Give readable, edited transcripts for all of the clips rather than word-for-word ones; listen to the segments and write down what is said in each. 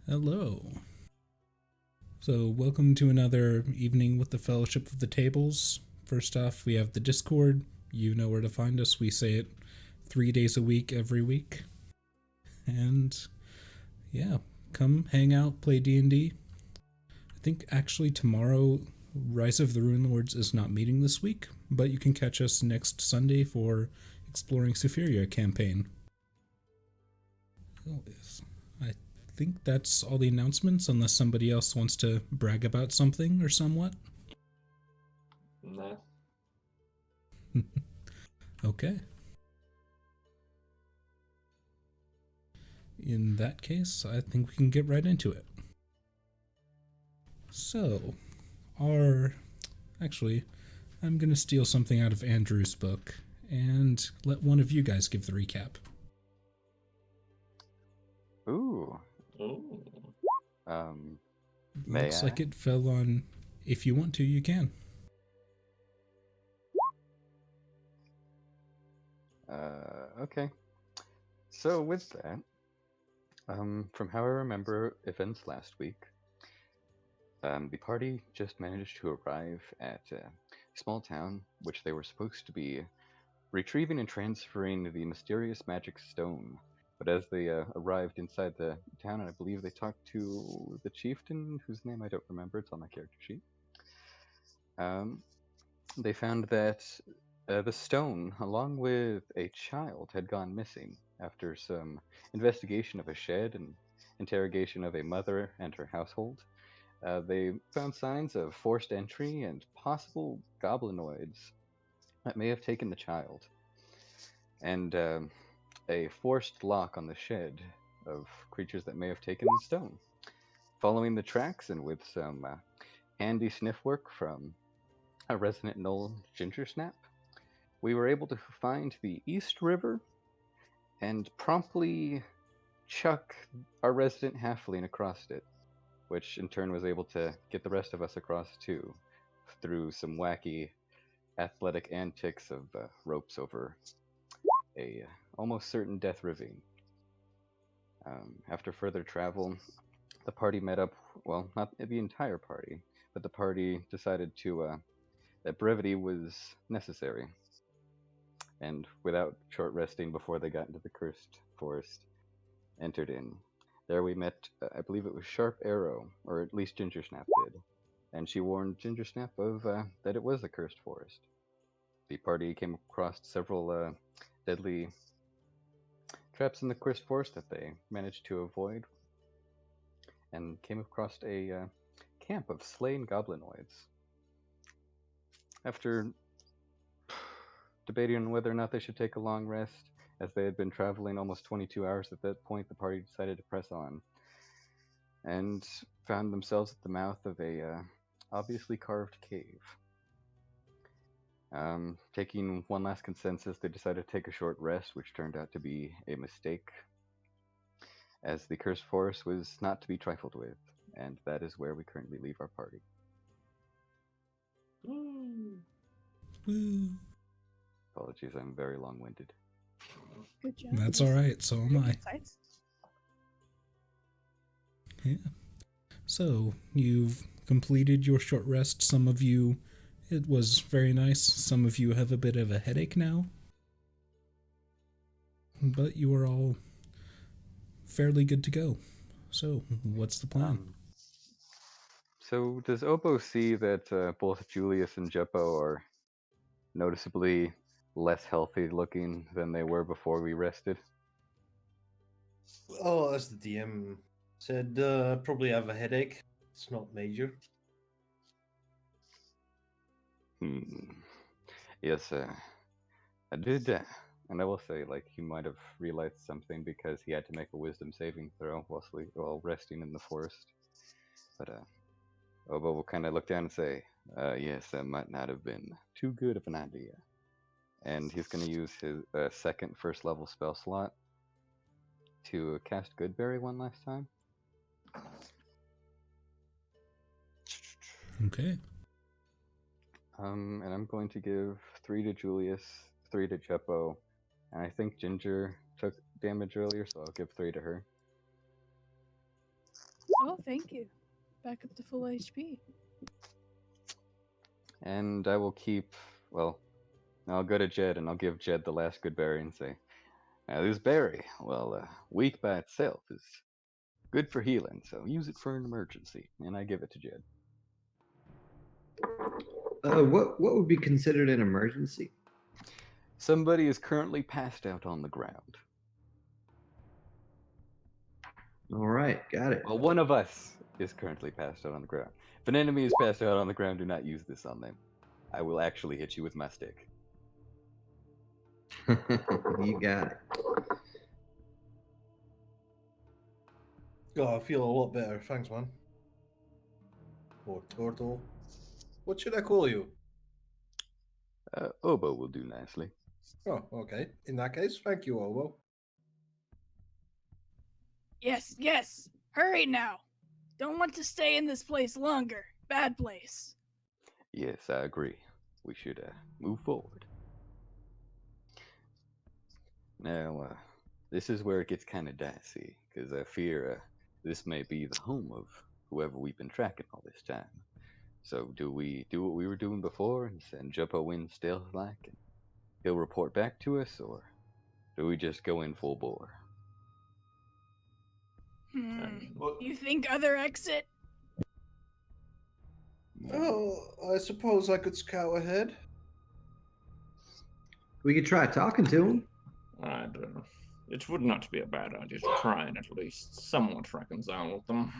Hello. So, welcome to another evening with the Fellowship of the Tables. First off, we have the Discord. You know where to find us. We say it 3 days a week, every week. And yeah, come hang out, play D&D. I think actually tomorrow, Rise of the Rune Lords is not meeting this week, but you can catch us next Sunday for Exploring Superior campaign. I think that's all the announcements, unless somebody else wants to brag about something or somewhat. No. Okay. In that case, I think we can get right into it. So, actually, I'm going to steal something out of Andrew's book and let one of you guys give the recap. Ooh. Ooh. May Looks I? like it fell on. If you want to, you can. Okay. So with that, from how I remember events last week, the party just managed to arrive at a small town which they were supposed to be retrieving and transferring the mysterious magic stone. But as they arrived inside the town, and I believe they talked to the chieftain, whose name I don't remember, it's on my character sheet, they found that the stone, along with a child, had gone missing after some investigation of a shed and interrogation of a mother and her household. They found signs of forced entry and possible goblinoids that may have taken the child, and a forced lock on the shed of creatures that may have taken the stone. Following the tracks and with some handy sniff work from a resident Knoll Gingersnap, we were able to find the East River and promptly chuck our resident halfling across it, which in turn was able to get the rest of us across too, through some wacky athletic antics of ropes over a almost certain death ravine. After further travel, the party met up. Well, not the entire party, but the party decided to that brevity was necessary, and without short resting before they got into the cursed forest, entered in. There we met, I believe it was Sharp Arrow, or at least Gingersnap did, and she warned Gingersnap of that it was a cursed forest. The party came across several deadly traps in the cursed forest that they managed to avoid, and came across a camp of slain goblinoids. After debating on whether or not they should take a long rest, as they had been traveling almost 22 hours at that point, the party decided to press on and found themselves at the mouth of a obviously carved cave. Taking one last consensus, they decided to take a short rest, which turned out to be a mistake, as the cursed forest was not to be trifled with, and that is where we currently leave our party. Ooh. Woo. Apologies, I'm very long-winded. Good job. That's alright, so am I. Concise. Yeah. So, you've completed your short rest. Some of you, it was very nice. Some of you have a bit of a headache now. But you are all fairly good to go. So, what's the plan? So does Obo see that both Julius and Jeppo are noticeably less healthy looking than they were before we rested? Oh, as the DM said, probably have a headache. It's not major. Yes, I did, and I will say, like, he might have realized something because he had to make a wisdom saving throw while resting in the forest. But Obo will kind of look down and say, "Yes, that might not have been too good of an idea." And he's going to use his second first level spell slot to cast Goodberry one last time. Okay. And I'm going to give 3 to Julius, 3 to Jeppo, and I think Ginger took damage earlier, so I'll give 3 to her. Oh, thank you. Back up to full HP. And I will keep, well, I'll go to Jed and I'll give Jed the last good berry and say, now this berry, well, weak by itself is good for healing, so use it for an emergency. And I give it to Jed. What would be considered an emergency? Somebody is currently passed out on the ground. All right, got it. Well, one of us is currently passed out on the ground. If an enemy is passed out on the ground, do not use this on them. I will actually hit you with my stick. You got it. Oh, I feel a lot better. Thanks, man. Or turtle. What should I call you? Obo will do nicely. Oh, okay. In that case, thank you, Obo. Yes, yes. Hurry now. Don't want to stay in this place longer. Bad place. Yes, I agree. We should move forward. Now, this is where it gets kind of dicey, because I fear this may be the home of whoever we've been tracking all this time. So, do we do what we were doing before and send Juppo in stealth like, and he'll report back to us, or do we just go in full bore? You think other exit? Oh, I suppose I could scout ahead. We could try talking to him. I don't know. It would not be a bad idea to try and at least somewhat reconcile with them.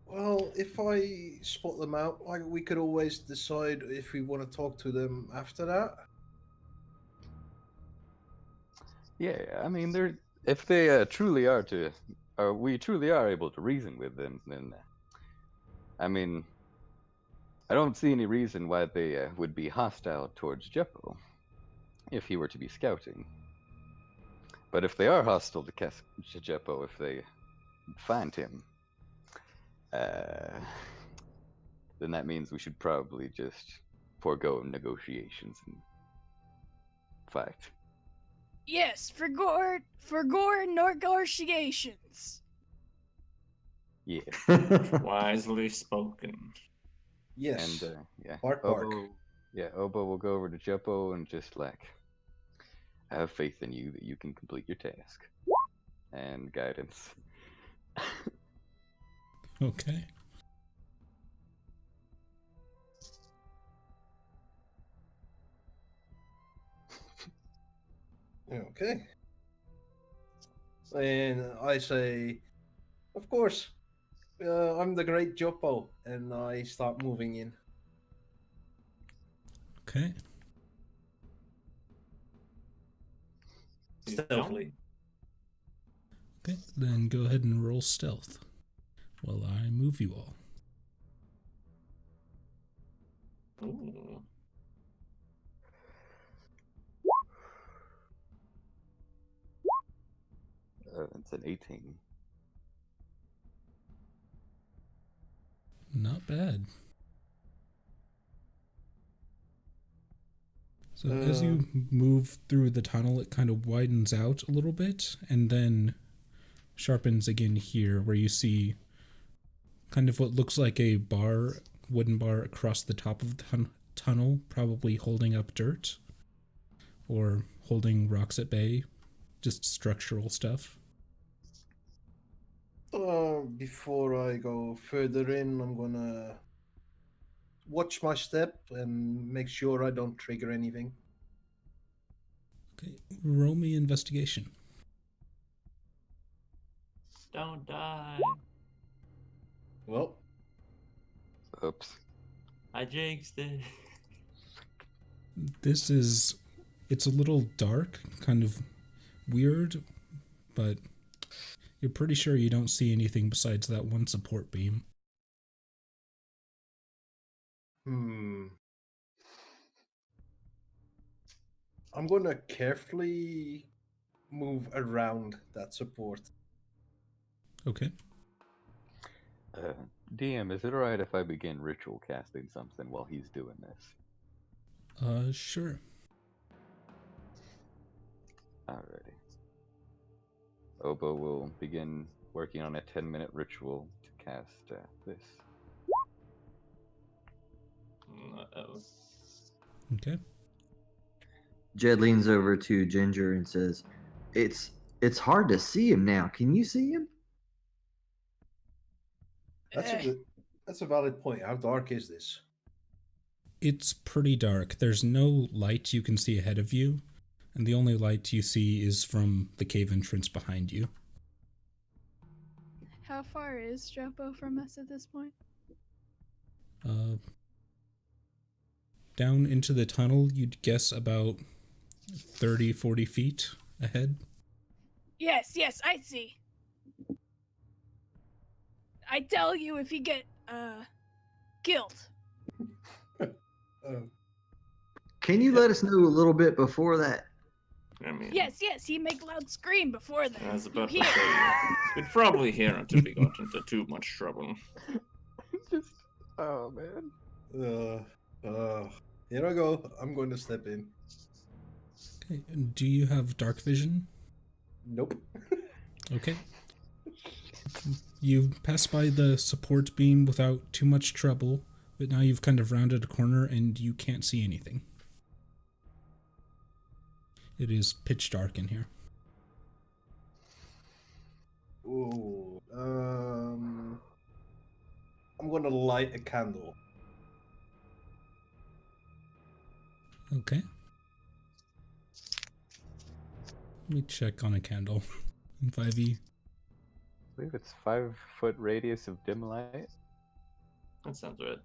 Well, if I spot them out, we could always decide if we want to talk to them after that. Yeah, I mean, if they truly are we truly are able to reason with them, then, I mean, I don't see any reason why they would be hostile towards Jeppo if he were to be scouting. But if they are hostile to Jeppo, if they find him, then that means we should probably just forego negotiations and fight. Yes, for gore negotiations. Yeah. Wisely spoken. Yes. And yeah, Bark. Obo will go over to Jeppo and just I have faith in you that you can complete your task. And guidance. Okay. Okay. And I say, of course, I'm the great Joppo, and I start moving in. Okay. Stealthily. Okay. Then go ahead and roll stealth while I move you all. Ooh. It's an 18. Not bad. So as you move through the tunnel, it kind of widens out a little bit and then sharpens again here, where you see kind of what looks like a wooden bar across the top of the tunnel, probably holding up dirt or holding rocks at bay, just structural stuff. Before I go further in, I'm gonna watch my step and make sure I don't trigger anything. Okay, roll me investigation. Don't die. Well, Oops. I jinxed it. It's a little dark, kind of weird, but you're pretty sure you don't see anything besides that one support beam. I'm gonna carefully move around that support. Okay. DM, is it alright if I begin ritual casting something while he's doing this? Sure. Alrighty. Obo will begin working on a 10-minute ritual to cast this. Uh-oh. Okay. Jed leans over to Ginger and says, "It's hard to see him now. Can you see him?" That's a valid point. How dark is this? It's pretty dark. There's no light you can see ahead of you, and the only light you see is from the cave entrance behind you. How far is Jumbo from us at this point? Down into the tunnel, you'd guess about 30, 40 feet ahead. Yes, I see. I tell you if you get, killed. Can you let us know a little bit before that? I mean, Yes, he make loud scream before that. I was You about to hear. say, we'd probably hear until we got into too much trouble. Just, oh man. Here I go. I'm going to step in. Okay. And do you have dark vision? Nope. Okay. You pass by the support beam without too much trouble, but now you've kind of rounded a corner and you can't see anything. It is pitch dark in here. Ooh. I'm going to light a candle. Okay. Let me check on a candle. 5e. I believe it's 5-foot radius of dim light. That sounds right.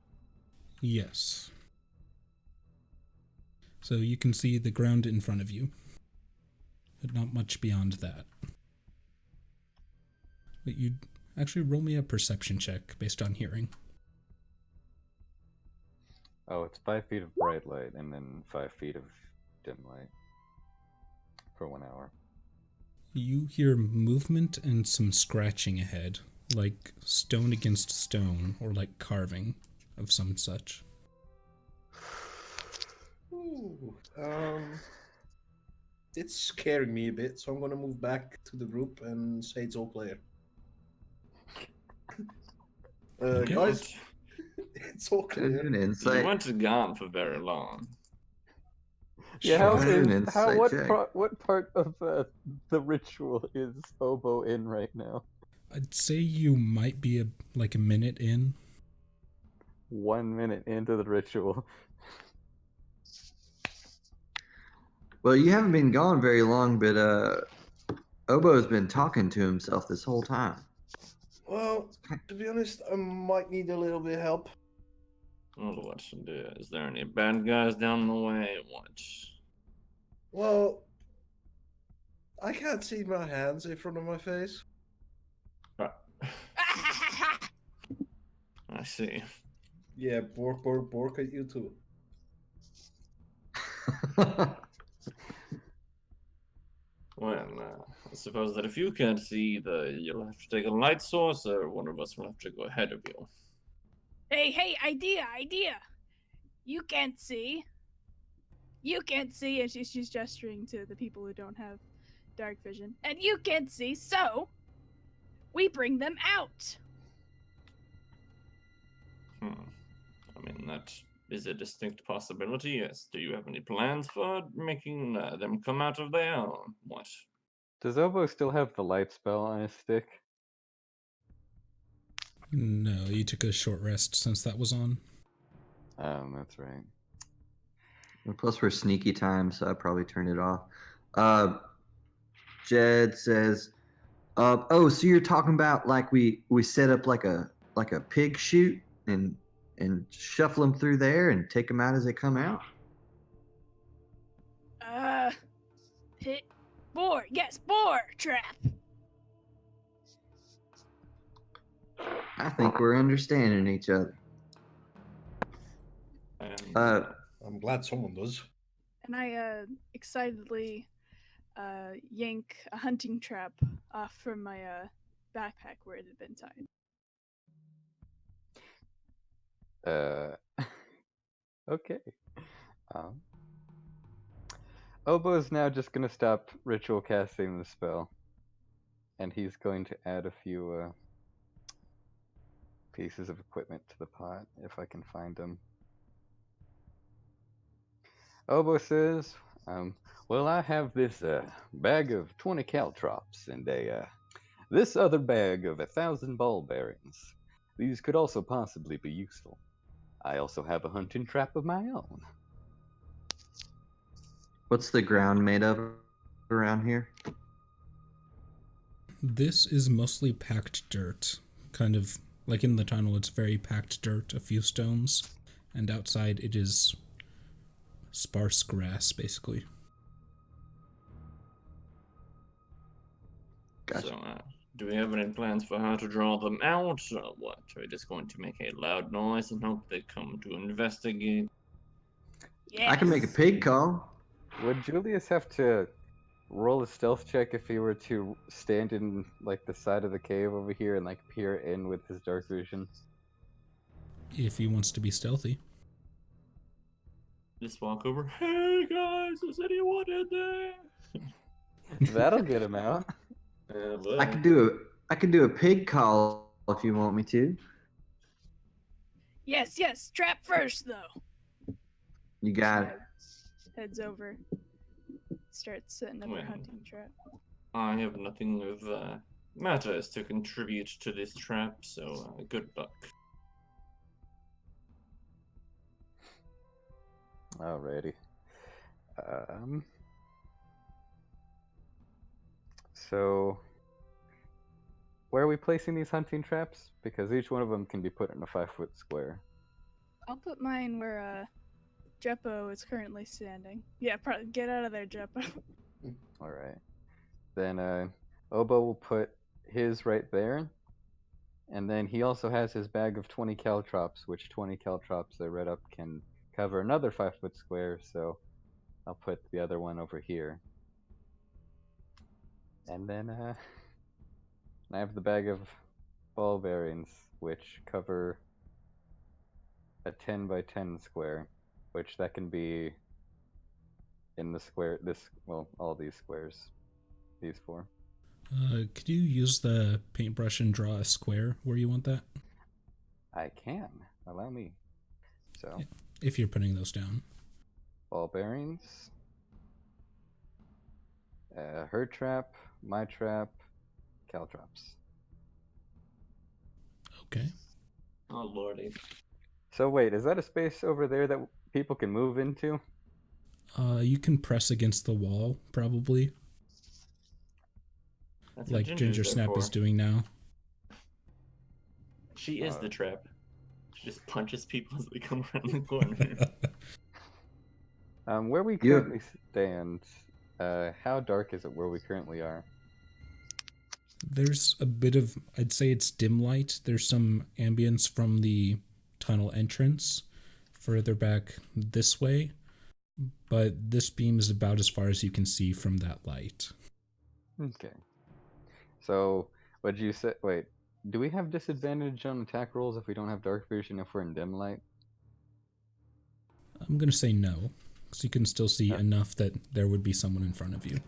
Yes. So you can see the ground in front of you, but not much beyond that. But you'd actually roll me a perception check based on hearing. Oh, it's 5 feet of bright light and then 5 feet of dim light for 1 hour. You hear movement and some scratching ahead, like stone against stone, or like carving of some such. Ooh. It's scaring me a bit, so I'm going to move back to the group and say it's all clear. Okay. Guys, it's all Can I do clear. an You insight? weren't gone for very long. Yeah, Sure. how Can I do an is how insight check? what part of the ritual is Obo in right now? I'd say you might be like a minute in. 1 minute into the ritual. Well, you haven't been gone very long, but Obo's been talking to himself this whole time. Well, to be honest, I might need a little bit of help. Well, what? Is there any bad guys down the way? What? Well, I can't see my hands in front of my face. I see. Yeah, bork at you too. Well, I suppose that if you can't see, you'll have to take a light source, or one of us will have to go ahead of you. Hey, idea. You can't see. And she's gesturing to the people who don't have dark vision. And you can't see, so we bring them out. I mean, that is a distinct possibility, yes. Do you have any plans for making them come out of there, or what? Does Obo still have the light spell on his stick? No, you took a short rest since that was on. That's right. And plus, we're sneaky time, so I probably turned it off. Jed says, "Oh, so you're talking about like we set up like a pig chute and shuffle them through there and take them out as they come out?" Boar trap. I think we're understanding each other. And I'm glad someone does. And I excitedly yank a hunting trap off from my backpack where it had been tied. Okay. Obo is now just gonna stop ritual casting the spell. and he's going to add a few pieces of equipment to the pot if I can find them. Obo says, well, I have this bag of 20 caltrops and this other bag of 1,000 ball bearings. These could also possibly be useful. I also have a hunting trap of my own. What's the ground made of around here? This is mostly packed dirt. Kind of like in the tunnel, it's very packed dirt, a few stones, and outside it is sparse grass, basically. Gotcha. So, do we have any plans for how to draw them out, or what? Are we just going to make a loud noise and hope they come to investigate? Yes. I can make a pig call. Would Julius have to roll a stealth check if he were to stand in like the side of the cave over here and like peer in with his dark vision? If he wants to be stealthy. Just walk over. Hey guys, is anyone in there? That'll get him out. I can do a pig call if you want me to. Yes. Trap first, though. You got it. Heads over. Starts setting up Well, a hunting trap. I have nothing of matters to contribute to this trap, so good luck. Alrighty. So, where are we placing these hunting traps? Because each one of them can be put in a 5-foot square. I'll put mine where Jeppo is currently standing. Yeah, probably get out of there, Jeppo. Alright. Then Obo will put his right there. And then he also has his bag of 20 caltrops, which 20 caltrops I read up can cover another 5-foot square, so I'll put the other one over here. And then I have the bag of ball bearings, which cover a 10 by 10 square, which that can be in the square, all these squares, these 4. Could you use the paintbrush and draw a square where you want that? I can. Allow me. So, Yeah. If you're putting those down. ball bearings, her trap, my trap, caltrops. Okay. Oh lordy. So wait, is that a space over there that people can move into? You can press against the wall, probably, That's what like Ginger Ginger's there Snap is for. doing now. She is the trap. She just punches people as they come around the corner. Where we Yeah. currently stand, how dark is it where we currently are? There's a bit of, I'd say it's dim light. There's some ambience from the tunnel entrance further back this way, but this beam is about as far as you can see from that light. Okay. So, what did you say? Wait, do we have disadvantage on attack rolls if we don't have dark vision if we're in dim light? I'm going to say no, because you can still see enough that there would be someone in front of you.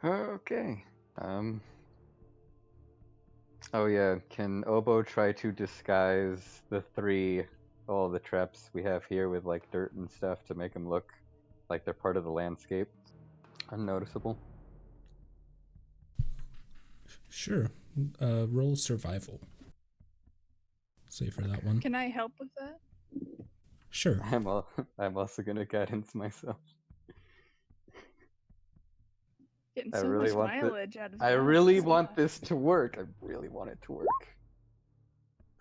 Okay. Oh yeah, can Obo try to disguise all the traps we have here with like dirt and stuff to make them look like they're part of the landscape? Unnoticeable. Sure. Roll survival. Say for that one. Can I help with that? Sure. I'm also gonna guidance myself. Getting I so really much want the- mileage out of I that. really It's, want this to work. I really want it to work.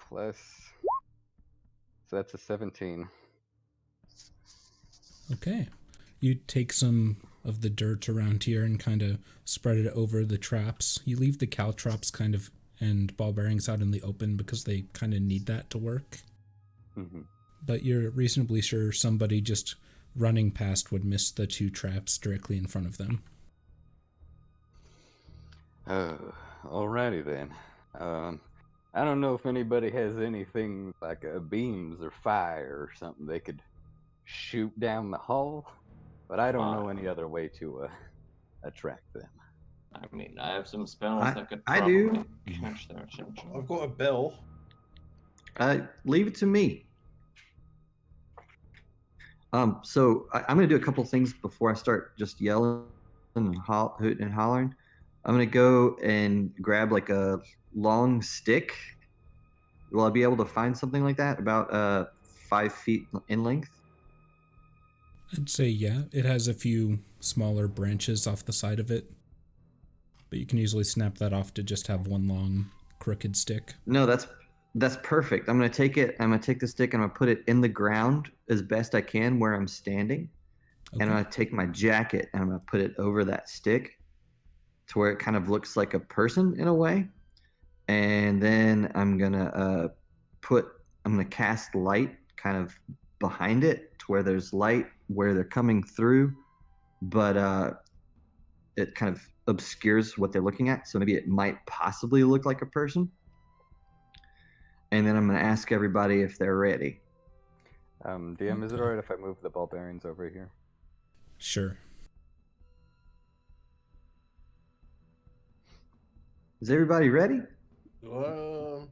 Plus, so that's a 17. Okay. You take some of the dirt around here and kind of spread it over the traps. You leave the caltrops kind of and ball bearings out in the open because they kind of need that to work. Mm-hmm. But you're reasonably sure somebody just running past would miss the 2 traps directly in front of them. Alrighty then. I don't know if anybody has anything like beams or fire or something they could shoot down the hall, but I don't know any other way to attract them. I mean, I have some spells that could I probably do. catch their attention. I've got a bell. Leave it to me. So I'm gonna do a couple things before I start just yelling and hooting and hollering. I'm gonna go and grab like a long stick. Will I be able to find something like that about 5 feet in length? I'd say yeah. It has a few smaller branches off the side of it, but you can easily snap that off to just have one long crooked stick. No, that's perfect. I'm gonna take it. I'm gonna take the stick and I'm gonna put it in the ground as best I can where I'm standing, Okay. and I'm gonna take my jacket and I'm gonna put it over that stick to where it kind of looks like a person in a way. And then I'm gonna cast light kind of behind it to where there's light where they're coming through, but it kind of obscures what they're looking at. So maybe it might possibly look like a person. And then I'm gonna ask everybody if they're ready. DM, is it Okay. alright if I move the barbarians over here? Sure. Is everybody ready? I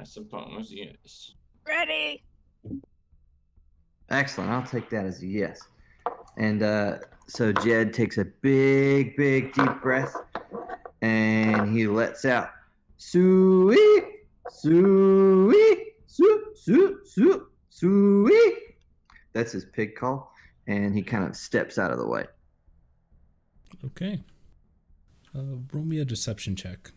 suppose, yes. Ready? Excellent. I'll take that as a yes. And so Jed takes a big, big, deep breath, and he lets out, "Sui, sui, su, su, su, sui." That's his pig call, and he kind of steps out of the way. Okay. Roll me a deception check.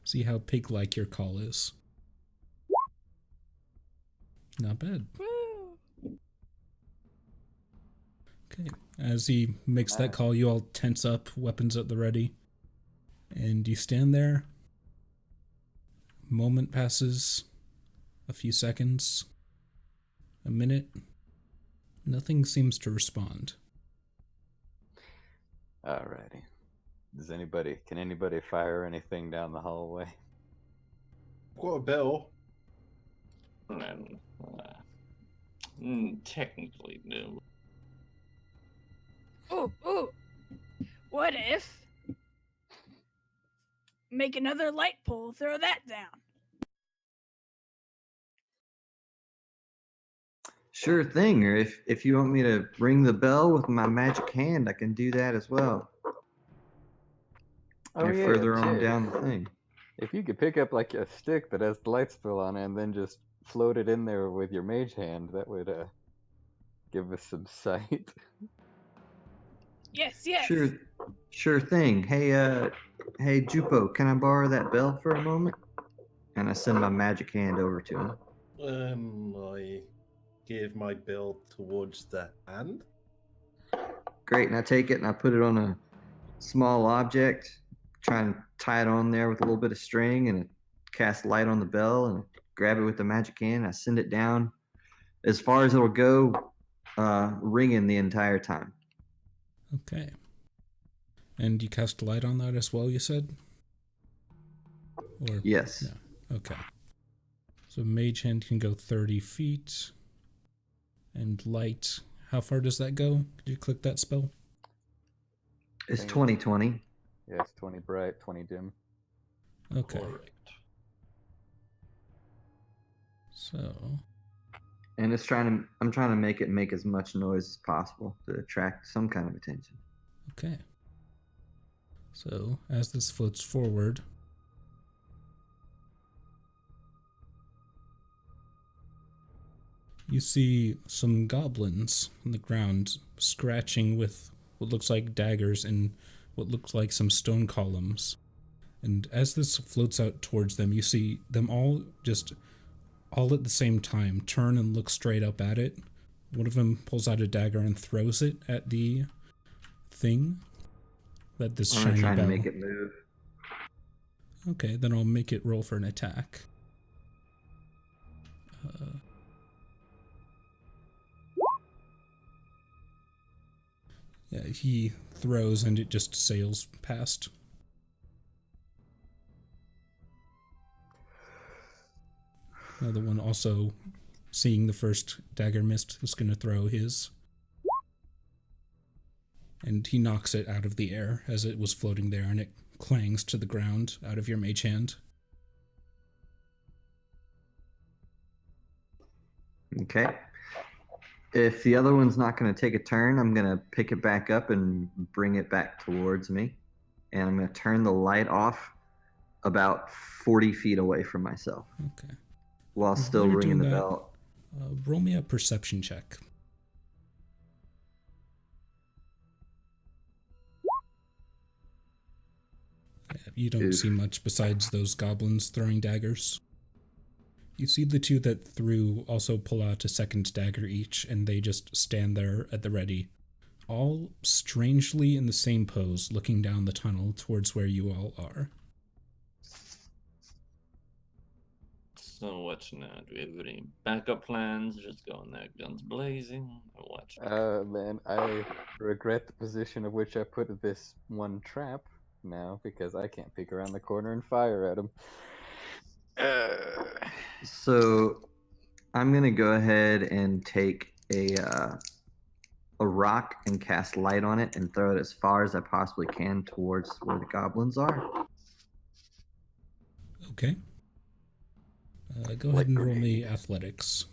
See how pig-like your call is. Not bad. Woo! Okay. As he makes that call, you all tense up, weapons at the ready. And you stand there. Moment passes. A few seconds. A minute. Nothing seems to respond. Alrighty. Can anybody fire anything down the hallway? I've got a bell. Technically, no. Ooh. What if? Make another light pole, throw that down. Sure thing. Or if you want me to ring the bell with my magic hand, I can do that as well. Oh, Or yeah, further on Jay. down the thing. If you could pick up like a stick that has the light spell on it and then just float it in there with your mage hand, that would give us some sight. Yes. Sure thing. Hey Jupo, can I borrow that bell for a moment? And I send my magic hand over to him. I give my bell towards the hand. Great, and I take it and I put it on a small object, try and tie it on there with a little bit of string, and cast light on the bell and grab it with the magic hand. I send it down as far as it'll go, ringing the entire time. Okay. And you cast light on that as well, you said? Or Yes. no. Okay. So mage hand can go 30 feet. And light, how far does that go? Did you click that spell? It's 2020. Yeah, it's 20 bright, 20 dim. Okay. Correct. So, And I'm trying to make it make as much noise as possible to attract some kind of attention. okay. So, as this floats forward, you see some goblins on the ground scratching with what looks like daggers in what looks like some stone columns. And as this floats out towards them, you see them all at the same time turn and look straight up at it. One of them pulls out a dagger and throws it at the thing that this I'm shiny trying bell. to make it move. Okay, then I'll make it roll for an attack. Yeah, he throws and it just sails past. Another one also seeing the first dagger missed, is going to throw his. And he knocks it out of the air as it was floating there, and it clangs to the ground out of your mage hand. Okay. If the other one's not going to take a turn, I'm going to pick it back up and bring it back towards me. And I'm going to turn the light off about 40 feet away from myself Okay. while still While you're ringing the doing that, bell. Roll me a perception check. Yeah, you don't Oof. see much besides those goblins throwing daggers. You see the two that threw also pull out a second dagger each, and they just stand there at the ready, all strangely in the same pose, looking down the tunnel towards where you all are. So what now? Do we have any backup plans? Just go in there, guns blazing, or what? Man, I regret the position of which I put this one trap now because I can't peek around the corner and fire at him. So I'm going to go ahead and take a rock and cast light on it and throw it as far as I possibly can towards where the goblins are. Okay. Go ahead and roll me athletics.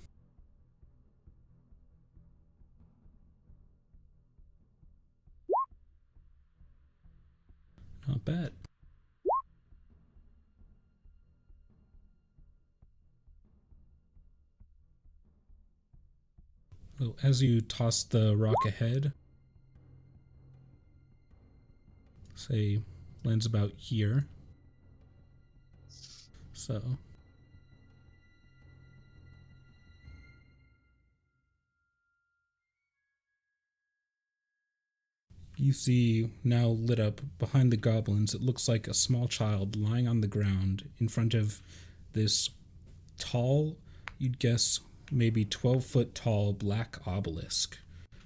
Not bad. So as you toss the rock ahead, say lands about here. So you see now lit up behind the goblins, it looks like a small child lying on the ground in front of this tall, you'd guess maybe 12-foot tall black obelisk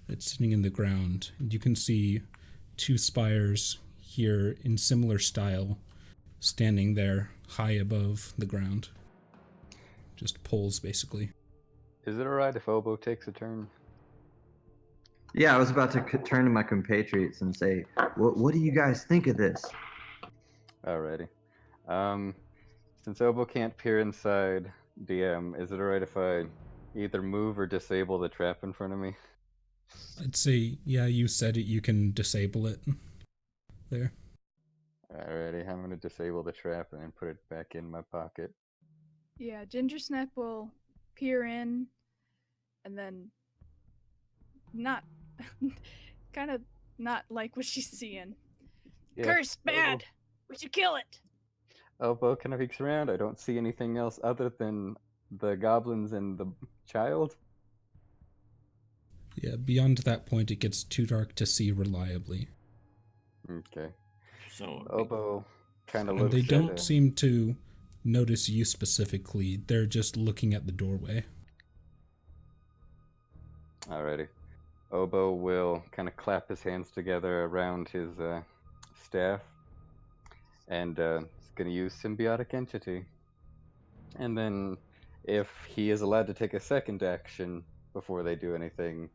that's sitting in the ground. And you can see two spires here in similar style standing there high above the ground. Just poles, basically. Is it alright if Oboe takes a turn? Yeah, I was about to turn to my compatriots and say, what do you guys think of this? Alrighty. Since Oboe can't peer inside DM, is it alright if I either move or disable the trap in front of me? I'd say, yeah, you said it, you can disable it. There. Alrighty, I'm gonna disable the trap and then put it back in my pocket. Yeah, Ginger Snap will peer in and then not kind of not like what she's seeing. Yeah, Curse bad! We should kill it! Oboe kind of peeks around. I don't see anything else other than the goblins and the child. Yeah, beyond that point, it gets too dark to see reliably. Okay. So Oboe kind of And looks they at don't it. seem to notice you specifically. They're just looking at the doorway. Alrighty. Oboe will kind of clap his hands together around his staff and he's going to use Symbiotic Entity. And then if he is allowed to take a second action before they do anything,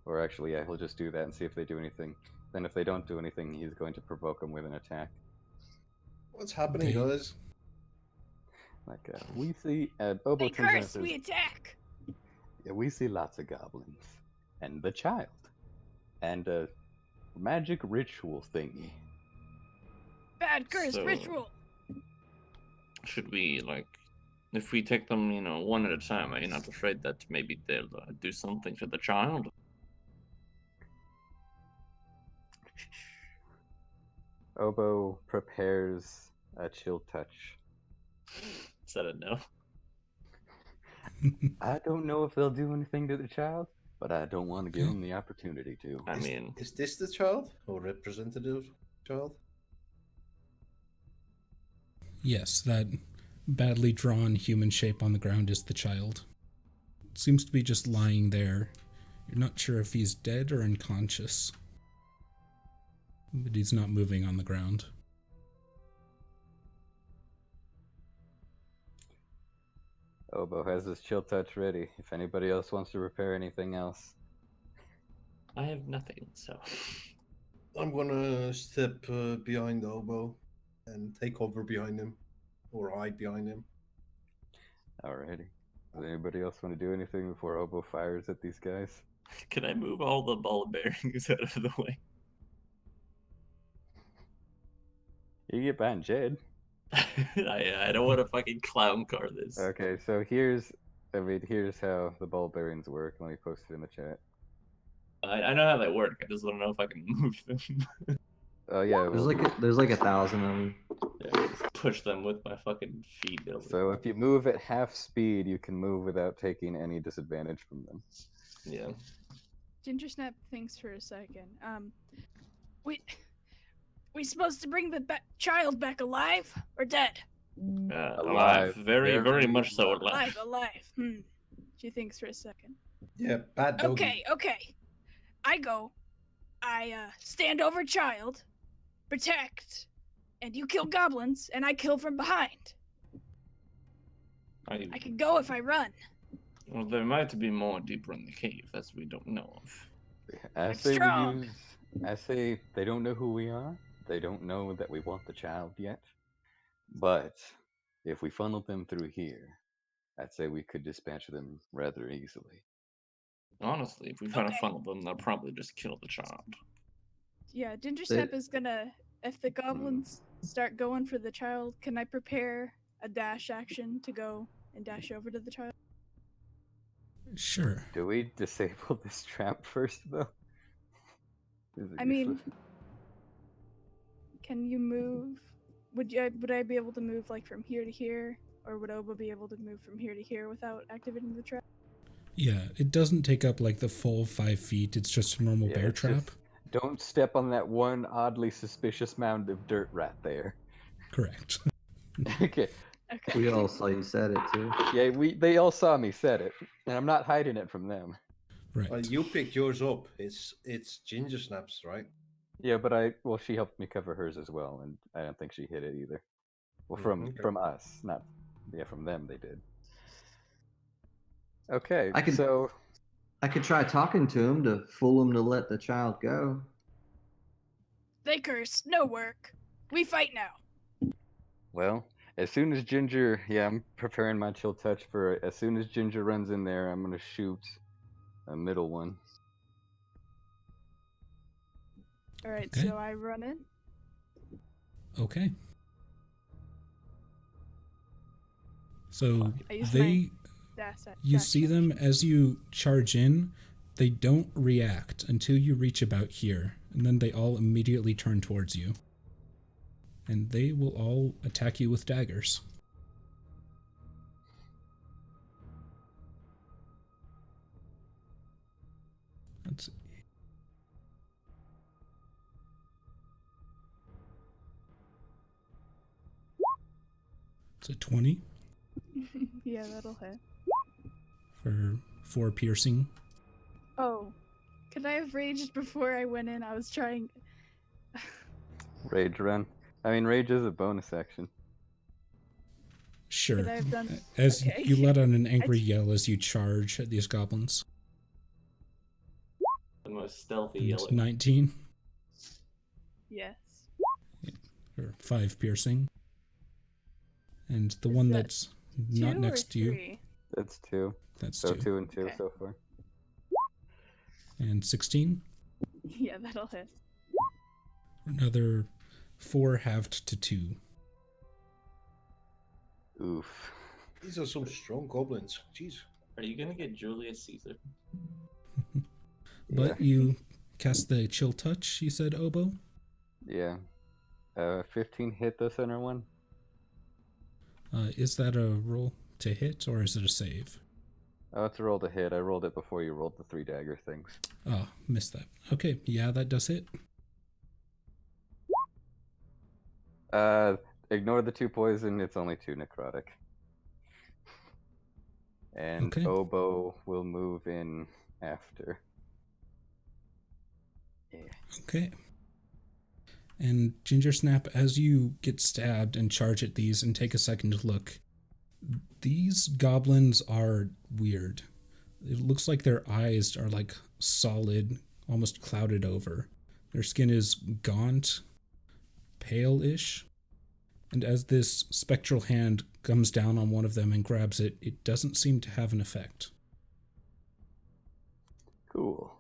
or actually, yeah, he'll just do that and see if they do anything. Then if they don't do anything, he's going to provoke them with an attack. What's happening, They- guys? Like, we see, Oboe They turns around and curse! says, We attack! yeah, we see lots of goblins. And the child. And a magic ritual thingy. Bad curse So- ritual! should we, like, if we take them, one at a time, are you not afraid that maybe they'll do something to the child? Oboe prepares a chill touch. Is that a no? I don't know if they'll do anything to the child, but I don't want to give them the opportunity to. I mean, Is this the child or representative child? Yes, that badly drawn human shape on the ground is the child. It seems to be just lying there. You're not sure if he's dead or unconscious. But he's not moving on the ground. Obo has his chill touch ready. If anybody else wants to repair anything else. I have nothing, so. I'm gonna step behind Obo and take over behind him, or hide behind him. Alrighty. Does anybody else want to do anything before Obo fires at these guys? Can I move all the ball bearings out of the way? You get behind Jed. I don't want to fucking clown car this. Okay, so here's how the ball bearings work. Let me post it in the chat. I know how they work. I just want to know if I can move them. Oh yeah. There's like 1,000 of them. Yeah, just push them with my fucking feet. So if you move at half speed, you can move without taking any disadvantage from them. Yeah. Ginger Snap thinks for a second. We supposed to bring the child back alive or dead? Alive. Very much so alive. Alive. She thinks for a second. Yeah, bad doggy. Okay. I stand over child, protect, and you kill goblins, and I kill from behind. I can go if I run. Well, there might be more deeper in the cave that we don't know of. I I'm say strong. I say they don't know who we are. They don't know that we want the child yet. But if we funnel them through here, I'd say we could dispatch them rather easily. Honestly, if we try to Okay. funnel them, they'll probably just kill the child. Yeah, Ginger Snap is gonna. If the goblins start going for the child, can I prepare a dash action to go and dash over to the child? Sure. Do we disable this trap first, though? Is it I mean, useless? can you move? Would I be able to move like from here to here, or would Oba be able to move from here to here without activating the trap? Yeah, it doesn't take up like the full 5 feet. It's just a normal bear it's trap. just- don't step on that one oddly suspicious mound of dirt rat there. Correct. Okay. Okay. We all saw you said it too. Yeah, they all saw me said it, and I'm not hiding it from them. Right. You picked yours up. It's Ginger Snaps, right? Yeah, but she helped me cover hers as well, and I don't think she hit it either. Well, Okay. from us, not from them they did. Okay, I could try talking to him to fool him to let the child go. They curse. No work. We fight now. well, as soon as Ginger, I'm preparing my chill touch for it. As soon as Ginger runs in there, I'm gonna shoot a middle one. All right, Okay. so I run in. Okay. So I use they, Dash you dash see them as you charge in. They don't react until you reach about here, and then they all immediately turn towards you. And they will all attack you with daggers. Let's see. It's a 20 Yeah, that'll hit. for 4 piercing. Oh, could I have raged before I went in? I was trying. Rage run. I mean, rage is a bonus action. Sure. Could I have done? As Okay. you let out an angry yell as you charge at these goblins. The most stealthy And yelling. 19 Yes. or 5 piercing. And the Is one that that's not 2 next or to you, 3? That's 2. that's So 2. 2 and 2 Okay. so far. And 16, Yeah, that'll hit. another 4 halved to 2. Oof. These are some strong goblins. Jeez. Are you gonna get Julius Caesar? But you cast the chill touch, you said, Obo? Yeah. 15 hit the center one. Is that a roll to hit, or is it a save? Oh, it's a roll to hit. I rolled it before you rolled the 3 dagger things. Oh, missed that. Okay, yeah, that does hit. Ignore the 2 poison. It's only 2 necrotic. And Okay. Obo will move in after. Yeah. Okay. And Ginger Snap, as you get stabbed and charge at these and take a second to look, These goblins are weird. It looks like their eyes are like solid, almost clouded over. Their skin is gaunt, pale-ish. And as this spectral hand comes down on one of them and grabs it, it doesn't seem to have an effect. Cool.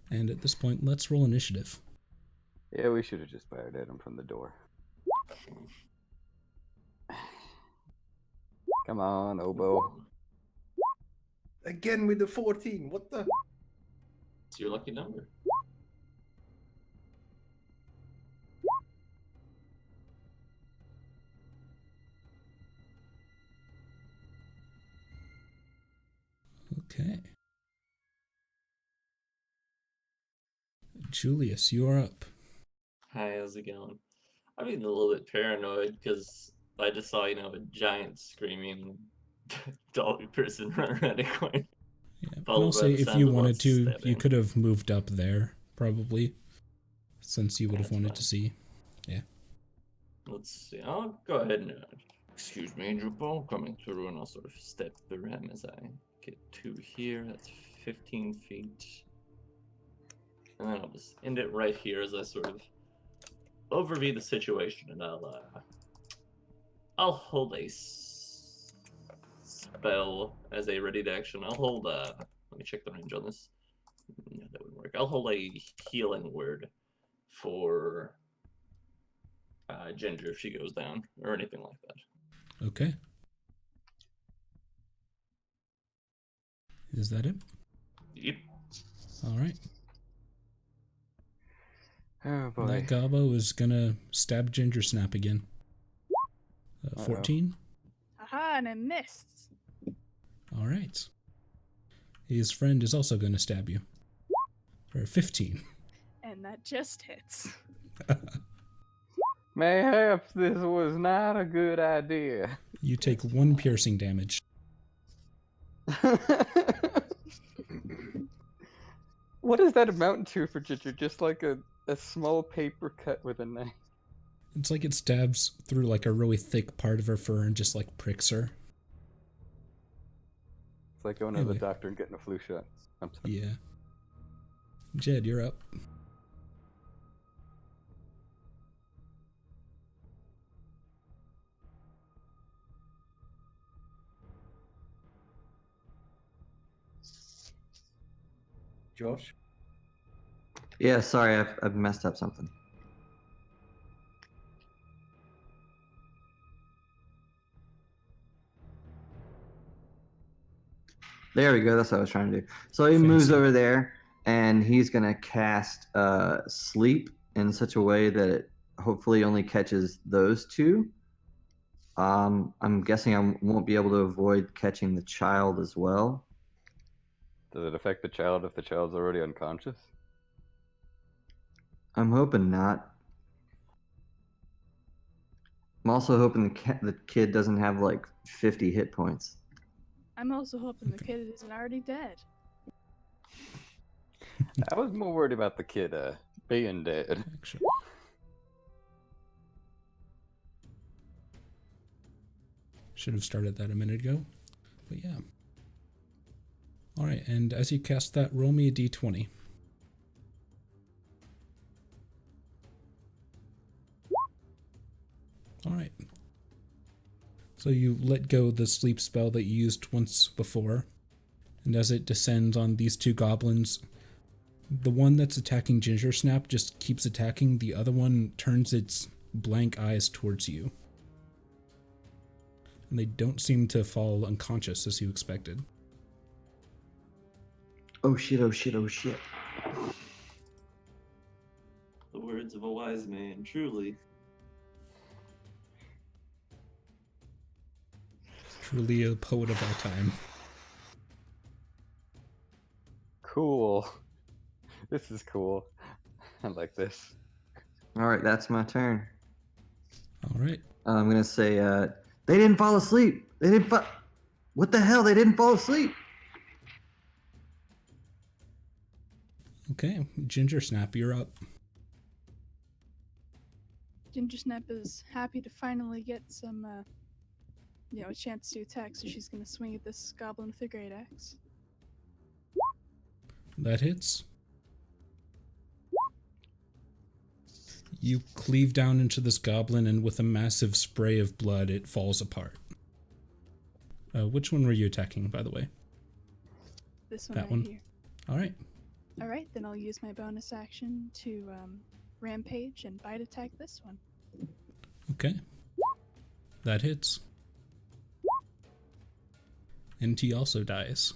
And at this point, let's roll initiative. Yeah, we should have just fired at him from the door. Come on, Oboe. Again with the 14. What the? It's your lucky number. Okay. Julius, you are up. Hi, how's it going? I'm being a little bit paranoid because I just saw, a giant screaming dolly person run around a corner. Yeah, and Followed I'll by say the if sound you of wanted lots of to, you stabbing. could have moved up there, probably, since you would have That's wanted fine. to see. Yeah. Let's see. I'll go ahead and excuse me, Drupal, coming through, and I'll sort of step through him as I get to here. That's 15 feet. And then I'll just end it right here as I sort of overview the situation, and I'll hold a spell as a ready to action. I'll hold let me check the range on this. No, that wouldn't work. I'll hold a healing word for Ginger if she goes down or anything like that. Okay. Is that it? Yep. All right. Oh boy. That Gobbo is gonna stab Ginger Snap again. 14. Aha, and it missed. All right. His friend is also gonna stab you. For 15. And that just hits. Mayhaps this was not a good idea. You take 1 piercing damage. What does that amount to for Ginger? Just like a small paper cut with a knife. It's like it stabs through like a really thick part of her fur and just like pricks her. It's like going to Anyway. the doctor and getting a flu shot. I'm sorry. Yeah. Jed, you're up. Josh? Yeah, sorry, I've messed up something. There we go. That's what I was trying to do. So he moves Fancy. over there, and he's gonna cast sleep in such a way that it hopefully only catches those two. I'm guessing I won't be able to avoid catching the child as well. Does it affect the child if the child's already unconscious? I'm hoping not. I'm also hoping the kid doesn't have like 50 hit points. I'm also hoping the kid isn't already dead. I was more worried about the kid being dead. Actually. Should have started that a minute ago. But yeah. Alright, and as you cast that, roll me a d20. Alright. So you let go the sleep spell that you used once before. And as it descends on these two goblins, the one that's attacking Ginger Snap just keeps attacking. The other one turns its blank eyes towards you. And they don't seem to fall unconscious as you expected. Oh shit, oh shit, oh shit. The words of a wise man, truly. Truly a poet of our time. Cool. This is cool. I like this. All right, that's my turn. All right. I'm gonna say, they didn't fall asleep. They didn't fall. What the hell? They didn't fall asleep. Okay, Ginger Snap, you're up. Gingersnap is happy to finally get some, a chance to attack, so she's gonna swing at this goblin with a great axe. That hits. You cleave down into this goblin, and with a massive spray of blood, it falls apart. Which one were you attacking, by the way? This one That right one? here. All right. All right, then I'll use my bonus action to rampage and bite attack this one. Okay. That hits. NT also dies.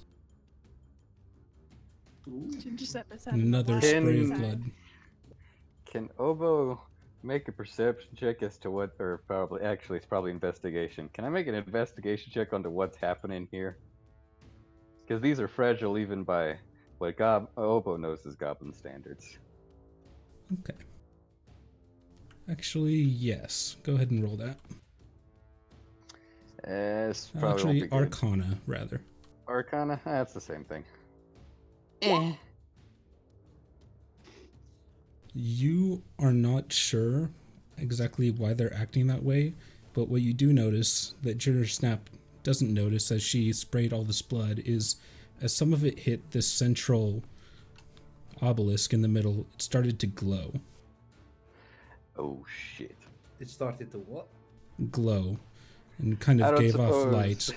Gingersnap is having Another a lot of spray of time. blood. Can Obo make a perception check as to what, or probably, actually, it's probably investigation. Can I make an investigation check onto what's happening here? Because these are fragile even by what Obo knows as goblin standards. Okay. Actually, yes. Go ahead and roll that. It's probably Actually, won't be good. Arcana, rather. Arcana? That's the same thing. You are not sure exactly why they're acting that way, but what you do notice that Gingersnap doesn't notice as she sprayed all this blood is as some of it hit this central obelisk in the middle, it started to glow. Oh shit. It started to what? Glow. And kind I of don't gave off suppose- light.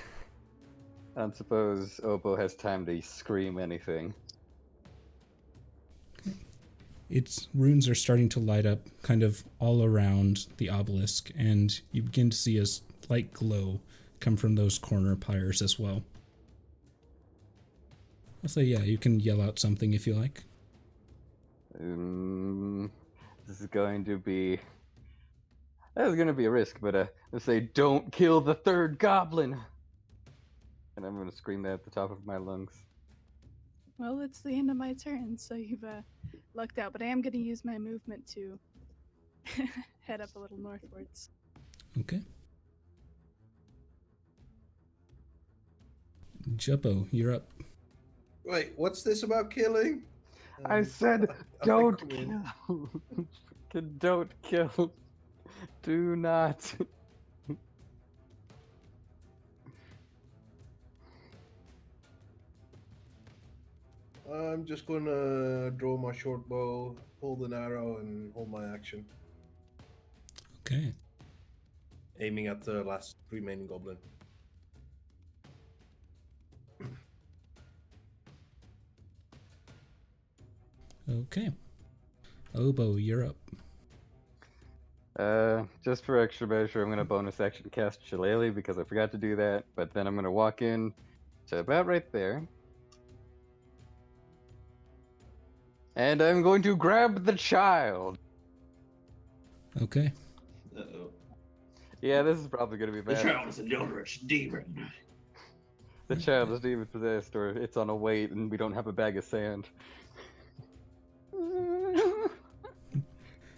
I don't suppose Obo has time to scream anything. Its runes are starting to light up kind of all around the obelisk, and you begin to see a slight glow come from those corner pyres as well. I'll say, yeah, you can yell out something if you like. This is going to be... That is going to be a risk, but let's say, don't kill the third goblin! And I'm going to scream that at the top of my lungs. Well, it's the end of my turn, so you've lucked out. But I am going to use my movement to head up a little northwards. Okay. Juppo, you're up. Wait, what's this about killing? I said, I don't come in. kill! Don't kill! Do not! I'm just gonna draw my short bow, hold an arrow, and hold my action, Okay. aiming at the last remaining goblin. Okay. Obo, you're up. Just for extra measure, I'm gonna bonus action cast Shillelagh because I forgot to do that, but then I'm gonna walk in to about right there. And I'm going to grab the child! Okay. Uh-oh. Yeah, this is probably gonna be The bad. child is a Eldritch demon. The child is demon possessed, or it's on a weight and we don't have a bag of sand.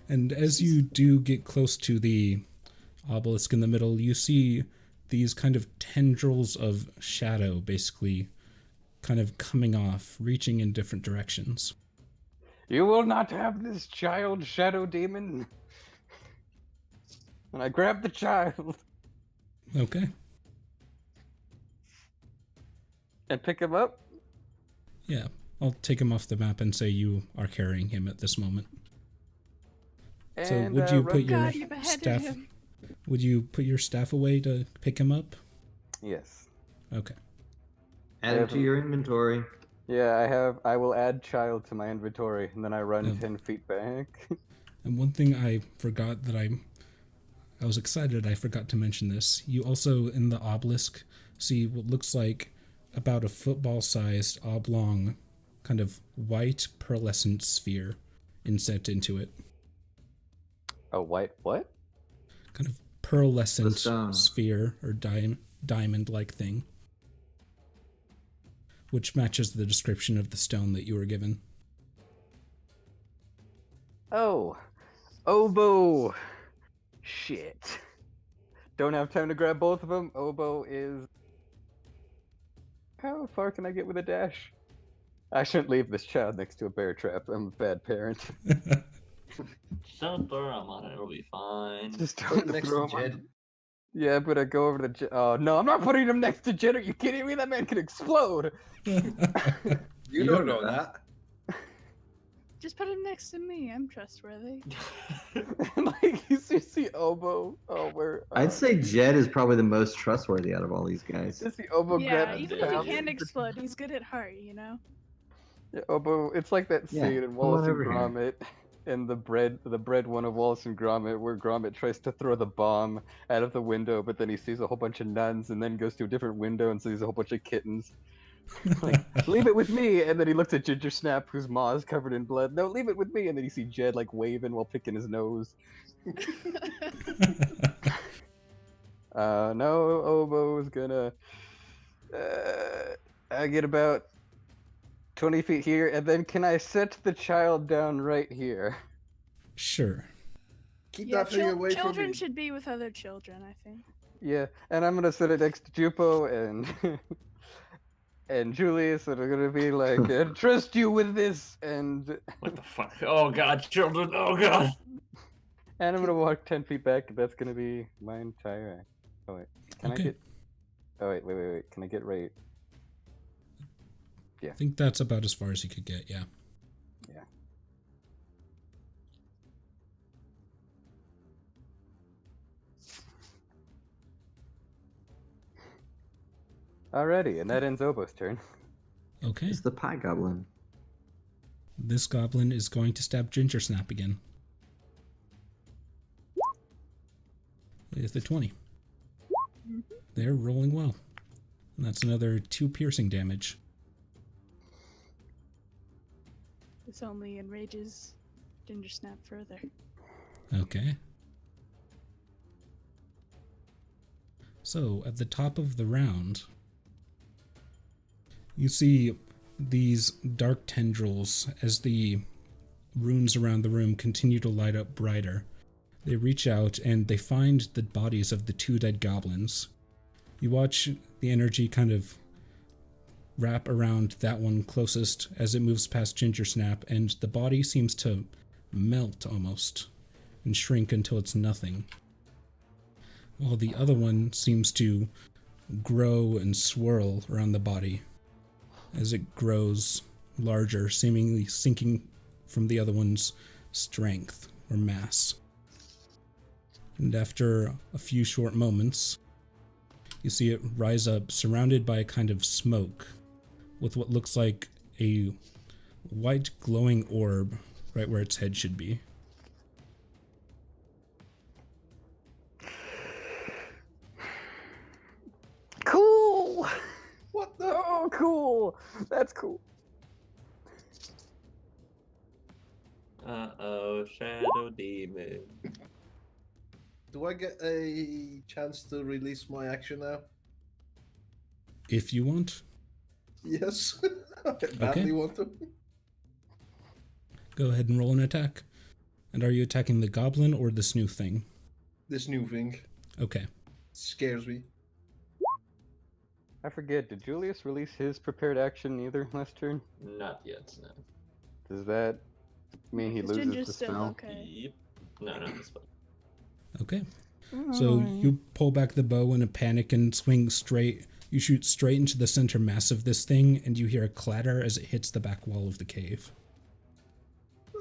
And as you do get close to the obelisk in the middle, you see these kind of tendrils of shadow basically kind of coming off, reaching in different directions. You will not have this child, shadow demon! And I grab the child Okay. and pick him up. Yeah. I'll take him off the map and say you are carrying him at this moment. So And, would you run- put your God, you beheaded staff him. would you put your staff away to pick him up? Yes. Okay. Add it to your inventory. Yeah, I will add child to my inventory, and then I run Yeah. 10 feet back. And one thing I forgot that I was excited I forgot to mention this. You also in the obelisk see what looks like about a football-sized oblong kind of white pearlescent sphere inset into it. A white what? Kind of The pearlescent stone. sphere or diamond-like thing. Which matches the description of the stone that you were given. Oh. Obo! Shit. Don't have time to grab both of them. Obo is... How far can I get with a dash? I shouldn't leave this child next to a bear trap. I'm a bad parent. Don't throw him on it. It'll be fine. Just Put it don't next throw to him on Jed. Yeah, but I go over to Jed. Oh, no, I'm not putting him next to Jed. Are you kidding me? That man could explode. You don't know that. Just put him next to me. I'm trustworthy. Like, you see Oboe. Oh, where? I'd say Jed is probably the most trustworthy out of all these guys. You see Oboe Yeah, grab even his if he pal? can't explode, he's good at heart, you know? Yeah, Oboe, it's like that Yeah, scene in come Wallace on and over here. Gromit and the bread one of Wallace and Gromit, where Gromit tries to throw the bomb out of the window, but then he sees a whole bunch of nuns, and then goes to a different window and sees a whole bunch of kittens. Like, leave it with me, and then he looks at Ginger Snap, whose maw is covered in blood. No, leave it with me, and then you see Jed like waving while picking his nose. No, Oboe's gonna. I get about 20 feet here, and then can I set the child down right here? Sure. Keep Yeah, that thing away from children me. should be with other children, I think. Yeah, and I'm gonna set it next to Jupo and and Julius, and I'm gonna be like, trust you with this, and What the fuck? Oh god, children! Oh god! I'm gonna walk 10 feet back. And that's gonna be my entire act. Oh wait, can Okay. I get? Oh wait. Can I get right? I think that's about as far as you could get, yeah. Yeah. Alrighty, and that ends Oboe's turn. Okay. It's the pie goblin. This goblin is going to stab Ginger Snap again. With the 20. They're rolling well. And that's another 2 piercing damage. This only enrages Ginger Snap further. Okay. So, at the top of the round, you see these dark tendrils as the runes around the room continue to light up brighter. They reach out and they find the bodies of the 2 dead goblins. You watch the energy kind of wrap around that one closest as it moves past Ginger Snap, and the body seems to melt almost and shrink until it's nothing. While the other one seems to grow and swirl around the body as it grows larger, seemingly sinking from the other one's strength or mass. And after a few short moments, you see it rise up, surrounded by a kind of smoke, with what looks like a white glowing orb right where its head should be. Cool! What the? Oh, cool! That's cool. Uh-oh, Shadow Demon. Do I get a chance to release my action now? If you want, Yes. I badly want to. go ahead and roll an attack. And are you attacking the goblin or this new thing? This new thing Okay. scares me. I forget, did Julius release his prepared action either last turn? Not yet, no. Does that mean he Is loses Ginger's the still spell? okay? Yep. No, this one. Okay. So you pull back the bow in a panic and swing straight. You shoot straight into the center mass of this thing, and you hear a clatter as it hits the back wall of the cave.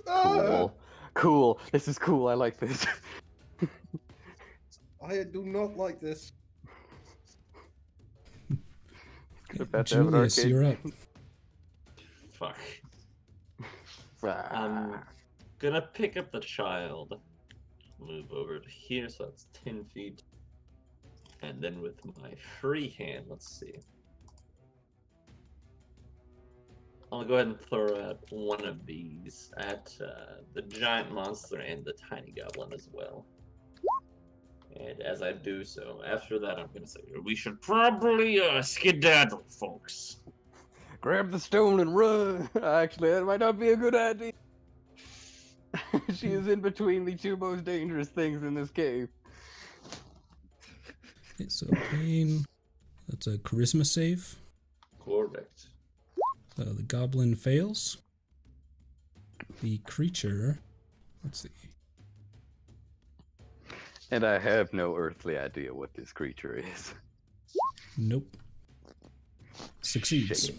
Cool. Cool. This is cool. I like this. I do not like this. About to have an Julius, arcade. you're up. Fuck. Ah. I'm gonna pick up the child. Move over to here, so that's 10 feet. And then with my free hand, let's see. I'll go ahead and throw out one of these at the giant monster and the tiny goblin as well. And as I do so, after that, I'm gonna say, we should probably skedaddle, folks. Grab the stone and run. Actually, that might not be a good idea. She is in between the 2 most dangerous things in this cave. Okay, so Bane, that's a charisma save. Correct. So the goblin fails. The creature Let's see. And I have no earthly idea what this creature is. Nope. Succeeds. Shit.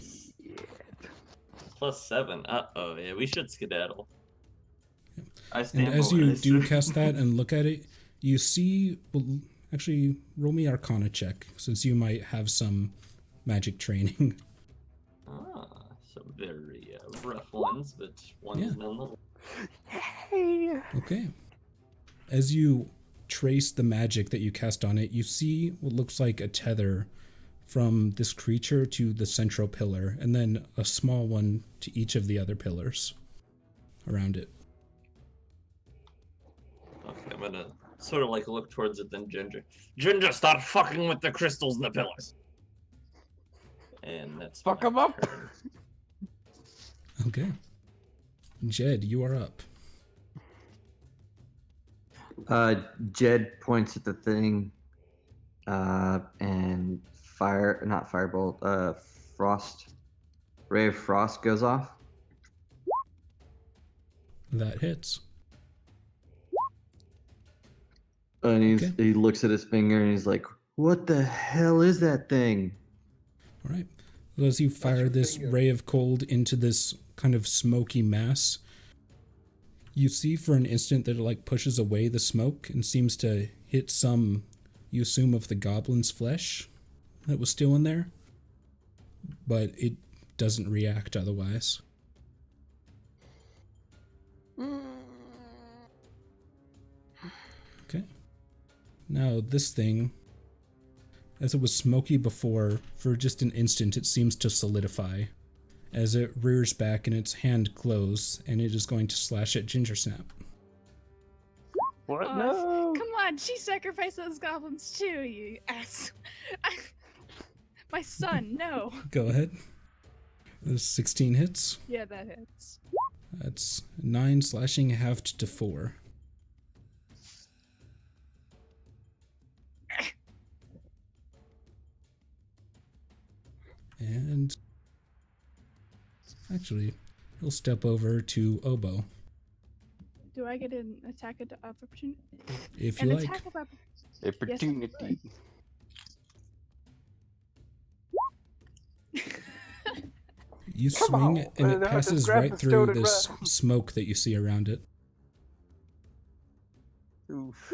+7. Uh-oh, yeah, we should skedaddle. I And stand as for you this. do cast that and look at it, you see. Well, actually, roll me Arcana check, since you might have some magic training. Some very rough ones, but ones Yeah. nonetheless. Hey. Okay. As you trace the magic that you cast on it, you see what looks like a tether from this creature to the central pillar, and then a small one to each of the other pillars around it. Okay, I'm gonna sort of like look towards it, then Ginger. Ginger, start fucking with the crystals and the pillars. And that's Fuck my 'em up. turn. Okay. Jed, you are up. Jed points at the thing, and not firebolt, frost, ray of frost goes off. That hits. And Okay. he looks at his finger and he's like, "What the hell is that thing?" All right. So as you fire your this finger. ray of cold into this kind of smoky mass, you see for an instant that it like pushes away the smoke and seems to hit some, you assume, of the goblin's flesh that was still in there, but it doesn't react otherwise. Okay. Now this thing, as it was smoky before, for just an instant it seems to solidify as it rears back and its hand glows, and it is going to slash at Gingersnap. What? Oh, No. Come on, she sacrificed those goblins too, you ass. My son, no. Go ahead. There's 16 hits. Yeah, that hits. That's 9 slashing halved to 4. And actually, he'll step over to Oboe, Do I get an attack of opportunity? if An you like. attack of opportunity. Opportunity. You Come swing, on, and it just passes grab right the through stone and this run. smoke that you see around it. Oof.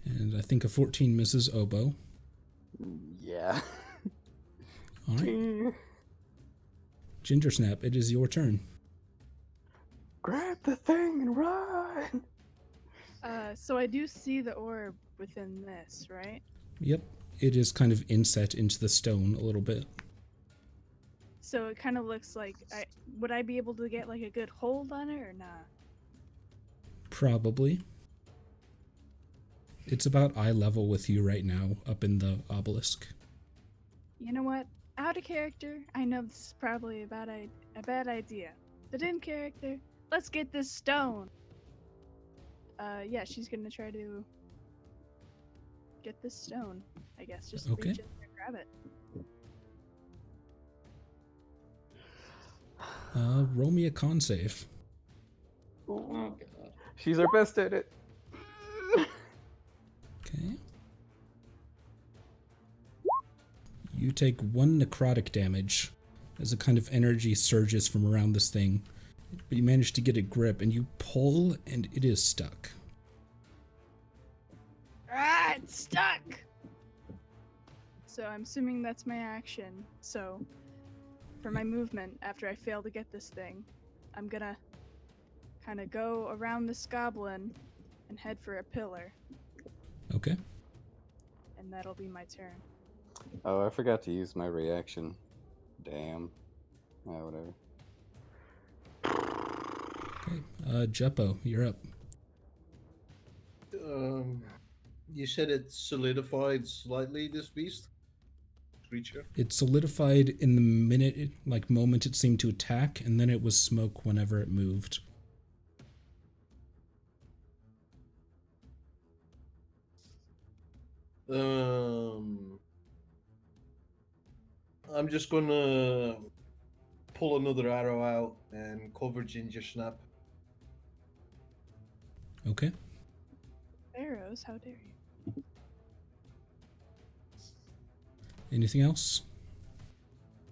And I think a 14 misses Oboe. Yeah. All right. Gingersnap, it is your turn. Grab the thing and run. So I do see the orb within this, right? Yep, it is kind of inset into the stone a little bit. So it kind of looks like would I be able to get like a good hold on it or not? Probably. It's about eye level with you right now, up in the obelisk. You know what? Out of character, I know this is probably a bad idea. But in character, let's get this stone. Yeah, she's gonna try to get this stone. I guess just Okay. reach in there and grab it. Roll me a con save. Oh god. She's our best at it. Okay. You take 1 necrotic damage as a kind of energy surges from around this thing. But you manage to get a grip and you pull and it is stuck. Ah, it's stuck! So I'm assuming that's my action. So for my movement, after I fail to get this thing, I'm gonna kind of go around this goblin and head for a pillar. Okay. And that'll be my turn. Oh, I forgot to use my reaction. Damn. Whatever. Okay. Jeppo, you're up. You said it solidified slightly, this beast? Creature? It solidified in the moment it seemed to attack, and then it was smoke whenever it moved. I'm just gonna pull another arrow out and cover Gingersnap. Okay. Arrows, how dare you? Anything else?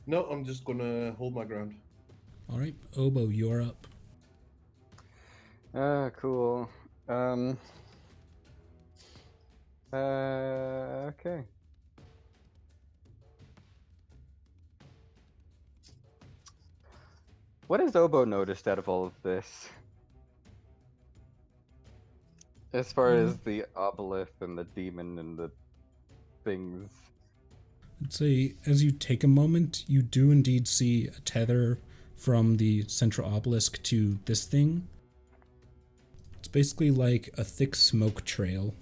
No, I'm just gonna hold my ground. All right, Obo, you're up. Cool. Okay. What has Obo noticed out of all of this? As far as the obelisk and the demon and the things. I'd say as you take a moment, you do indeed see a tether from the central obelisk to this thing. It's basically like a thick smoke trail.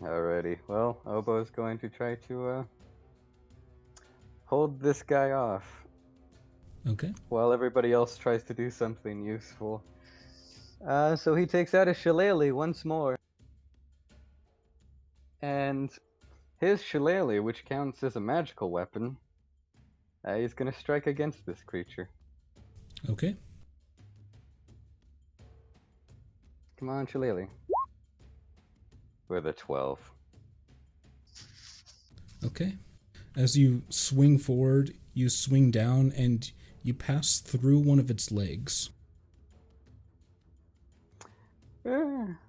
Alrighty. Well, Obo's going to try to hold this guy off Okay. while everybody else tries to do something useful. So he takes out a shillelagh once more. And his shillelagh, which counts as a magical weapon, he's going to strike against this creature. Okay. Come on, shillelagh. With a 12. Okay. As you swing forward, you swing down and you pass through one of its legs.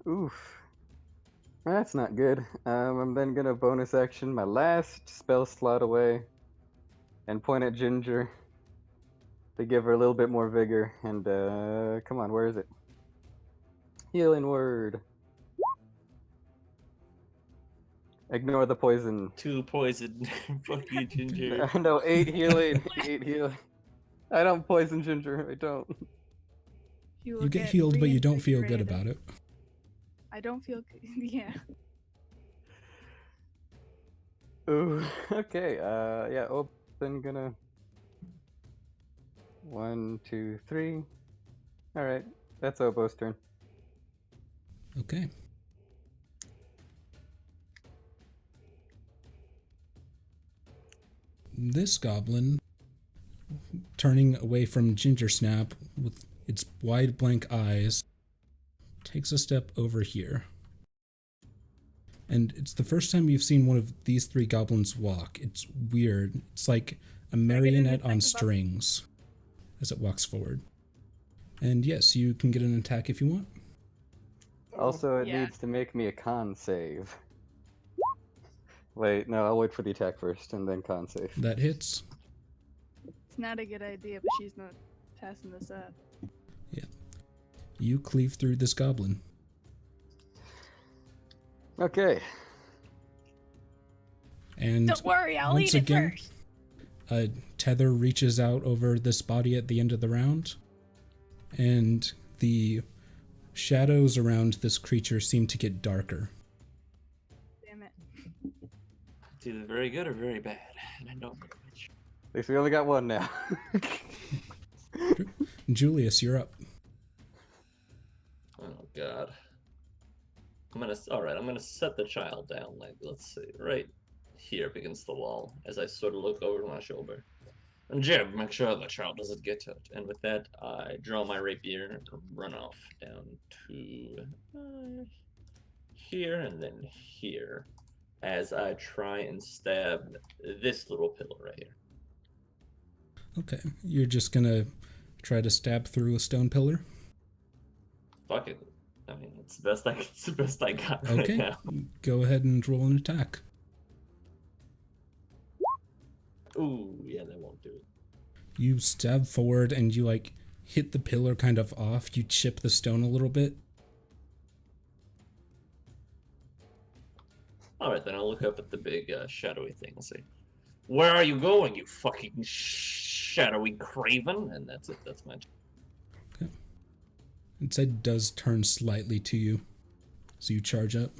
Oof. That's not good. I'm then gonna bonus action my last spell slot away and point at Ginger to give her a little bit more vigor. And come on, where is it? Healing word. Ignore the poison. 2 poison. Fuck you, Ginger. No, 8 healing. 8 healing. I don't poison Ginger. I don't. You get healed, but you don't feel good about it. I don't feel yeah. Ooh, okay, yeah, then gonna 1, 2, 3. Alright, that's Obo's turn. Okay. This goblin, turning away from Ginger Snap with its wide blank eyes, takes a step over here. And it's the first time you've seen one of these 3 goblins walk. It's weird. It's like a marionette on strings as it walks forward. And yes, you can get an attack if you want. Also, it Yeah. needs to make me a con save. Wait, no, I'll wait for the attack first and then con save. That hits. It's not a good idea, but she's not passing this up. You cleave through this goblin. Okay. And Don't worry, I'll once eat again, it first. a tether reaches out over this body at the end of the round, and the shadows around this creature seem to get darker. Damn it. It's either very good or very bad, and I know very much. At least we only got one now. Julius, you're up. Oh god. I'm gonna set the child down, like, let's see, right here up against the wall, as I sort of look over my shoulder. And Jeb, make sure the child doesn't get hurt. And with that, I draw my rapier and run off down to here and then here, as I try and stab this little pillar right here. Okay, you're just gonna try to stab through a stone pillar? Fuck it. I mean, it's the best I got right Okay, now. go ahead and roll an attack. Ooh, yeah, that won't do it. You stab forward and you like hit the pillar kind of off. You chip the stone a little bit. Alright, then I'll look up at the big shadowy thing and say, "Where are you going, you fucking shadowy craven?" And that's it, that's my... Okay. Inside does turn slightly to you, so you charge up.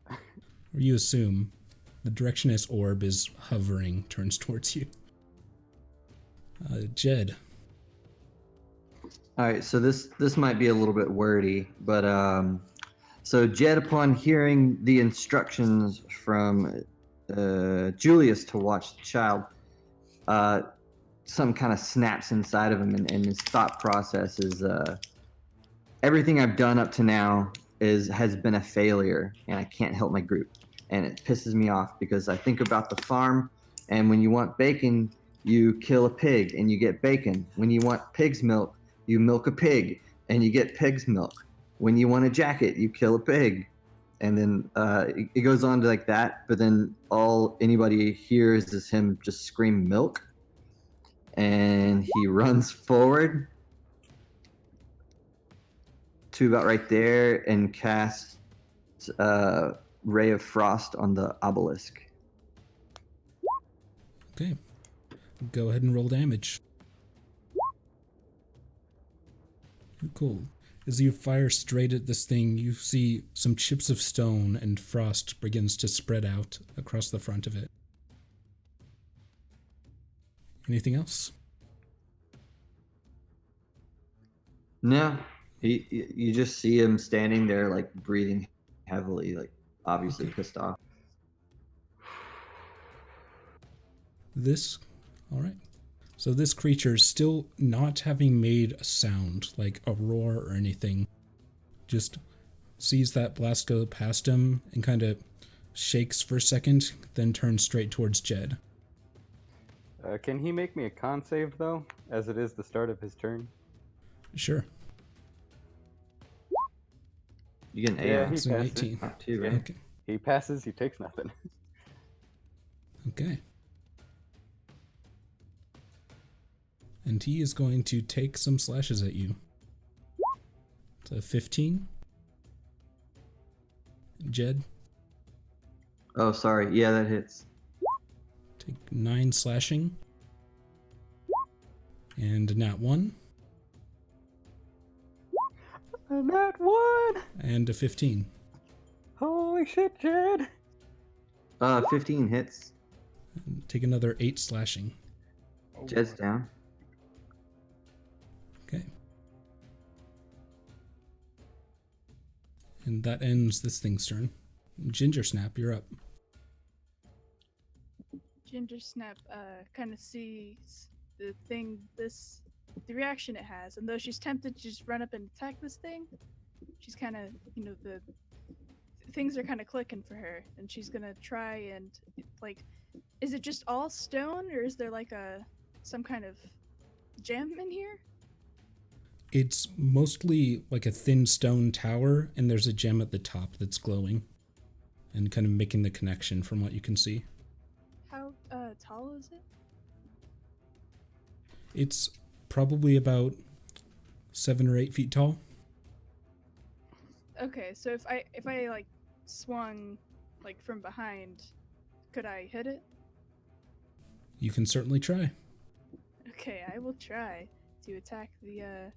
Or you assume the direction its orb is hovering turns towards you. Jed. All right, so this might be a little bit wordy, but so Jed, upon hearing the instructions from Julius to watch the child, some kind of snaps inside of him, and his thought process is everything I've done up to now has been a failure, and I can't help my group, and it pisses me off because I think about the farm, and when you want bacon, you kill a pig and you get bacon. When you want pig's milk, you milk a pig and you get pig's milk. When you want a jacket, you kill a pig. And then it goes on to like that, but then all anybody hears is him just scream milk. And he runs forward to about right there and casts Ray of Frost on the obelisk. Okay. Go ahead and roll damage. Cool. As you fire straight at this thing, you see some chips of stone and frost begins to spread out across the front of it. Anything else? No, you just see him standing there, like breathing heavily, like obviously pissed off. All right. So this creature, still not having made a sound, like a roar or anything, just sees that blast go past him and kind of shakes for a second, then turns straight towards Jed. Can he make me a con save, though, as it is the start of his turn? Sure. You get an Yeah, A. he It's an passed it. 18. Not too, right? Okay. He passes, he takes nothing. Okay. And he is going to take some slashes at you. It's a 15. Jed, Oh, sorry. Yeah, that hits. take 9 slashing. And a nat 1. And that one! And a 15. Holy shit, Jed! 15 hits. And take another 8 slashing. Jed's down. Okay. And that ends this thing's turn. Ginger Snap, you're up. Ginger Snap kind of sees the the reaction it has, and though she's tempted to just run up and attack this thing, she's kind of, the things are kind of clicking for her, and she's gonna try and, like, is it just all stone, or is there like some kind of gem in here? It's mostly like a thin stone tower, and there's a gem at the top that's glowing and kind of making the connection from what you can see. How tall is it? It's probably about 7 or 8 feet tall. Okay, so if I like swung like from behind, could I hit it? You can certainly try. Okay, I will try to attack the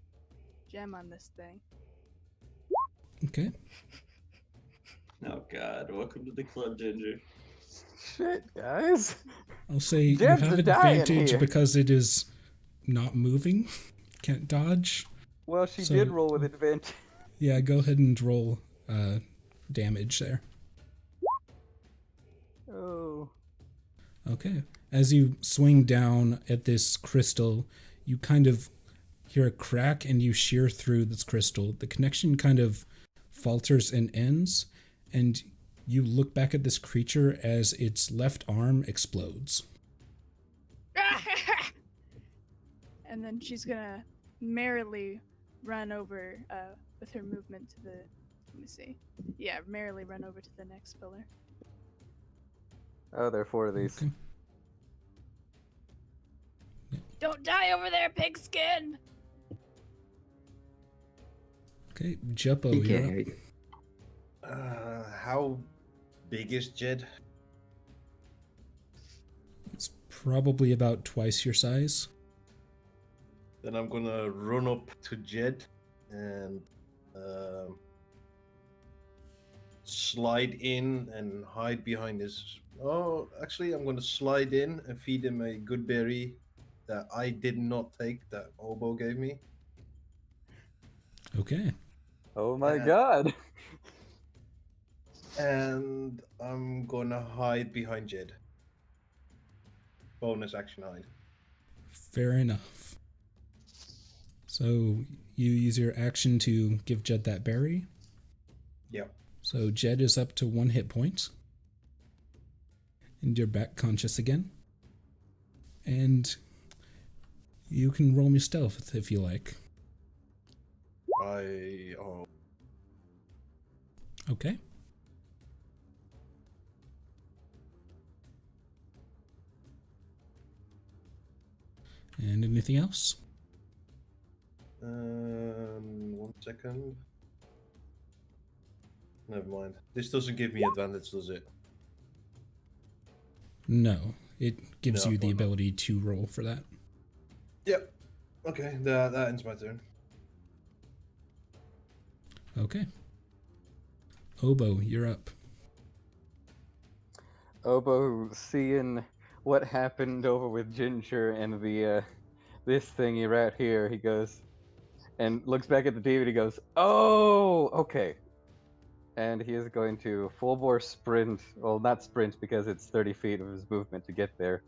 gem on this thing. Okay. Oh God! Welcome to the club, Ginger. Shit, guys. I'll say Jed's you have a dying advantage here. because it is not moving. Can't dodge. Well, she So- did roll with advantage. Yeah, go ahead and roll damage there. Oh. Okay. As you swing down at this crystal, you kind of hear a crack and you shear through this crystal. The connection kind of falters and ends, and you look back at this creature as its left arm explodes. And then she's gonna merrily run over with her movement to the. Let me see. Yeah, merrily run over to the next pillar. Oh, there are 4 of these. Okay. Don't die over there, pigskin! Okay, Juppo, He you're can't up. hear you. How big is Jed? It's probably about twice your size. Then I'm gonna run up to Jed and slide in and hide behind his. Oh, actually, I'm gonna slide in and feed him a good berry that I did not take, that Obo gave me. Okay. Oh my Yeah. god. And I'm gonna hide behind Jed. Bonus action hide. Fair enough. So you use your action to give Jed that berry. Yep. So Jed is up to 1 hit point. And you're back conscious again. And you can roll me stealth if you like. Oh, Okay. And anything else? 1 second. Never mind. This doesn't give me advantage, does it? No. It gives No, you the why not? ability to roll for that. Yep. Okay, that ends my turn. Okay. Obo, you're up. Obo, seeing what happened over with Ginger and the this thingy right here, he goes and looks back at the TV and he goes, "Oh, okay." And he is going to full bore sprint. Well, not sprint because it's 30 feet of his movement to get there.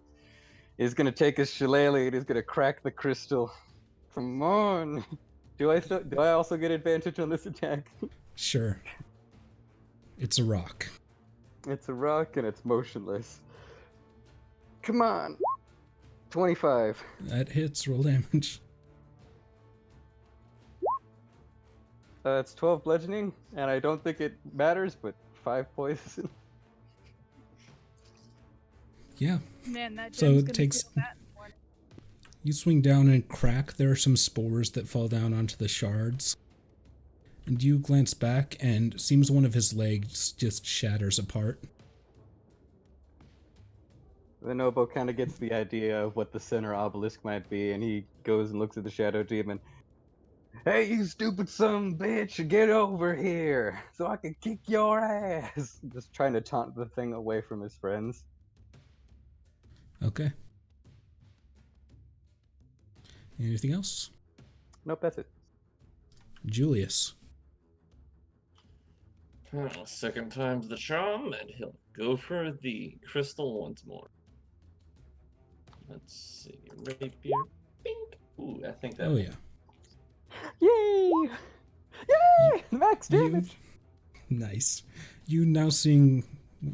He's going to take his shillelagh and he's going to crack the crystal. Come on. Do I also get advantage on this attack? Sure. It's a rock. It's a rock and it's motionless. Come on. 25. That hits, roll damage. It's 12 bludgeoning, and I don't think it matters, but 5 poison. Yeah. Man, that So gem's it gonna takes- kill that in the morning. You swing down and crack. There are some spores that fall down onto the shards. And you glance back, and it seems one of his legs just shatters apart. Then Obo kind of gets the idea of what the center obelisk might be, and he goes and looks at the Shadow Demon. Hey, you stupid son of a bitch, get over here so I can kick your ass. Just trying to taunt the thing away from his friends. Okay. Anything else? Nope, that's it. Julius. Well, second time's the charm, and he'll go for the crystal once more. Let's see. Rapier. Bink. Ooh, I think that. Oh, yeah. Yay! Yay! Max damage! Nice. You now seeing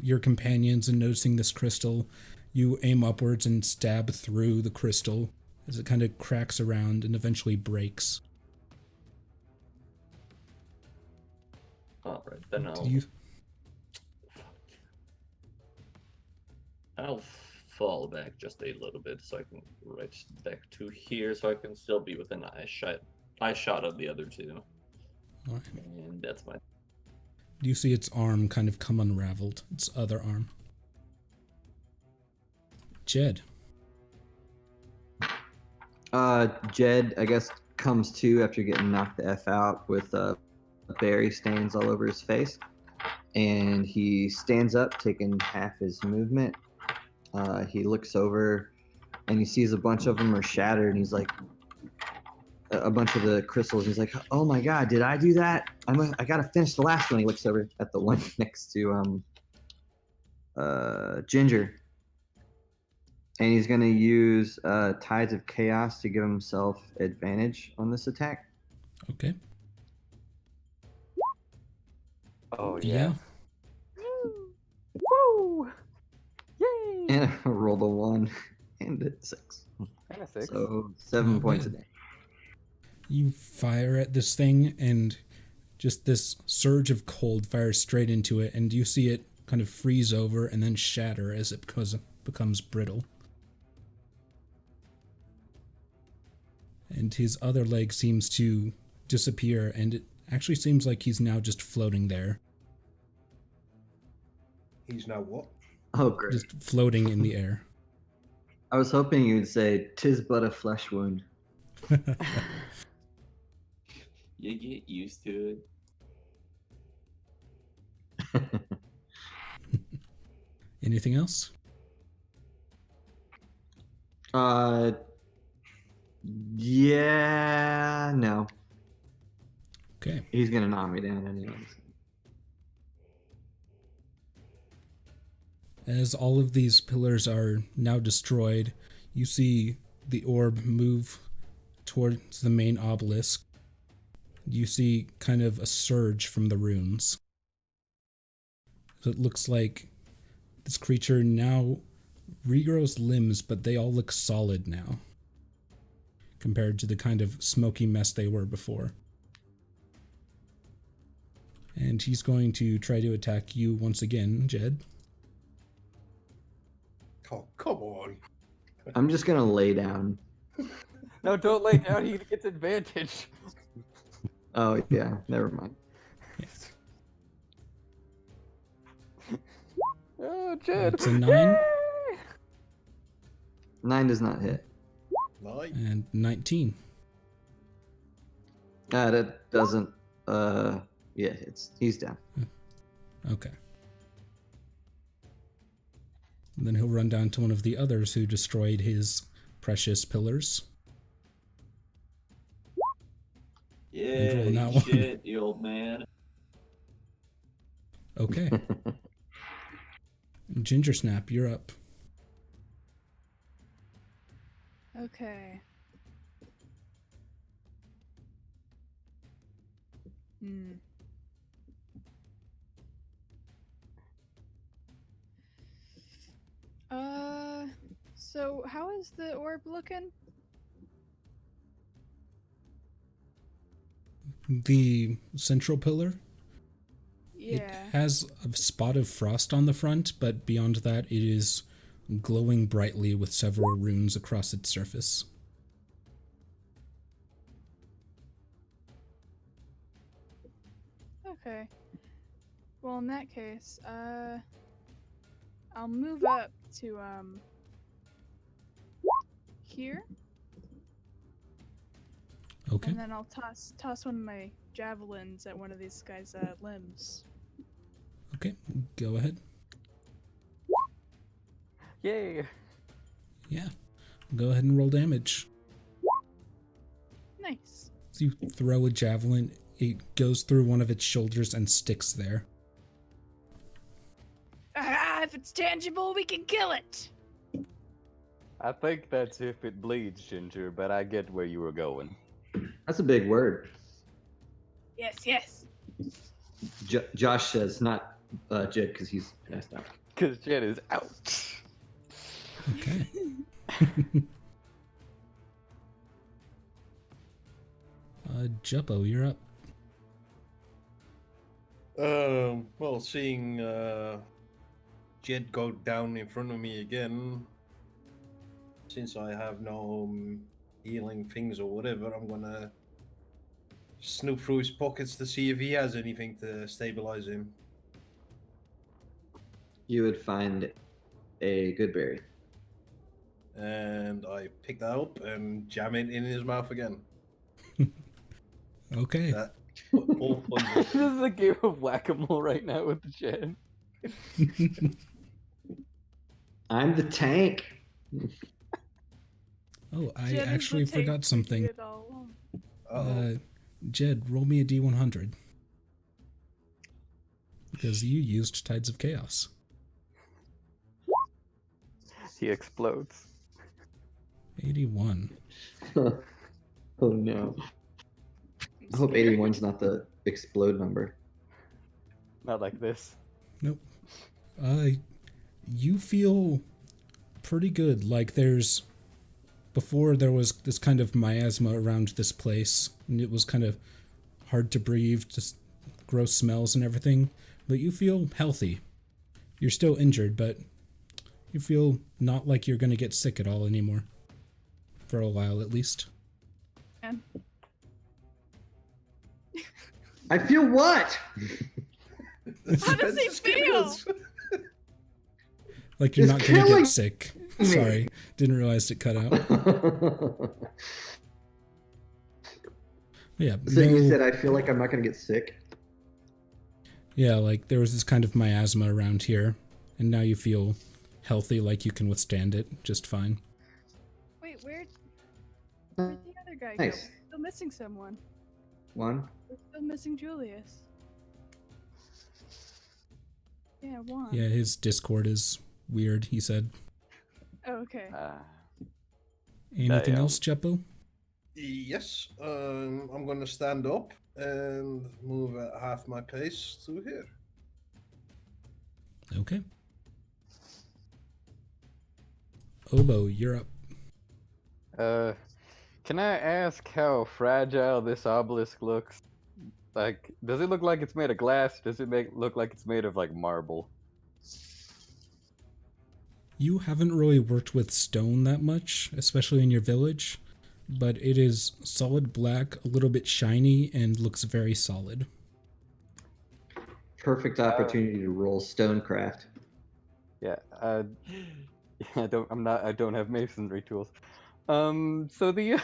your companions and noticing this crystal, you aim upwards and stab through the crystal as it kind of cracks around and eventually breaks. Alright, then Do I'll fall back just a little bit so I can right back to here so I can still be within eye shot of the other two. Alright. And that's my You see its arm kind of come unraveled, its other arm. Jed. Jed, I guess, comes to after getting knocked the F out with berry stains all over his face. And he stands up, taking half his movement. He looks over and he sees a bunch of them are shattered. And he's like, a bunch of the crystals. He's like, oh my God, did I do that? I got to finish the last one. He looks over at the one next to Ginger. And he's going to use Tides of Chaos to give himself advantage on this attack. Okay. Oh, Yeah. Woo! Yay! And I rolled a 1 and a 6. And a 6. So 7 Not points bad. a day. You fire at this thing, and just this surge of cold fires straight into it, and you see it kind of freeze over and then shatter as it becomes brittle. And his other leg seems to disappear, and it actually seems like he's now just floating there, He's now what? Oh, great. just floating in the air. I was hoping you would say, "'Tis but a flesh wound." You get used to it. Anything else? Yeah, no. Okay. He's gonna knock me down anyways. As all of these pillars are now destroyed, you see the orb move towards the main obelisk, you see kind of a surge from the runes. So it looks like this creature now regrows limbs, but they all look solid now, compared to the kind of smoky mess they were before. And he's going to try to attack you once again, Jed. Oh, come on. I'm just gonna lay down. No, don't lay down. He gets advantage. Oh yeah, never mind. Oh, Jed. It's a 9 Yay! 9 does not hit. Nice. and 19. That doesn't. Yeah, he's down. Okay. And then he'll run down to one of the others who destroyed his precious pillars. Yeah, roll that eat one. shit, you old man. Okay. Ginger Snap, you're up. Okay. So how is the orb looking? The central pillar, Yeah. it has a spot of frost on the front, but beyond that it is glowing brightly with several runes across its surface. Okay. Well, in that case, I'll move up to here, Okay. and then I'll toss one of my javelins at one of these guys' limbs. Okay, go ahead. Yay! Yeah. Go ahead and roll damage. Nice. So you throw a javelin, it goes through one of its shoulders and sticks there. Ah, if it's tangible, we can kill it. I think that's if it bleeds, Ginger, but I get where you were going. That's a big word. Yes, yes. Josh says, not Jed, because he's passed out. Because Jed is out. Okay. Juppo, you're up. Well, seeing Jed go down in front of me again, since I have no healing things or whatever, I'm gonna snoop through his pockets to see if he has anything to stabilize him. You would find a good berry. And I pick that up and jam it in his mouth again. Okay. That all points. This is a game of whack-a-mole right now with Jed. I'm the tank. Oh, I Jed is the actually tank forgot we something. did all along. Uh-oh. Jed, roll me a D100. Because you used Tides of Chaos. He explodes. 81. Oh no. I hope 81's not the explode number. Not like this. Nope. You feel pretty good. Like before there was this kind of miasma around this place, and it was kind of hard to breathe, just gross smells and everything, but you feel healthy. You're still injured, but you feel not like you're going to get sick at all anymore. For a while, at least. And I feel what? how does he feel? Like you're It's not going to killing get sick. me. Sorry, didn't realize it cut out. Yeah. So you no- said I feel like I'm not gonna get sick? Yeah, like there was this kind of miasma around here, and now you feel healthy, like you can withstand it just fine. Wait, where'd the other guy go? Nice. We're still missing someone. One. We're still missing Julius. Yeah, one. Yeah, his Discord is weird, he said. Oh, okay. Anything Damn. else, Jeppo? Yes, I'm gonna stand up and move at half my pace to here. Okay. Obo, you're up. Can I ask how fragile this obelisk looks? Like, does it look like it's made of glass? Does it look like it's made of like marble? You haven't really worked with stone that much, especially in your village, but it is solid black, a little bit shiny, and looks very solid. Perfect opportunity to roll stonecraft. Yeah, I don't have masonry tools. So the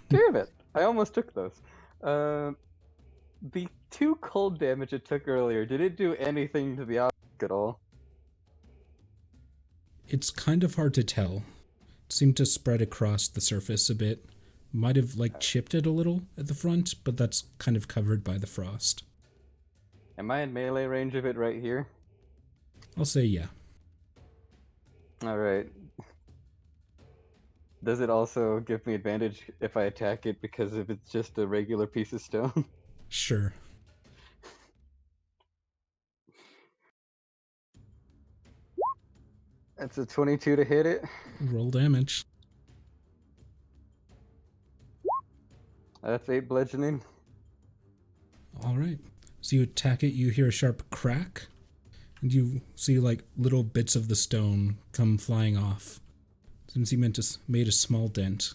damn it, I almost took those. The 2 cold damage it took earlier, did it do anything to the object at all? It's kind of hard to tell. It seemed to spread across the surface a bit. Might have like chipped it a little at the front, but that's kind of covered by the frost. Am I in melee range of it right here? I'll say yeah. Alright. Does it also give me advantage if I attack it because if it's just a regular piece of stone? Sure. That's a 22 to hit it. Roll damage. That's 8 bludgeoning. Alright. So you attack it, you hear a sharp crack, and you see like little bits of the stone come flying off. Since you made a small dent.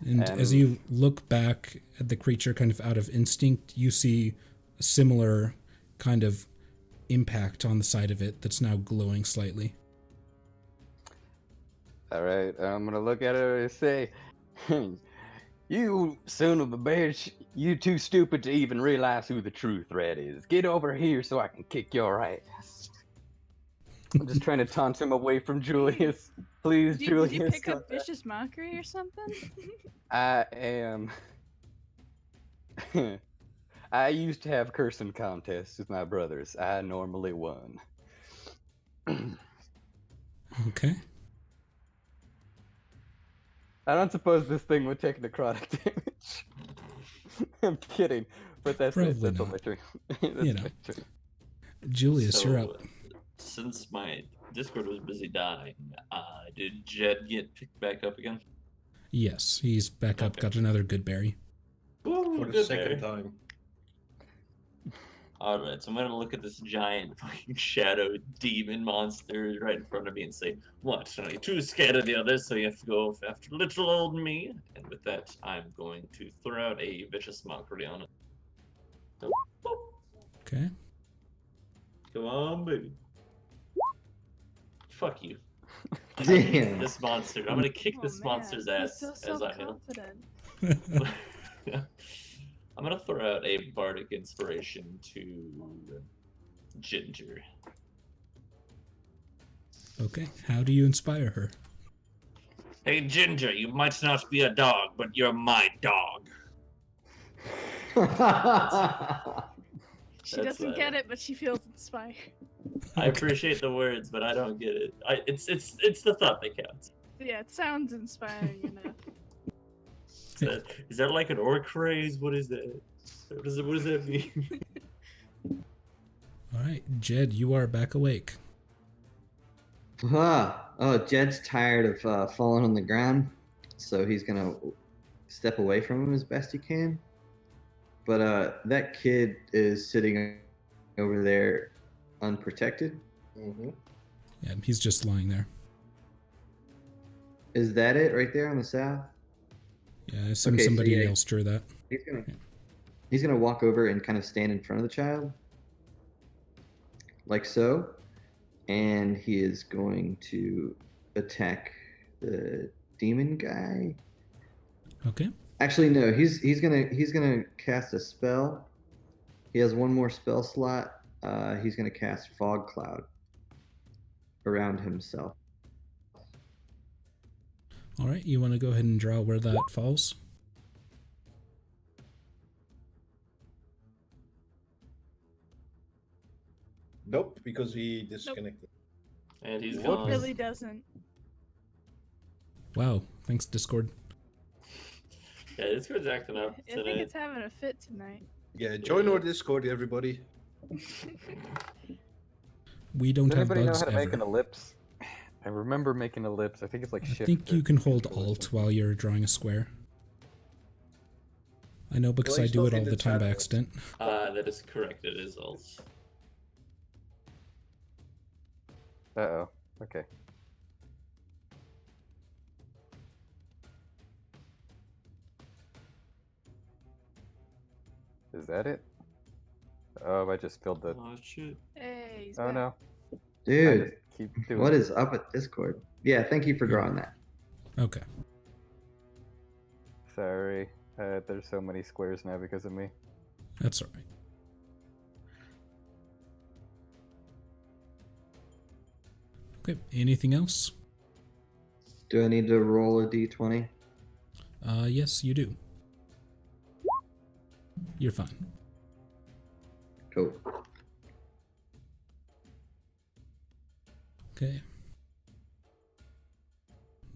And as you look back at the creature kind of out of instinct, you see a similar kind of impact on the side of it that's now glowing slightly. Alright, I'm gonna look at her and say, you son of a bitch, you too stupid to even realize who the true threat is. Get over here so I can kick your ass. I'm just trying to taunt him away from Julius. Please, Julius. Did you pick up don't die. vicious mockery or something? I am. I used to have cursing contests with my brothers. I normally won. Okay. I don't suppose this thing would take necrotic damage. I'm kidding, but that's Probably it. That's not. all my turn. You know. Julius, you're up. Since my Discord was busy dying, did Jed get picked back up again? Yes, he's back up, Okay. got another good berry. Ooh, For the good second there. time. Alright, so I'm gonna look at this giant fucking shadow demon monster right in front of me and say, what? Are you too scared of the others, so you have to go after little old me? And with that, I'm going to throw out a vicious mockery on it. So, boop. Okay. Come on, baby. Fuck you. Damn. This monster. I'm gonna kick Oh, this man, monster's he's ass so as I hit him. self-confident. I'm gonna throw out a bardic inspiration to Ginger. Okay. How do you inspire her? Hey Ginger, you might not be a dog, but you're my dog. She That's doesn't get it, but she feels inspired. I appreciate the words, but I don't get it. It's the thought that counts. Yeah, it sounds inspiring enough. Is that like an orc phrase? What is that? What does that mean? All right, Jed, you are back awake. Oh, Jed's tired of falling on the ground, so he's gonna step away from him as best he can. But that kid is sitting over there unprotected. Mm-hmm. Yeah, he's just lying there. Is that it right there on the south? Yeah, I assume Okay, so somebody yeah. else drew that. He's gonna walk over and kind of stand in front of the child, like so, and he is going to attack the demon guy. Okay. Actually, no. He's gonna cast a spell. He has one more spell slot. He's gonna cast Fog Cloud around himself. All right, you want to go ahead and draw where that falls? Nope, because he disconnected. And he's What gone. Really doesn't. Wow, thanks, Discord. Yeah, Discord's acting up I think tonight. it's having a fit tonight. Yeah, join our Discord, everybody. We don't Does have anybody know bugs how to make an ever. ellipse? I remember making ellipse. I think it's like I shift. think or you can hold control or Alt something. while you're drawing a square. I know because I Place do it stuff all in the time by chat. accident. That is correct. It is alt. Uh-oh. Okay. Is that it? Oh, I just spilled the... Oh shit. Hey, he's Oh back. no. I Dude, just keep doing what it. is up with Discord? Yeah, thank you for drawing that. Okay. Sorry. There's so many squares now because of me. That's alright. Okay, anything else? Do I need to roll a d20? Yes, you do. You're fine. Cool. Okay.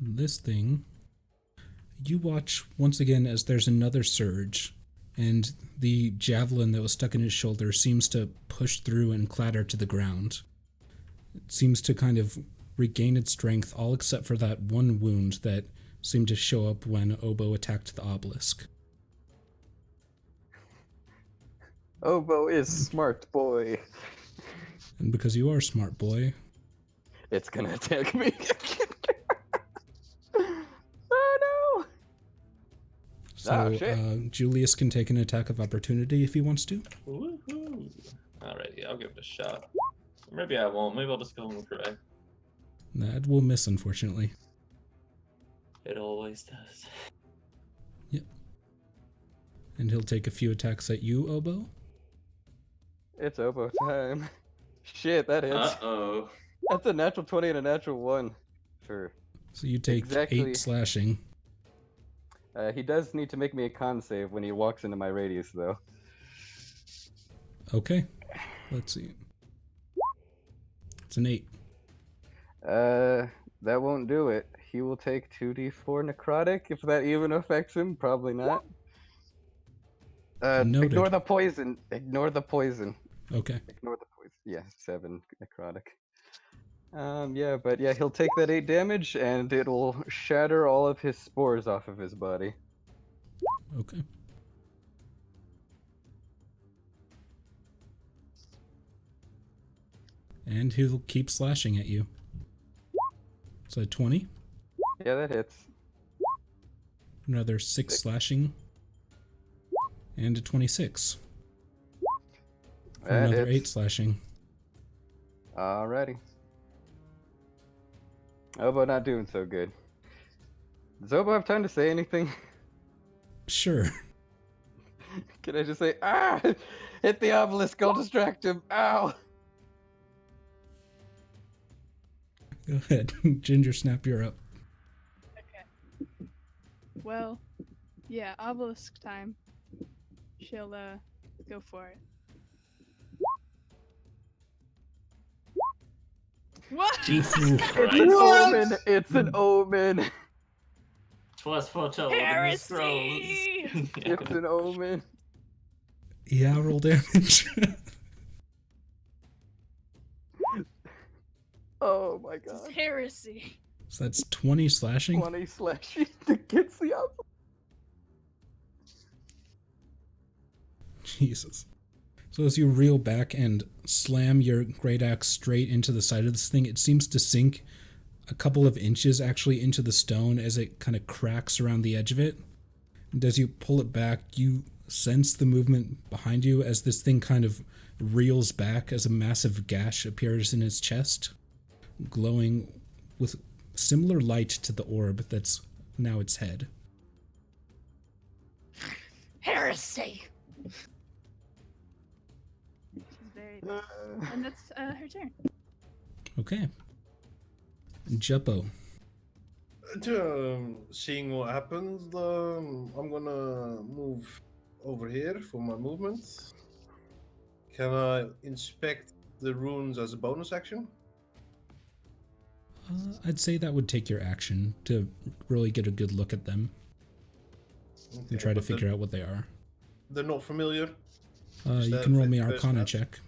This thing, you watch once again as there's another surge, and the javelin that was stuck in his shoulder seems to push through and clatter to the ground. It seems to kind of regain its strength, all except for that one wound that seemed to show up when Obo attacked the obelisk. Obo is smart boy. And because you are a smart boy, It's gonna attack me. Oh no! so shit. Julius can take an attack of opportunity if he wants to. Woohoo! Alrighty, I'll give it a shot. Maybe I won't. Maybe I'll just go home correct. That will miss, unfortunately. It always does. And he'll take a few attacks at you, Obo. It's Obo time. Shit, that hits. Uh-oh. That's a natural 20 and a natural 1. For So you take Exactly. 8 slashing. he does need to make me a con save when he walks into my radius, though. Okay. Let's see. It's an 8. That won't do it. He will take 2d4 necrotic, if that even affects him. Probably not. Noted. Ignore the poison. Ignore the poison. Okay. Ignore the poison. Yeah, 7 necrotic. Yeah, but yeah, he'll take that 8 damage, and it will shatter all of his spores off of his body. Okay. And he'll keep slashing at you. So 20. Yeah, that hits. Another 6 slashing. And a 26. For That another hits. 8 slashing. Alrighty. Obo not doing so good. Does Obo have time to say anything? Sure. Can I just say, ah! Hit the obelisk, I'll distract him. Ow! Go ahead. Ginger Snap, you're up. Well, yeah, obelisk time. She'll go for it. What? Jesus It's Christ. an omen! It's an omen! Twas foretold in the scrolls. Heresy! It's an omen. Yeah, roll damage. Oh my This is god. heresy. So that's 20 slashing. 20 slashing against the obelisk. Jesus. So as you reel back and slam your great axe straight into the side of this thing, it seems to sink a couple of inches actually into the stone as it kind of cracks around the edge of it. And as you pull it back, you sense the movement behind you as this thing kind of reels back as a massive gash appears in its chest, glowing with similar light to the orb that's now its head. Heresy! She's very dead. And that's her turn. Okay. Juppo. Seeing what happens, I'm gonna move over here for my movement. Can I inspect the runes as a bonus action? I'd say that would take your action to really get a good look at them and try to but figure out what they are. They're not familiar. Is You that can roll me first Arcana match? check.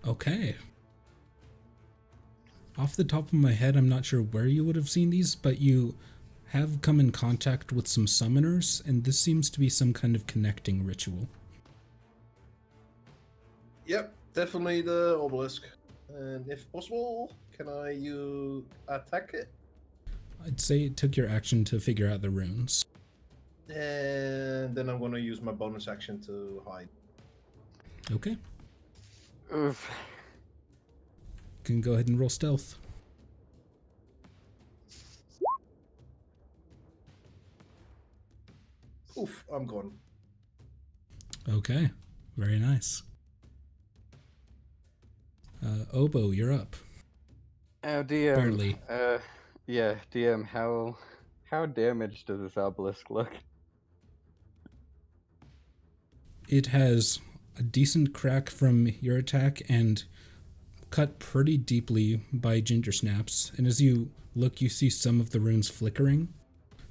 Okay. Off the top of my head, I'm not sure where you would have seen these, but you have come in contact with some summoners, and this seems to be some kind of connecting ritual. Yep, definitely the obelisk. And if possible, can you attack it? I'd say it took your action to figure out the runes. And then I'm gonna use my bonus action to hide. Okay. Oof. Can go ahead and roll stealth. Oof, I'm gone. Okay. Very nice. Obo, you're up. Oh, DM. Barely. Yeah, DM. How damaged does this obelisk look? It has a decent crack from your attack and cut pretty deeply by Ginger Snaps. And as you look, you see some of the runes flickering,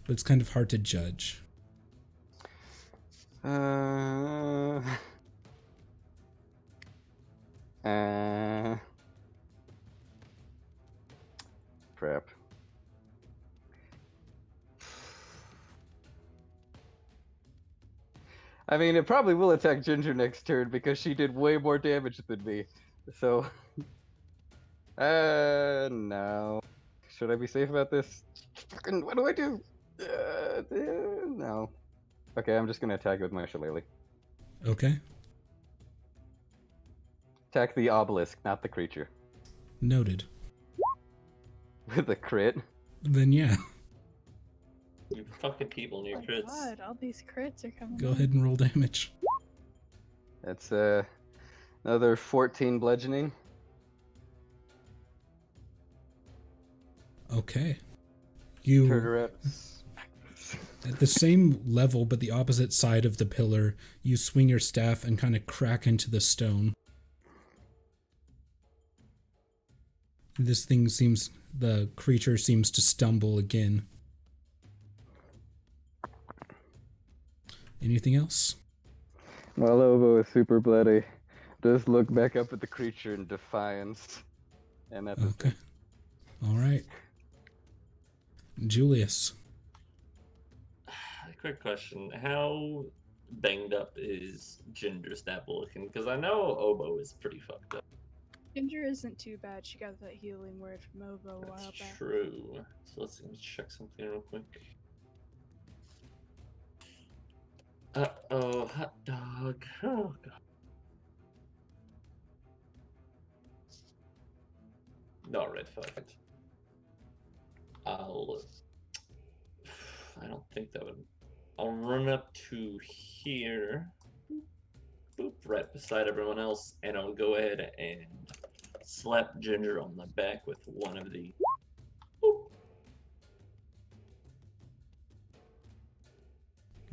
but it's kind of hard to judge. Crap. I mean, it probably will attack Ginger next turn because she did way more damage than me. So, no. Should I be safe about this? Fucking, what do I do? No. Okay, I'm just gonna attack with my shillelagh. Okay. Attack the obelisk, not the creature. Noted. With a crit. Then yeah, You fucking people and your Oh crits. God, all these crits are coming. go in. ahead and roll damage. That's another 14 bludgeoning. Okay. Turn You, around. at the same level but the opposite side of the pillar, you swing your staff and kind of crack into the stone. The creature seems to stumble again. Anything else? While Ovo is super bloody, just look back up at the creature in defiance. And that's his Okay. All right. Julius. Quick question: how banged up is Ginger Snap looking? Because I know Obo is pretty fucked up. Ginger isn't too bad. She got that healing word from Ovo a while That's back. true. So let's check something real quick. Uh-oh, hot dog. Oh god. Alright, fuck it. I don't think that would... I'll run up to here. Boop, right beside everyone else, and I'll go ahead and slap Ginger on the back with one of the... Boop.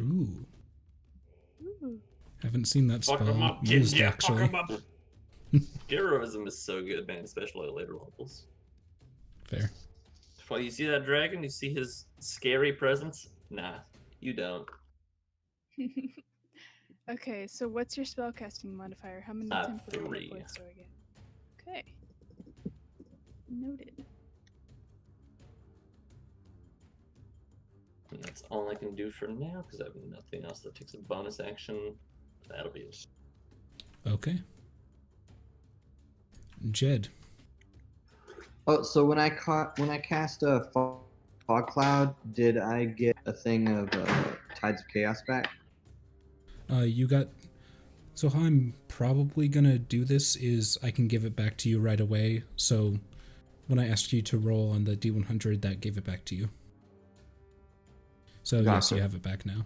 Ooh. Ooh. Haven't seen that Fuck 'em spell up, used Ginger, actually. fuck 'em up. Heroism is so good, man, especially at later levels. Fair. Well, you see that dragon? You see his scary presence? Nah, you don't. Okay, so what's your spellcasting modifier? How many temporary 3. hit points do I get? Okay. Noted. And that's all I can do for now because I have nothing else that takes a bonus action. That'll be it. Okay. Jed. Oh, so when I cast a fog cloud, did I get a thing of Tides of Chaos back? You got... So how I'm probably gonna do this is I can give it back to you right away. So when I asked you to roll on the D100, that gave it back to you. So yes, Gotcha. you have it back now.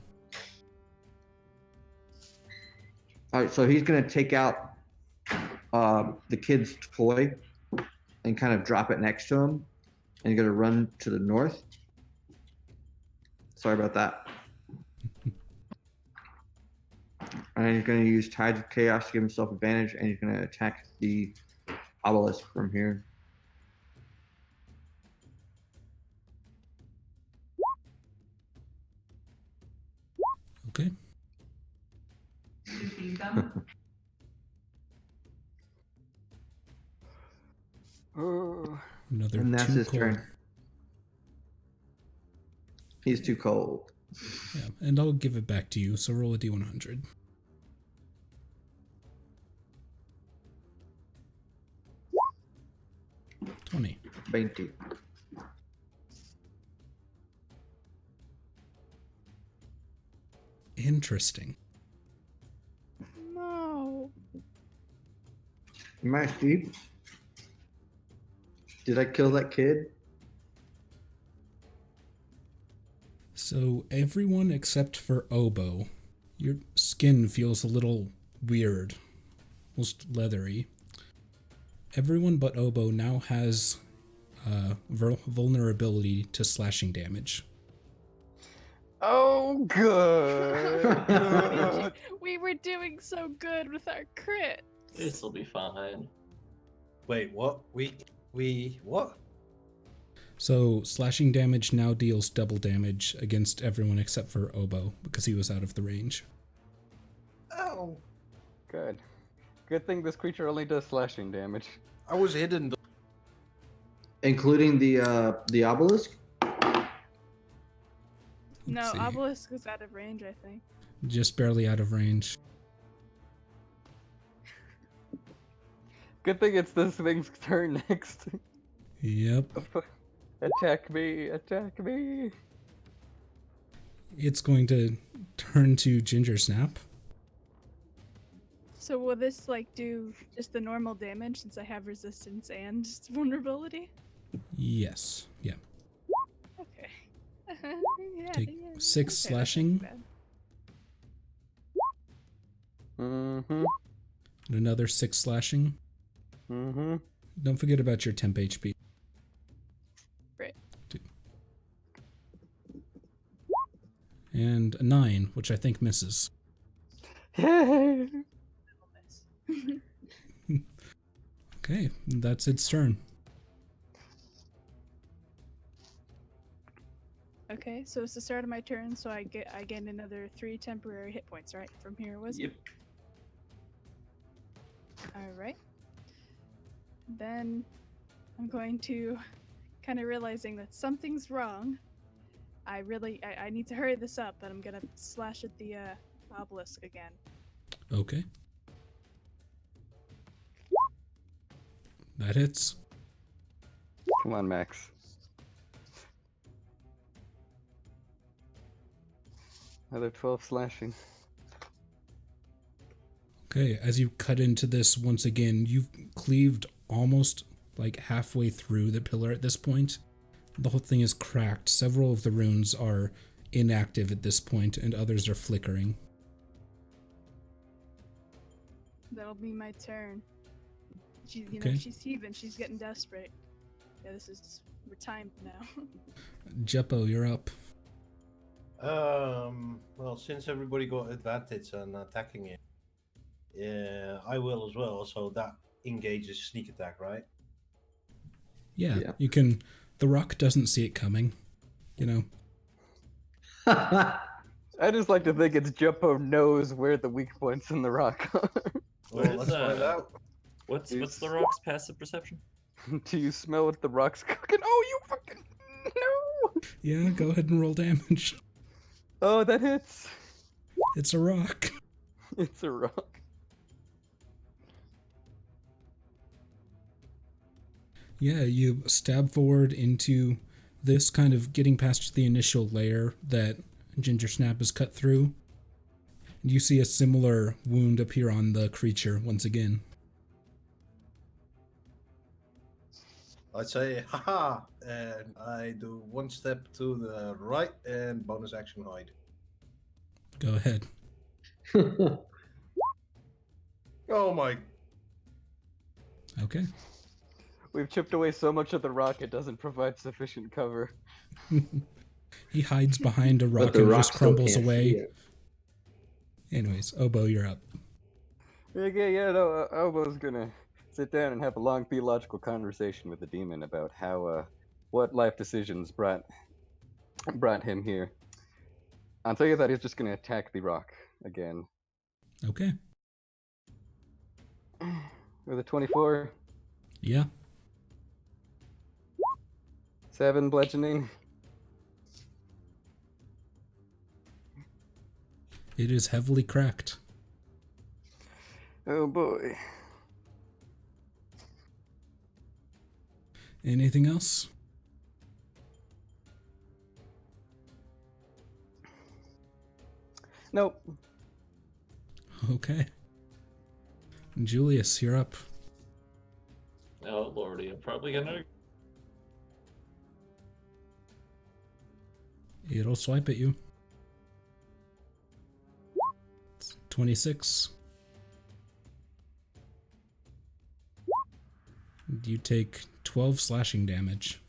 All right, so he's gonna take out the kid's toy and kind of drop it next to him, and he's gonna run to the north. Sorry about that. And he's going to use Tides of Chaos to give himself advantage, and he's going to attack the obelisk from here. Okay. Another And that's two his cold. turn. He's too cold. Yeah, and I'll give it back to you. So roll a d100. $20. 20. Interesting. No. Am I asleep? Did I kill that kid? So everyone except for Oboe, your skin feels a little weird, almost leathery. Everyone but Oboe now has vulnerability to slashing damage. Oh, good. We were doing so good with our crit. This will be fine. Wait, what? We what? So slashing damage now deals double damage against everyone except for Oboe because he was out of the range. Oh, Good. Good thing this creature only does slashing damage. I was hidden. Including the obelisk? No, see. Obelisk was out of range, I think. Just barely out of range. Good thing it's this thing's turn next. Yep. Attack me, attack me. It's going to turn to Ginger Snap. So will this like do just the normal damage since I have resistance and vulnerability? Yes. Yeah. Okay. Yeah, Take yeah, 6 okay, that's slashing. not bad. Mm-hmm. And another 6 slashing. Mm-hmm. Don't forget about your temp HP. Right. And a 9, which I think misses. Yay! Okay, that's its turn. Okay, so it's the start of my turn, so I gain another 3 temporary hit points, right? From here, was it? Yep. Alright. Then I'm going to, kind of realizing that something's wrong. I need to hurry this up, but I'm gonna slash at the obelisk again. Okay. That hits. Come on, Max. Another 12 slashing. Okay, as you cut into this once again, you've cleaved almost like halfway through the pillar at this point. The whole thing is cracked. Several of the runes are inactive at this point, and others are flickering. That'll be my turn. She's, Okay. she's heaving. She's getting desperate. Yeah, we're timed now. Jeppo, you're up. Well, since everybody got advantage on attacking it, yeah, I will as well. So that engages sneak attack, right? Yeah, Yeah. you can. The rock doesn't see it coming. You know. I just like to think it's Jumpo knows where the weak points in the rock are. What Well, is let's find out. What's the rock's passive perception? Do you smell what the rock's cooking? Oh, you fucking no! Yeah, go ahead and roll damage. Oh, that hits. It's a rock. It's a rock. Yeah, you stab forward into this, kind of getting past the initial layer that Ginger Snap has cut through. You see a similar wound appear on the creature once again. I say, haha, and I do one step to the right and bonus action hide. Go ahead. Oh my! Okay. We've chipped away so much of the rock it doesn't provide sufficient cover. He hides behind a rock But the and rock just still crumbles can't see away. it. Anyways, Obo, you're up. Okay, yeah, no, Obo's gonna sit down and have a long theological conversation with the demon about how, what life decisions brought him here. I'll tell you that he's just gonna attack the rock again. Okay. With a 24, Yeah. 7 bludgeoning. It is heavily cracked. Oh boy. Anything else? Nope. Okay. Julius, you're up. Oh lordy, I'm probably gonna. It'll swipe at you. It's 26. You take 12 slashing damage.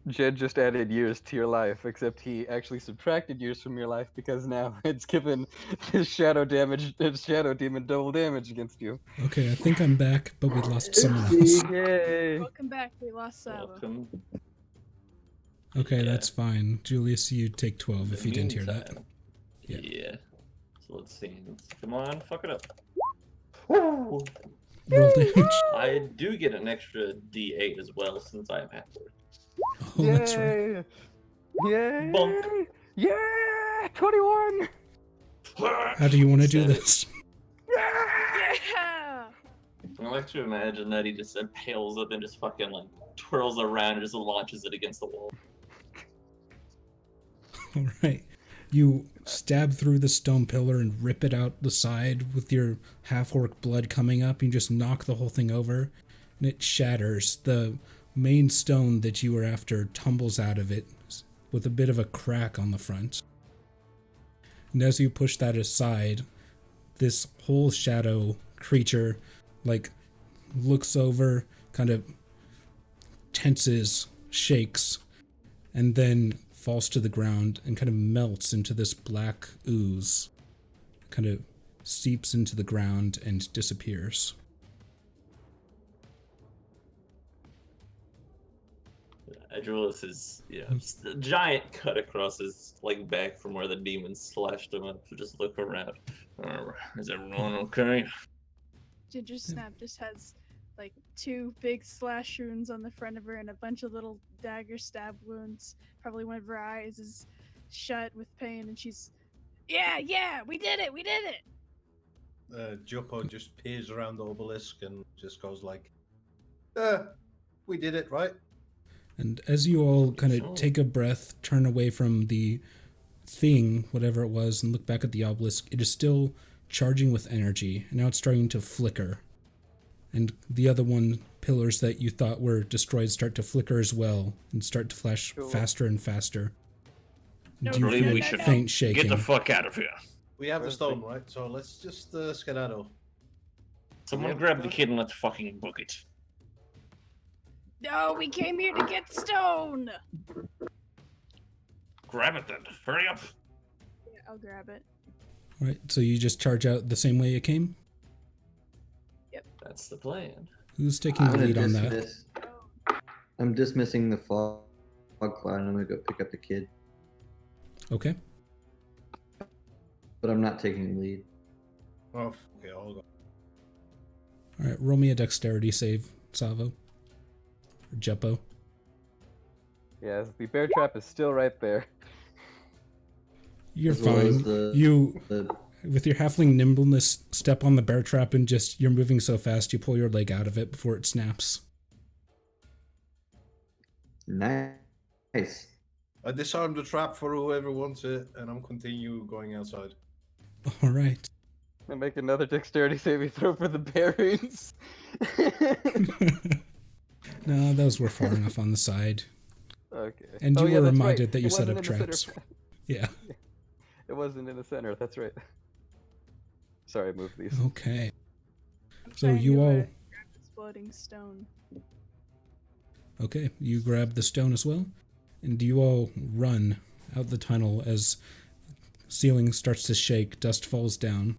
Jed just added years to your life, except he actually subtracted years from your life because now it's given his shadow demon double damage against you. Okay, I think I'm back, but we lost someone else. Yay! Welcome back. We lost Saba. Welcome. Okay, Yeah. that's fine. Julius, you take 12 In if the you didn't hear that. meantime, Yeah. Yeah. So let's see. Come on, fuck it up. Woo! Roll damage. I do get an extra D8 as well since I am halfway. Oh, that's right. Yay! Bonk. Yeah! 21! How do you want to do Said it. this? Yeah. I like to imagine that he just impales it and just fucking like twirls around and just launches it against the wall. All right. You stab through the stone pillar and rip it out the side with your half-orc blood coming up. You just knock the whole thing over, and it shatters. The main stone that you were after tumbles out of it with a bit of a crack on the front. And as you push that aside, this whole shadow creature, like, looks over, kind of tenses, shakes, and then falls to the ground and kind of melts into this black ooze, kind of seeps into the ground and disappears. Julius is, just a giant cut across his like back from where the demon slashed him up. So just look around. Is everyone okay? Ginger Snap just has like 2 big slash wounds on the front of her and a bunch of little dagger stab wounds. Probably one of her eyes is shut with pain, and she's, yeah, we did it. Joppo just peers around the obelisk and just goes like, we did it, right? And as you all kind of Sure. take a breath, turn away from the thing, whatever it was, and look back at the obelisk, it is still charging with energy, and now it's starting to flicker. And the other pillars that you thought were destroyed start to flicker as well, and start to flash Cool. faster and faster. No, Do you believe feel we should faint shaking? Get the fuck out of here. We have the Perfect. stone, right? So let's just skedaddle. Someone Yep. grab the kid and let's fucking book it. No, we came here to get stone. Grab it then. Hurry up. Yeah, I'll grab it. All right, so you just charge out the same way you came? That's the plan. Who's taking I'm the gonna lead on that? dismiss. I'm dismissing the fog cloud, and I'm gonna go pick up the kid. Okay. But I'm not taking the lead. Oh, okay, I'll go. All right, roll me a dexterity save, Savo. Or Jeppo. Yes, the bear trap is still right there. You're As well as fine. the- You The with your halfling nimbleness, step on the bear trap and just, you're moving so fast, you pull your leg out of it before it snaps. Nice. I disarm the trap for whoever wants it, and I'm continue going outside. All right. And make another dexterity saving throw for the bearings. No, those were far enough on the side. Okay. And you yeah, were that's reminded right. that you It set wasn't up in the traps. center. Yeah. It wasn't in the center. That's right. Sorry, I moved these. Okay. I'm So trying you to, all... grab this floating stone. Okay, you grab the stone as well, and you all run out the tunnel as ceiling starts to shake, dust falls down.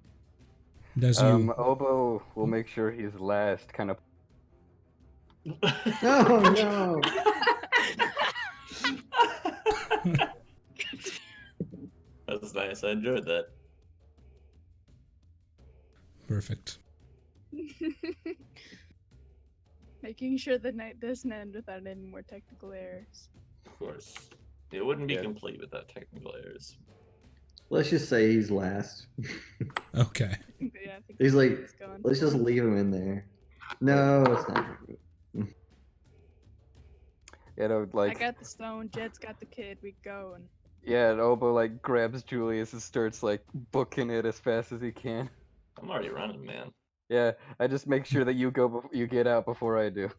And as you... Oboe will make sure he's last, kind of. Oh no! That was nice. I enjoyed that. Perfect. Making sure the night doesn't end without any more technical errors. Of course. It wouldn't be Yeah. complete without technical errors. Let's just say he's last. Okay. But yeah, I think He's that's what like, he's going let's just for. leave him in there. No, it's not. You know, I like. got the stone, Jed's got the kid, we go. And Yeah, and Oboe like grabs Julius and starts like booking it as fast as he can. I'm already running, man. Yeah, I just make sure that you you get out before I do.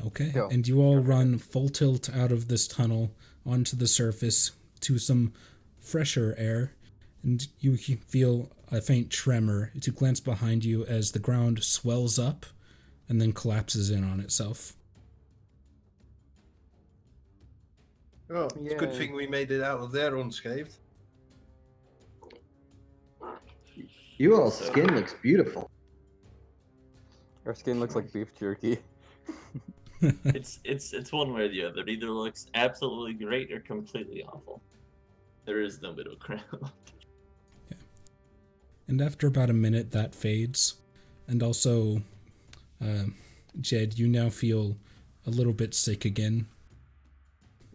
Okay, Go. and you all Go for it. run full tilt out of this tunnel onto the surface to some fresher air, and you feel a faint tremor to glance behind you as the ground swells up and then collapses in on itself. Oh, it's a good Yay. thing we made it out of there unscathed. You all's skin looks beautiful. Our skin looks like beef jerky. It's one way or the other. It either looks absolutely great or completely awful. There is no middle ground. And after about a minute, that fades. And also, Jed, you now feel a little bit sick again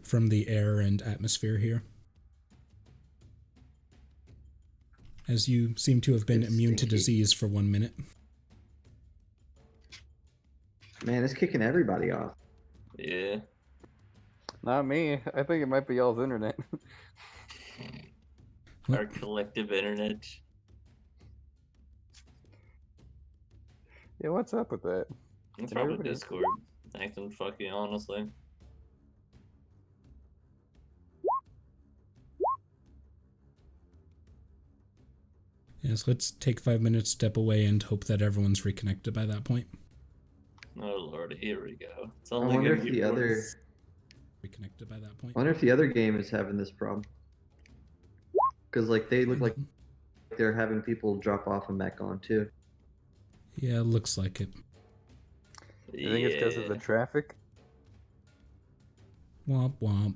from the air and atmosphere here, as you seem to have been It's immune to stinky. disease for 1 minute. Man, it's kicking everybody off. Yeah. Not me. I think it might be y'all's internet. Our collective internet. Yeah, what's up with that? It's Did probably everybody- Discord. Acting fucking honestly. Yes, let's take 5 minutes, step away, and hope that everyone's reconnected by that point. Oh lord, here we go. It's I only wonder gonna if get the other, worse. Reconnected by that point. I wonder if the other game is having this problem. Because like they look like they're having people drop off and back on too. Yeah, looks like it. You think it's because of the Yeah. traffic? Womp womp.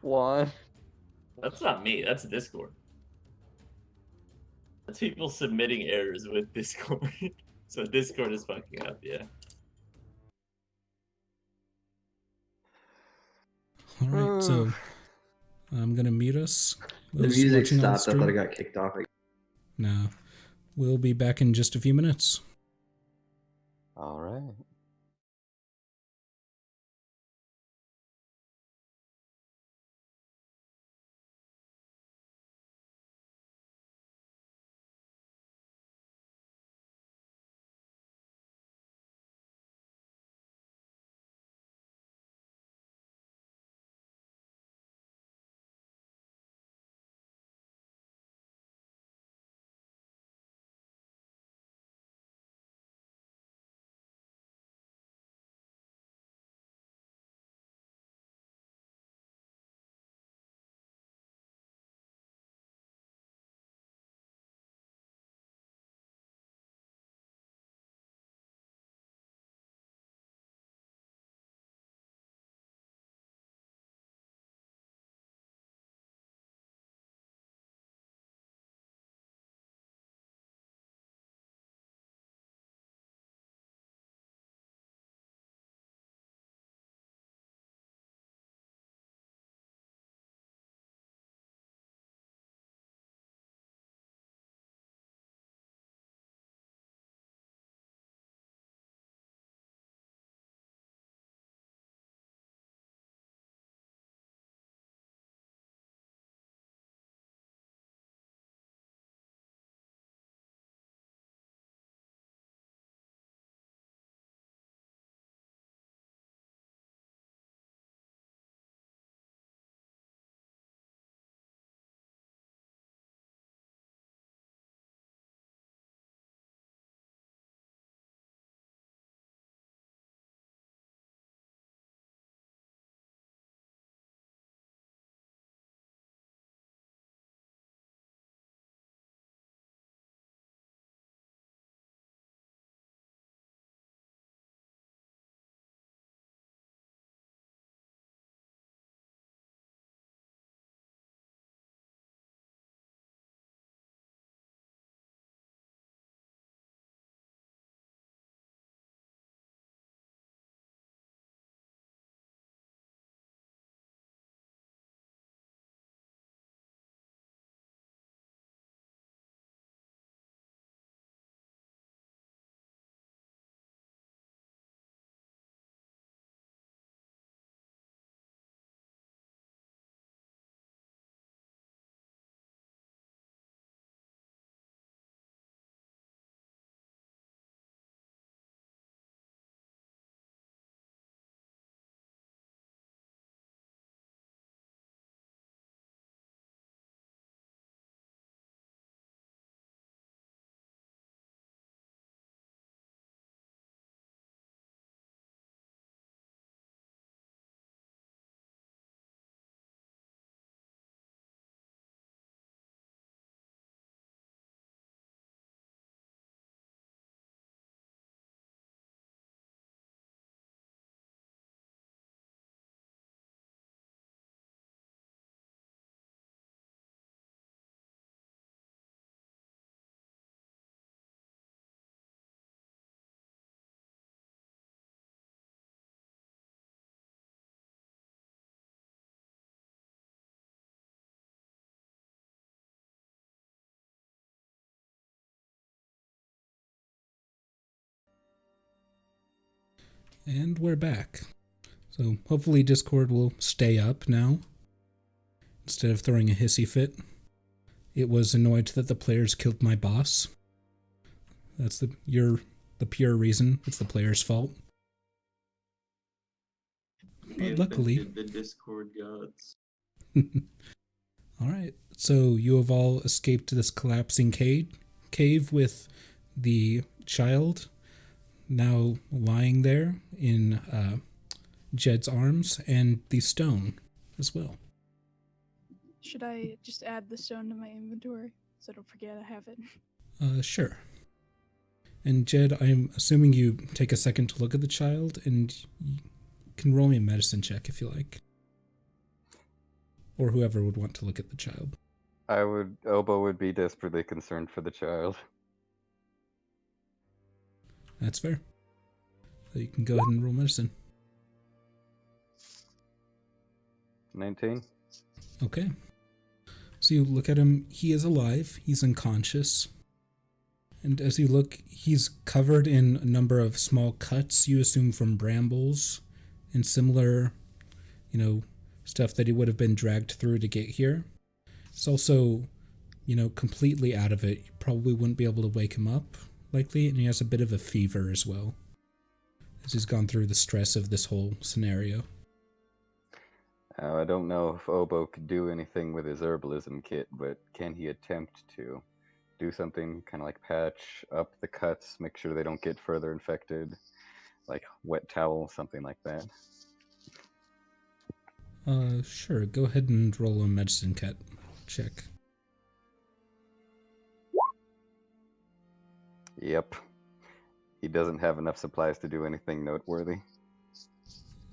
Juan. That's not me, that's Discord. That's people submitting errors with Discord. So Discord is fucking up, yeah. All right, so I'm gonna mute us. The Those music watching on stopped. I thought stream? I got kicked off. No, we'll be back in just a few minutes. All right. And we're back. So hopefully Discord will stay up now, instead of throwing a hissy fit. It was annoyed that the players killed my boss. That's the pure reason. It's the player's fault. May have luckily- been the Discord gods. Alright, so you have all escaped this collapsing cave with the child now lying there in Jed's arms, and the stone as well. Should I just add the stone to my inventory so I don't forget I have it? Sure. And Jed, I'm assuming you take a second to look at the child, and you can roll me a medicine check if you like. Or whoever would want to look at the child. Obo would be desperately concerned for the child. That's fair. So you can go ahead and roll medicine. 19? Okay. So you look at him, he is alive, he's unconscious. And as you look, he's covered in a number of small cuts, you assume from brambles, and similar, stuff that he would have been dragged through to get here. It's also, completely out of it. You probably wouldn't be able to wake him up, likely, and he has a bit of a fever as well, as he's gone through the stress of this whole scenario. I don't know if Obo could do anything with his herbalism kit, but can he attempt to do something kind of like patch up the cuts, make sure they don't get further infected, like wet towel, something like that? Sure. Go ahead and roll a medicine cat check. Yep. He doesn't have enough supplies to do anything noteworthy.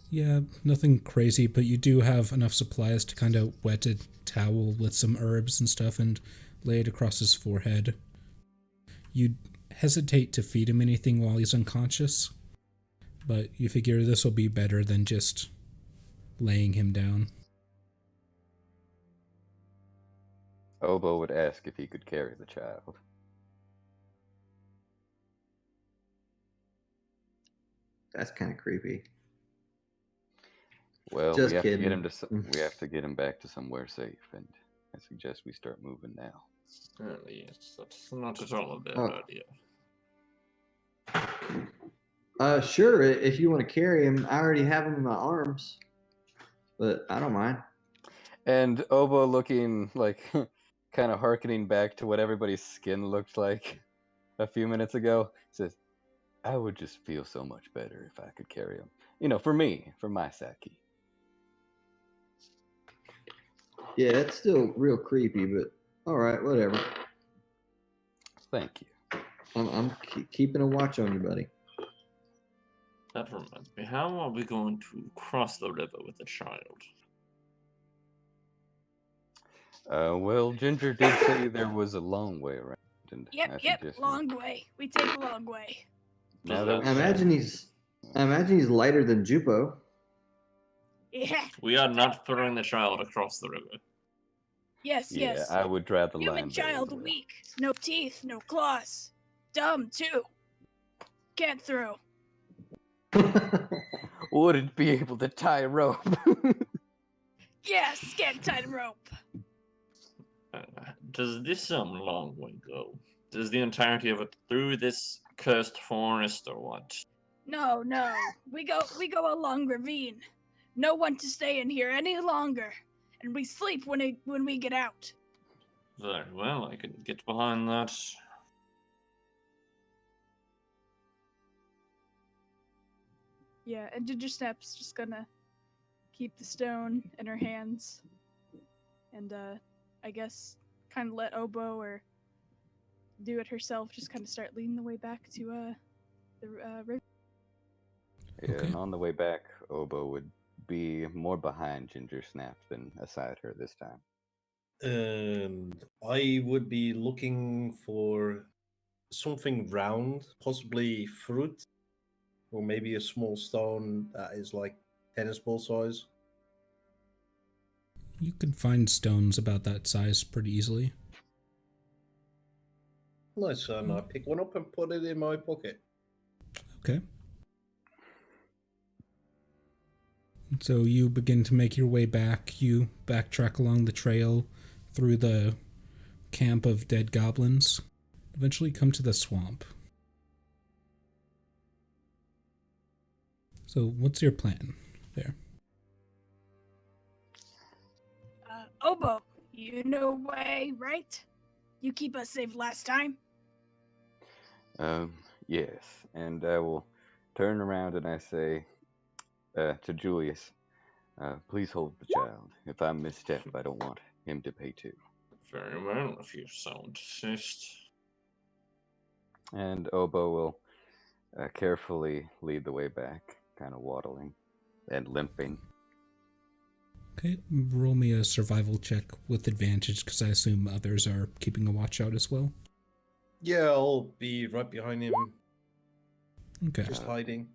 Yeah, nothing crazy, but you do have enough supplies to kind of wet a towel with some herbs and stuff and lay it across his forehead. You'd hesitate to feed him anything while he's unconscious, but you figure this will be better than just laying him down. Obo would ask if he could carry the child. That's kind of creepy. Well, Just we have to kidding. get him to we have to get him back to somewhere safe, and I suggest we start moving now. Yes, that's not at all a bad Oh. idea. Sure, if you want to carry him. I already have him in my arms, but I don't mind. And Obo looking like kind of harkening back to what everybody's skin looked like a few minutes ago, says, I would just feel so much better if I could carry him. For me, for my Saki. Yeah, it's still real creepy, but all right, whatever. Thank you. I'm keeping a watch on you, buddy. That reminds me, how are we going to cross the river with the child? Well, Ginger did say there was a long way around. And I Yep, suggest we- long way. We take a long way. Now Does that I imagine he's lighter than Jupo. Yeah. We are not throwing the child across the river. Yes, Yeah, yes. I would draw the line. Human there as child, well. weak. No teeth, no claws. Dumb, too. Can't throw. Wouldn't be able to tie a rope. Yes, can't tie the rope. Does this long way go? Does the entirety of it through this cursed forest or what? No. We go a long ravine. No one to stay in here any longer. And we sleep when we get out. Very well, I can get behind that. Yeah, and Ginger Snap's just gonna keep the stone in her hands. And I guess kind of let Obo or do it herself, just kind of start leading the way back to the river. Yeah, Okay. and on the way back, Obo would be more behind Ginger Snap than aside her this time. And I would be looking for something round, possibly fruit, or maybe a small stone that is like tennis ball size. You could find stones about that size pretty easily. Nice, and I pick one up and put it in my pocket. Okay. So you begin to make your way back. You backtrack along the trail through the camp of dead goblins. Eventually come to the swamp. So what's your plan there? Obo, you know way, right? You keep us safe last time. Yes. And I will turn around and I say to Julius, please hold the child. If I misstep, I don't want him to pay too. Very well, if you so insist. And Obo will carefully lead the way back, kind of waddling and limping. Okay, roll me a survival check with advantage because I assume others are keeping a watch out as well. Yeah, I'll be right behind him, Okay. just hiding.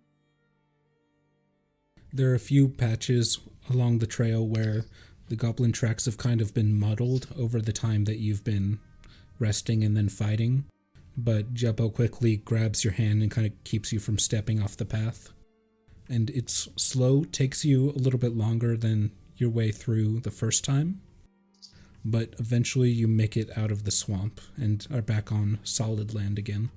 There are a few patches along the trail where the goblin tracks have kind of been muddled over the time that you've been resting and then fighting, but Jeppo quickly grabs your hand and kind of keeps you from stepping off the path. And it's slow, takes you a little bit longer than your way through the first time, but eventually you make it out of the swamp and are back on solid land again.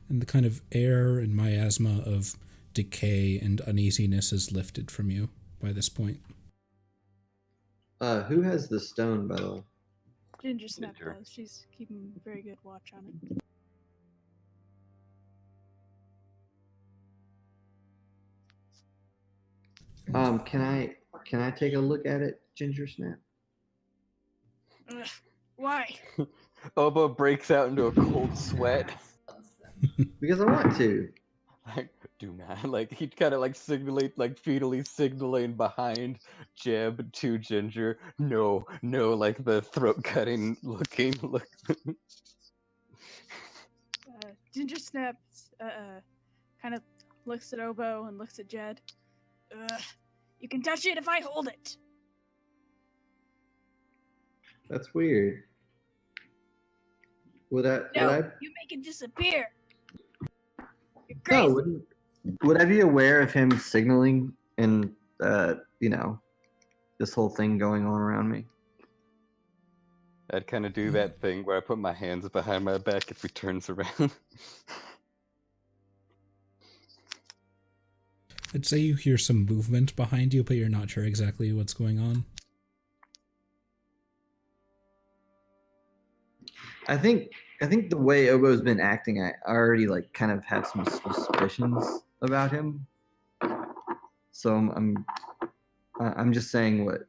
And the kind of air and miasma of decay and uneasiness is lifted from you by this point. Who has the stone, by the way? Ginger Snap Ginger. does. She's keeping very good watch on it. Can I take a look at it, Ginger Snap? Ugh, why? Obo breaks out into a cold sweat. Because I want to. Like, do not. Like, he kind of like signaling, like feetally signaling behind Jeb to Ginger. No, no, like the throat cutting looking look. Ginger Snaps kind of looks at Obo and looks at Jed. Ugh, you can touch it if I hold it. That's weird. Would I? No, Would I? you make it disappear. You're No. crazy. Would I be aware of him signaling and this whole thing going on around me? I'd kind of do that thing where I put my hands behind my back if he turns around. I'd say you hear some movement behind you, but you're not sure exactly what's going on. I think the way Obo's been acting, I already kind of have some suspicions about him. So I'm just saying what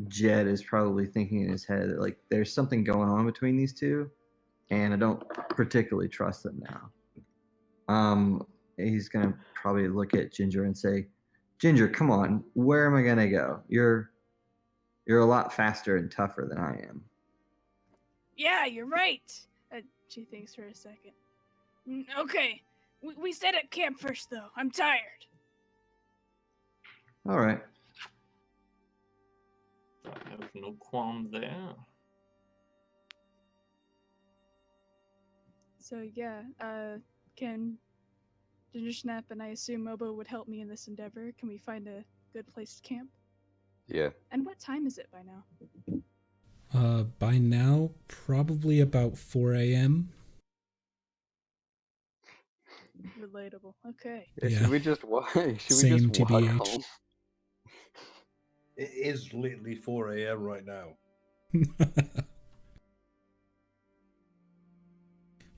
Jed is probably thinking in his head. Like there's something going on between these two, and I don't particularly trust them now. He's gonna probably look at Ginger and say, "Ginger, come on, where am I gonna go? You're a lot faster and tougher than I am." Yeah, you're right. She thinks for a second. Okay, we set up camp first, though. I'm tired. All right. I have no qualm there. So yeah, can Ginger Snap and I assume Obo would help me in this endeavor? Can we find a good place to camp? Yeah. And what time is it by now? By now, probably about 4 a.m. Relatable. Okay. Yeah. Should we just walk? Should Same we just walk TBH. home? It is literally 4 a.m. right now.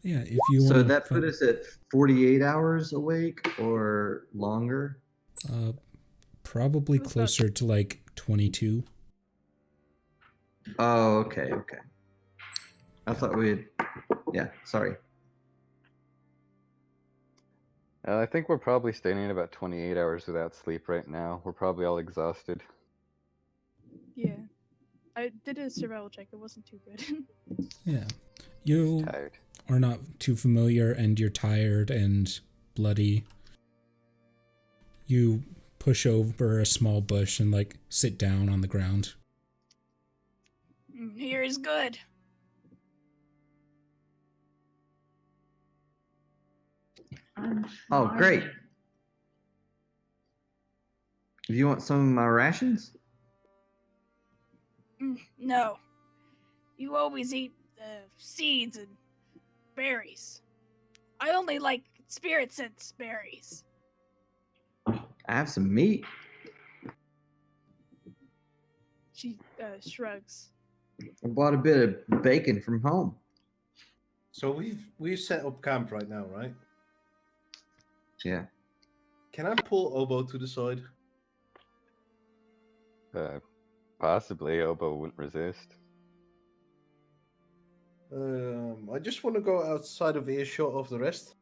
Yeah, if you So want. that put us at 48 hours awake or longer. Probably What's that? closer to like 22. Oh, okay. I thought we'd. Yeah, sorry. I think we're probably staying in about 28 hours without sleep right now. We're probably all exhausted. Yeah. I did a survival check. It wasn't too good. Yeah. You Tired. are not too familiar and you're tired and bloody. You push over a small bush and like sit down on the ground. Here is good. Oh, great. Do you want some of my rations? No. You always eat seeds and berries. I only like spirit sense berries. I have some meat. She shrugs. I bought a bit of bacon from home. So we've set up camp right now, right? Yeah. Can I pull Obo to the side? Possibly. Obo wouldn't resist. I just want to go outside of earshot of the rest.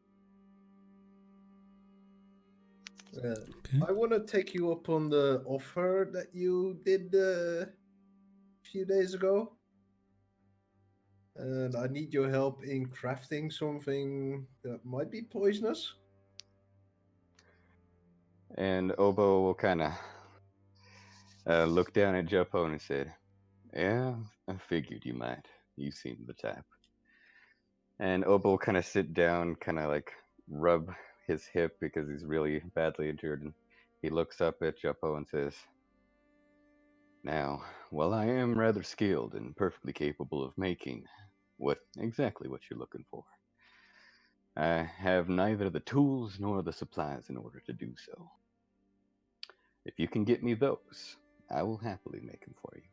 Okay. I want to take you up on the offer that you did a few days ago. And I need your help in crafting something that might be poisonous. And Obo will kind of look down at Joppo and said, "Yeah, I figured you might. You seem the type." And Obo will kind of sit down, kind of like rub his hip because he's really badly injured. And he looks up at Joppo and says, "Now, while I am rather skilled and perfectly capable of making exactly what you're looking for, I have neither the tools nor the supplies in order to do so. If you can get me those, I will happily make them for you."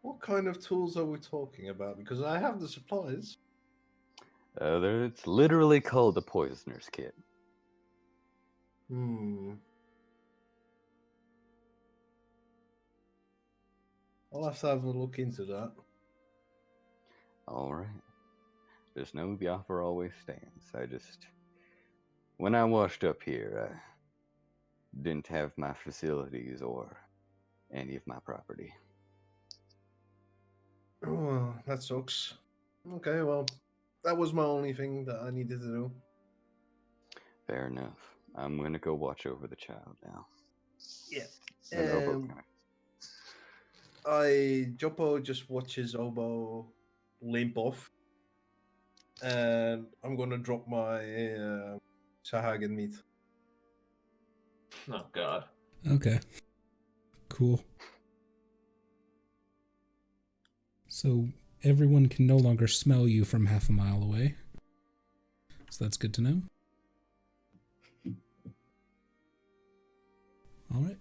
What kind of tools are we talking about? Because I have the supplies. It's literally called the Poisoner's Kit. I'll have to have a look into that. All right. Just know the offer always stands. When I washed up here, I didn't have my facilities or any of my property. Oh, that sucks. Okay, well, that was my only thing that I needed to do. Fair enough. I'm gonna go watch over the child now. Yeah. And Obo kinda- Joppo just watches Obo limp off. And I'm gonna drop my Sahagin meat. Oh God. Okay. Cool. So everyone can no longer smell you from half a mile away. So that's good to know. All right.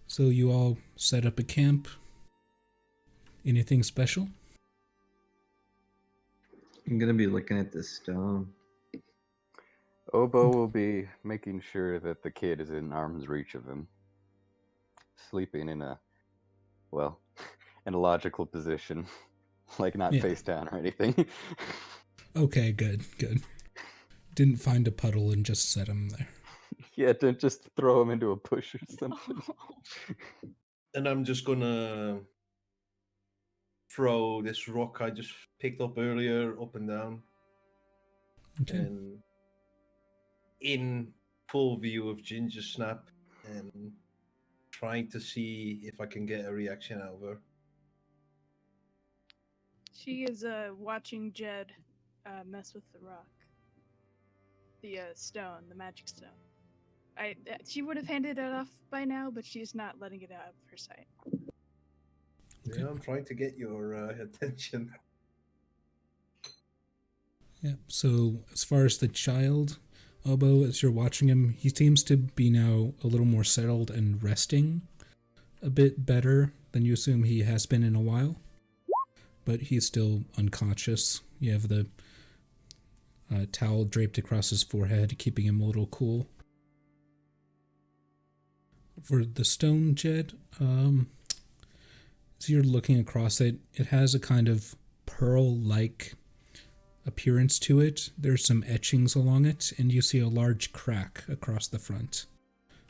So you all set up a camp. Anything special? I'm gonna be looking at this stone. Obo will be making sure that the kid is in arm's reach of him, sleeping in a logical position, like not Yeah. face down or anything. Okay, good. Didn't find a puddle and just set him there. Yeah, don't just throw him into a bush or something. And I'm just gonna throw this rock I just picked up earlier up and down. Okay. And in full view of Ginger Snap and trying to see if I can get a reaction out of her. She is watching Jed mess with the rock. The stone, the magic stone. She would have handed it off by now, but she's not letting it out of her sight. Okay. Yeah, I'm trying to get your attention. Yeah. So as far as the child, Obo, as you're watching him, he seems to be now a little more settled and resting a bit better than you assume he has been in a while. But he's still unconscious. You have the towel draped across his forehead, keeping him a little cool. For the stone, Jed, as you're looking across it, it has a kind of pearl-like appearance to it. There's some etchings along it, and you see a large crack across the front,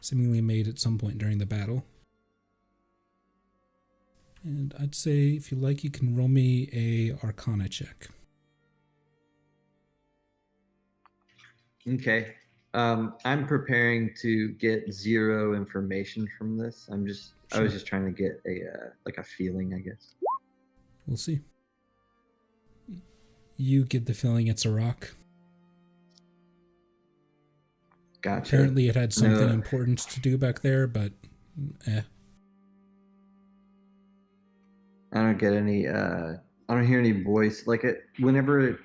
seemingly made at some point during the battle. And I'd say, if you like, you can roll me a Arcana check. Okay. I'm preparing to get zero information from this. I was just trying to get a feeling, I guess. We'll see. You get the feeling it's a rock. Gotcha. Apparently it had something No. important to do back there, but Eh. I don't get any. I don't hear any voice. Like it. Whenever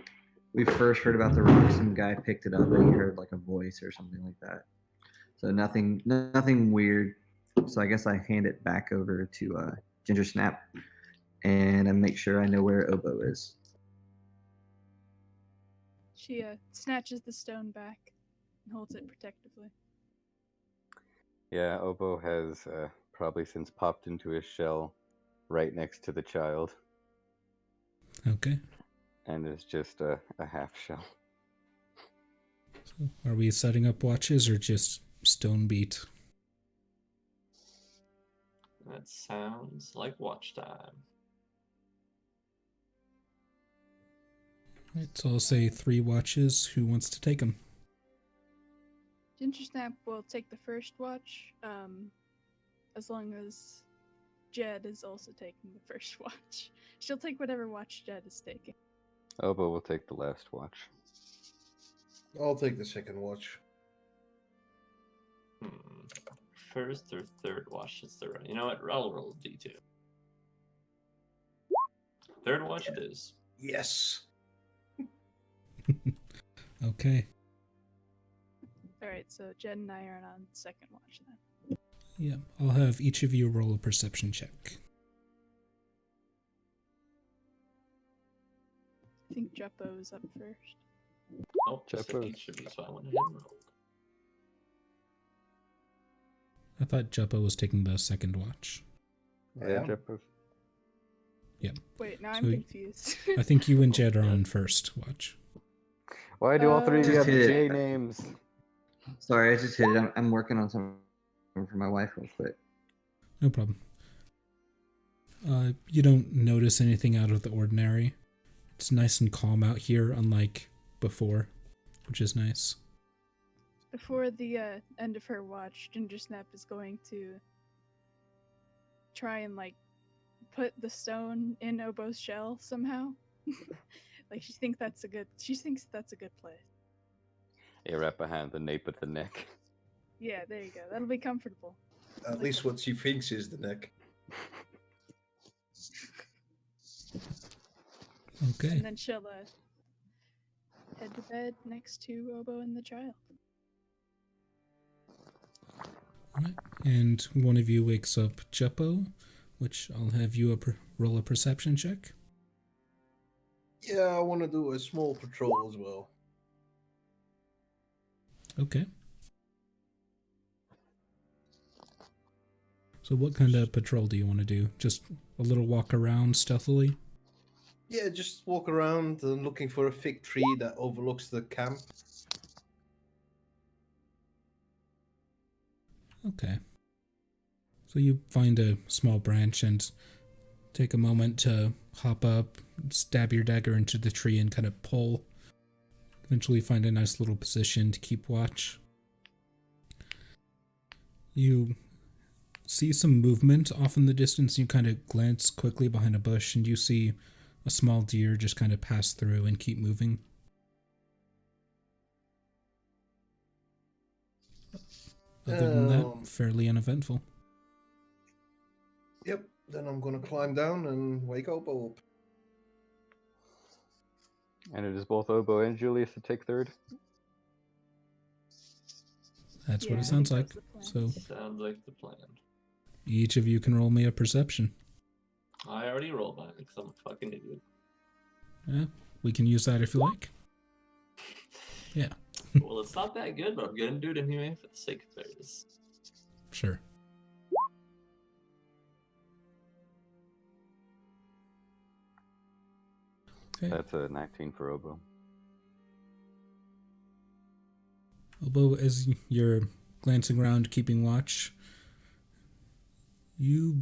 we first heard about the rock, some guy picked it up and he heard like a voice or something like that. So nothing weird. So I guess I hand it back over to Ginger Snap, and I make sure I know where Obo is. She snatches the stone back and holds it protectively. Yeah, Obo has probably since popped into his shell right next to the child Okay. and is just a half shell. So are we setting up watches or just stone beat? That sounds like watch time. Right, so I'll say 3 watches. Who wants to take them? Ginger Snap will take the first watch, as long as Jed is also taking the first watch. She'll take whatever watch Jed is taking. Obo will take the last watch. I'll take the second watch. First or third watch is the right. You know what? I'll roll a D2. Third watch it is. Yes. Okay. Alright, so Jed and I are on second watch then. Yeah, I'll have each of you roll a perception check. I think Juppo is up first. Oh, just Jeppo. each of you, so I went ahead and rolled. I thought Juppo was taking the second watch. Yeah, Jeppo. Wait, now So I'm confused. I think you and Jed are on first watch. Why do all three of you Just have hit J it. names? Sorry, I just hit it. I'm working on something for my wife real quick. No problem. You don't notice anything out of the ordinary. It's nice and calm out here, unlike before, which is nice. Before the end of her watch, Ginger Snap is going to try and put the stone in Obo's shell somehow. She thinks that's a good place. Yeah, right behind the nape of the neck. Yeah, there you go. That'll be comfortable. At least what she thinks is the neck. Okay. And then she'll head to bed next to Obo and the child. Right. And one of you wakes up Juppo, which I'll have you roll a perception check. Yeah, I want to do a small patrol as well. Okay. So what kind of patrol do you want to do? Just a little walk around stealthily? Yeah, just walk around and looking for a fig tree that overlooks the camp. Okay. So you find a small branch and take a moment to hop up, stab your dagger into the tree and kind of pull. Eventually find a nice little position to keep watch. You see some movement off in the distance. You kind of glance quickly behind a bush and you see a small deer just kind of pass through and keep moving. Other than that, fairly uneventful. Yep, then I'm gonna climb down and wake Obo up. And it is both Obo and Julius to take third. That's what Yeah, it I sounds think like. that's the plan. So Sounds like the plan. each of you can roll me a perception. I already rolled mine because I'm a fucking idiot. Yeah, we can use that if you like. Yeah, Well, it's not that good, but I'm gonna do it anyway for the sake of theirs. sure. Okay. That's a 19 for Obo. Although as you're glancing around, keeping watch, you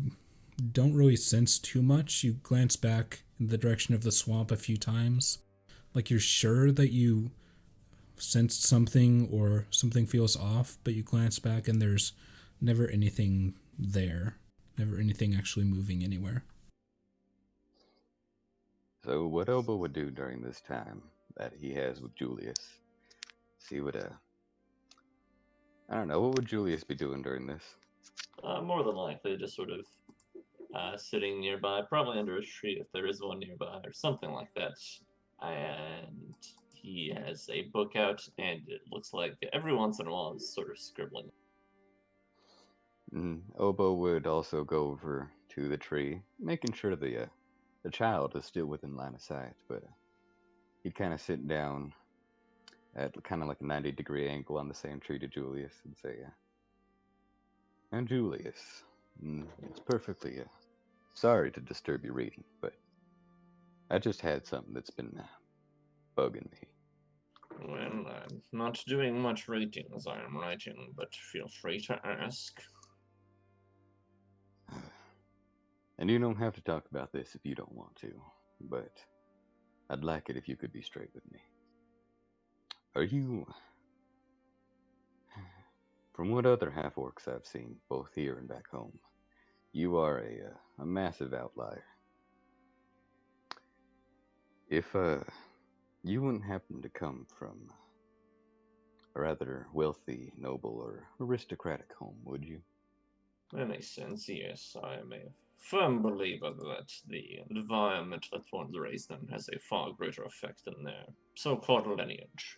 don't really sense too much. You glance back in the direction of the swamp a few times, like you're sure that you sensed something or something feels off, but you glance back and there's never anything there, never anything actually moving anywhere. So what Obo would do during this time that he has with Julius? See what I don't know, what would Julius be doing during this? More than likely, just sort of sitting nearby, probably under a tree if there is one nearby, or something like that. And he has a book out, and it looks like every once in a while he's sort of scribbling. Obo would also go over to the tree, making sure the child is still within line of sight, but he'd kind of sit down at kind of like a 90-degree angle on the same tree to Julius and say, and Julius, it's perfectly sorry to disturb your reading, but I just had something that's been bugging me. Well, I'm not doing much reading as I am writing, but feel free to ask. And you don't have to talk about this if you don't want to, but I'd like it if you could be straight with me. Are you... From what other half-orcs I've seen, both here and back home, you are a massive outlier. If you wouldn't happen to come from a rather wealthy, noble, or aristocratic home, would you? That makes sense, yes. I am a firm believer that the environment that one's raised in has a far greater effect than their so-called lineage.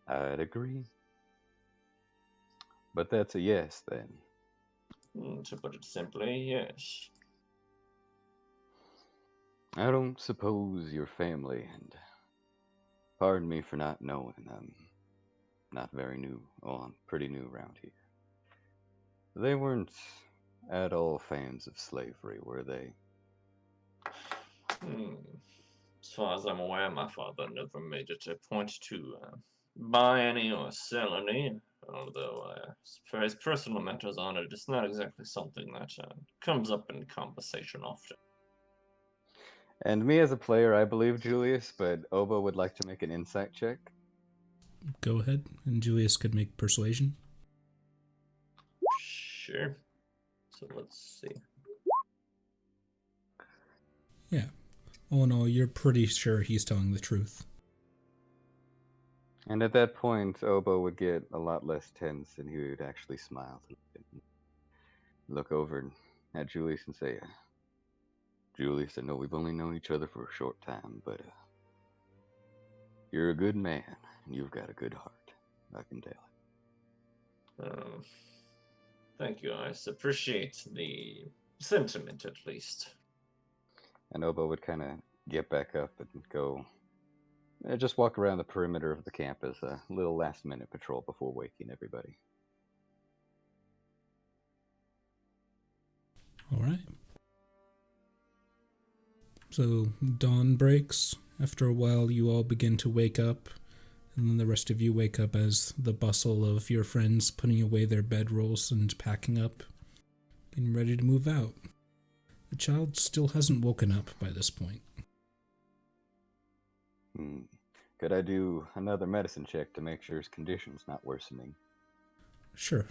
I'd agree. But that's a yes, then. To put it simply, yes. I don't suppose your family, and pardon me for not knowing, I'm not very new, well, I'm pretty new around here. They weren't at all fans of slavery, were they? As far as I'm aware, my father never made it a point to buy any or sell any, although as far as personal matters on it, it's not exactly something that comes up in conversation often. And me as a player, I believe Julius, but Obo would like to make an insight check. Go ahead, and Julius could make persuasion. Sure. So let's see. Yeah. All in all, you're pretty sure he's telling the truth. And at that point, Obo would get a lot less tense, and he would actually smile and look over at Julius and say, Julius, I know we've only known each other for a short time, but you're a good man, and you've got a good heart. I can tell it. Thank you. I appreciate the sentiment, at least. And Obo would kind of get back up and go, just walk around the perimeter of the camp as a little last-minute patrol before waking everybody. All right. So dawn breaks. After a while, you all begin to wake up, and then the rest of you wake up as the bustle of your friends putting away their bedrolls and packing up, getting ready to move out. The child still hasn't woken up by this point. Could I do another medicine check to make sure his condition's not worsening? Sure.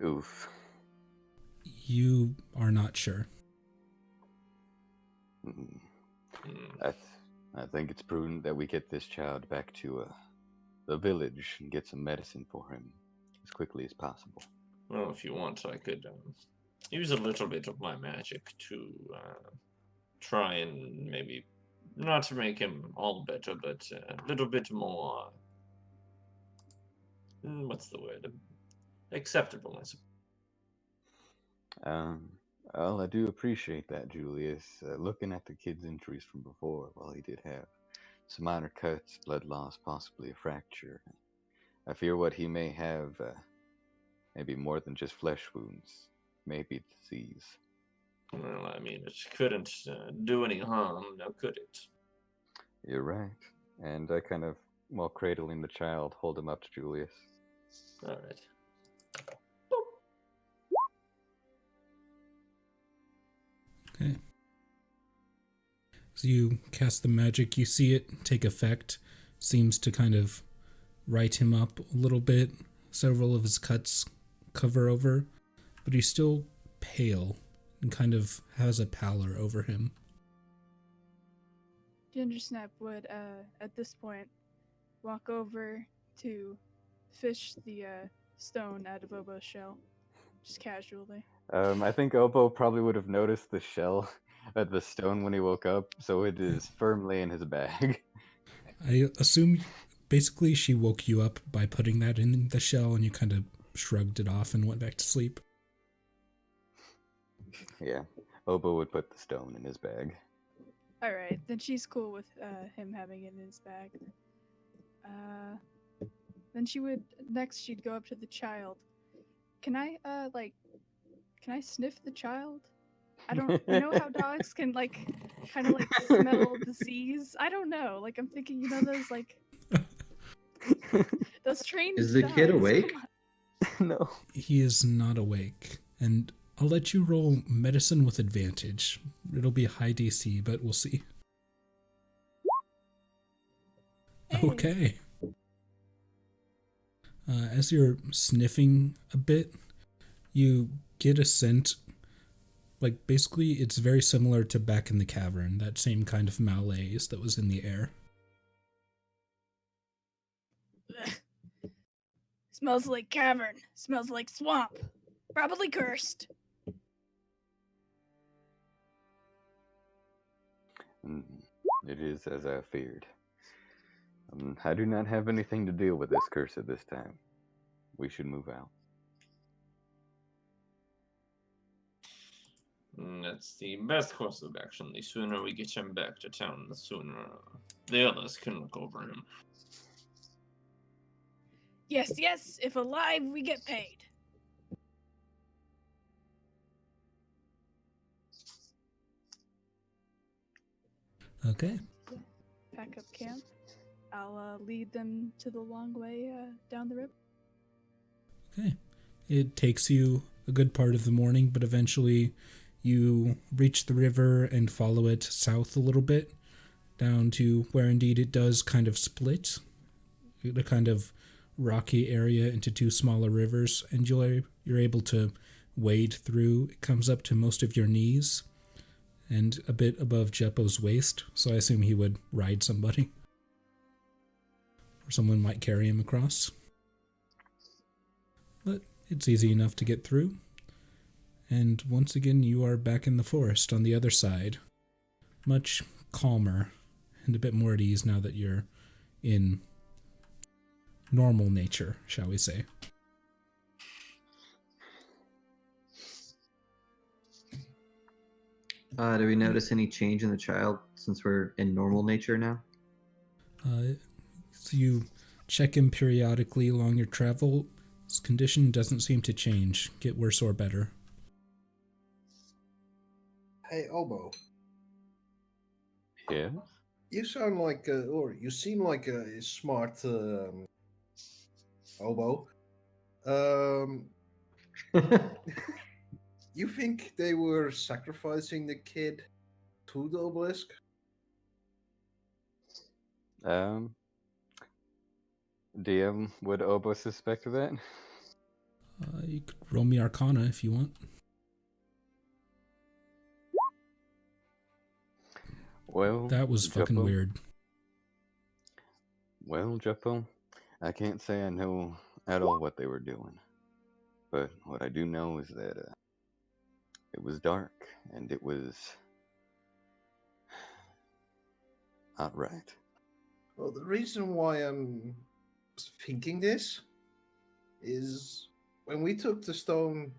Oof. You are not sure. I think it's prudent that we get this child back to the village and get some medicine for him as quickly as possible. Well, if you want, I could use a little bit of my magic to try and maybe not to make him all better, but a little bit more. What's the word? Acceptable, I suppose. Well, I do appreciate that, Julius. Looking at the kid's injuries from before, while he did have some minor cuts, blood loss, possibly a fracture, I fear what he may have, maybe more than just flesh wounds, maybe disease. Well, I mean, it couldn't do any harm, now could it? You're right. And I kind of, while cradling the child, hold him up to Julius. All right. Okay. So you cast the magic, you see it take effect, seems to kind of right him up a little bit. Several of his cuts cover over, but he's still pale and kind of has a pallor over him. Gingersnap would, at this point, walk over to fish the stone out of Obo's shell, just casually. I think Obo probably would have noticed the shell at the stone when he woke up, so it is firmly in his bag. I assume basically she woke you up by putting that in the shell and you kind of shrugged it off and went back to sleep. Yeah, Obo would put the stone in his bag. All right, then she's cool with him having it in his bag. Then she'd go up to the child. Can I sniff the child? I don't. You know how dogs can kind of smell disease. I don't know. Like I'm thinking, those those trained Is the kid dogs, awake? come on. No. He is not awake, and I'll let you roll medicine with advantage. It'll be high DC, but we'll see. Hey. Okay. As you're sniffing a bit, you get a scent. Like, basically, it's very similar to back in the cavern, that same kind of malaise that was in the air. Ugh. Smells like cavern. Smells like swamp. Probably cursed. It is as I feared. I do not have anything to deal with this curse at this time. We should move out. That's the best course of action. The sooner we get him back to town, the sooner the others can look over him. Yes, yes. If alive, we get paid. Okay. Pack up camp. I'll lead them to the long way down the river. Okay. It takes you a good part of the morning, but eventually you reach the river and follow it south a little bit, down to where indeed it does kind of split, a kind of rocky area into two smaller rivers, and you're able to wade through. It comes up to most of your knees and a bit above Jeppo's waist, so I assume he would ride somebody. Or someone might carry him across. But it's easy enough to get through. And once again, you are back in the forest on the other side. Much calmer and a bit more at ease now that you're in normal nature, shall we say. Do we notice any change in the child since we're in normal nature now? So you check him periodically along your travel. His condition doesn't seem to change, get worse or better. Hey, Obo. Yeah? You sound like, or you seem like a smart Obo. You think they were sacrificing the kid to the obelisk? DM, would Obo suspect of that? You could roll me Arcana if you want. Well, That was fucking Jeppo- weird. Well, Jeppo, I can't say I know at all what they were doing. But what I do know is that it was dark and it was not right. Well, the reason why I'm thinking this is when we took the stone,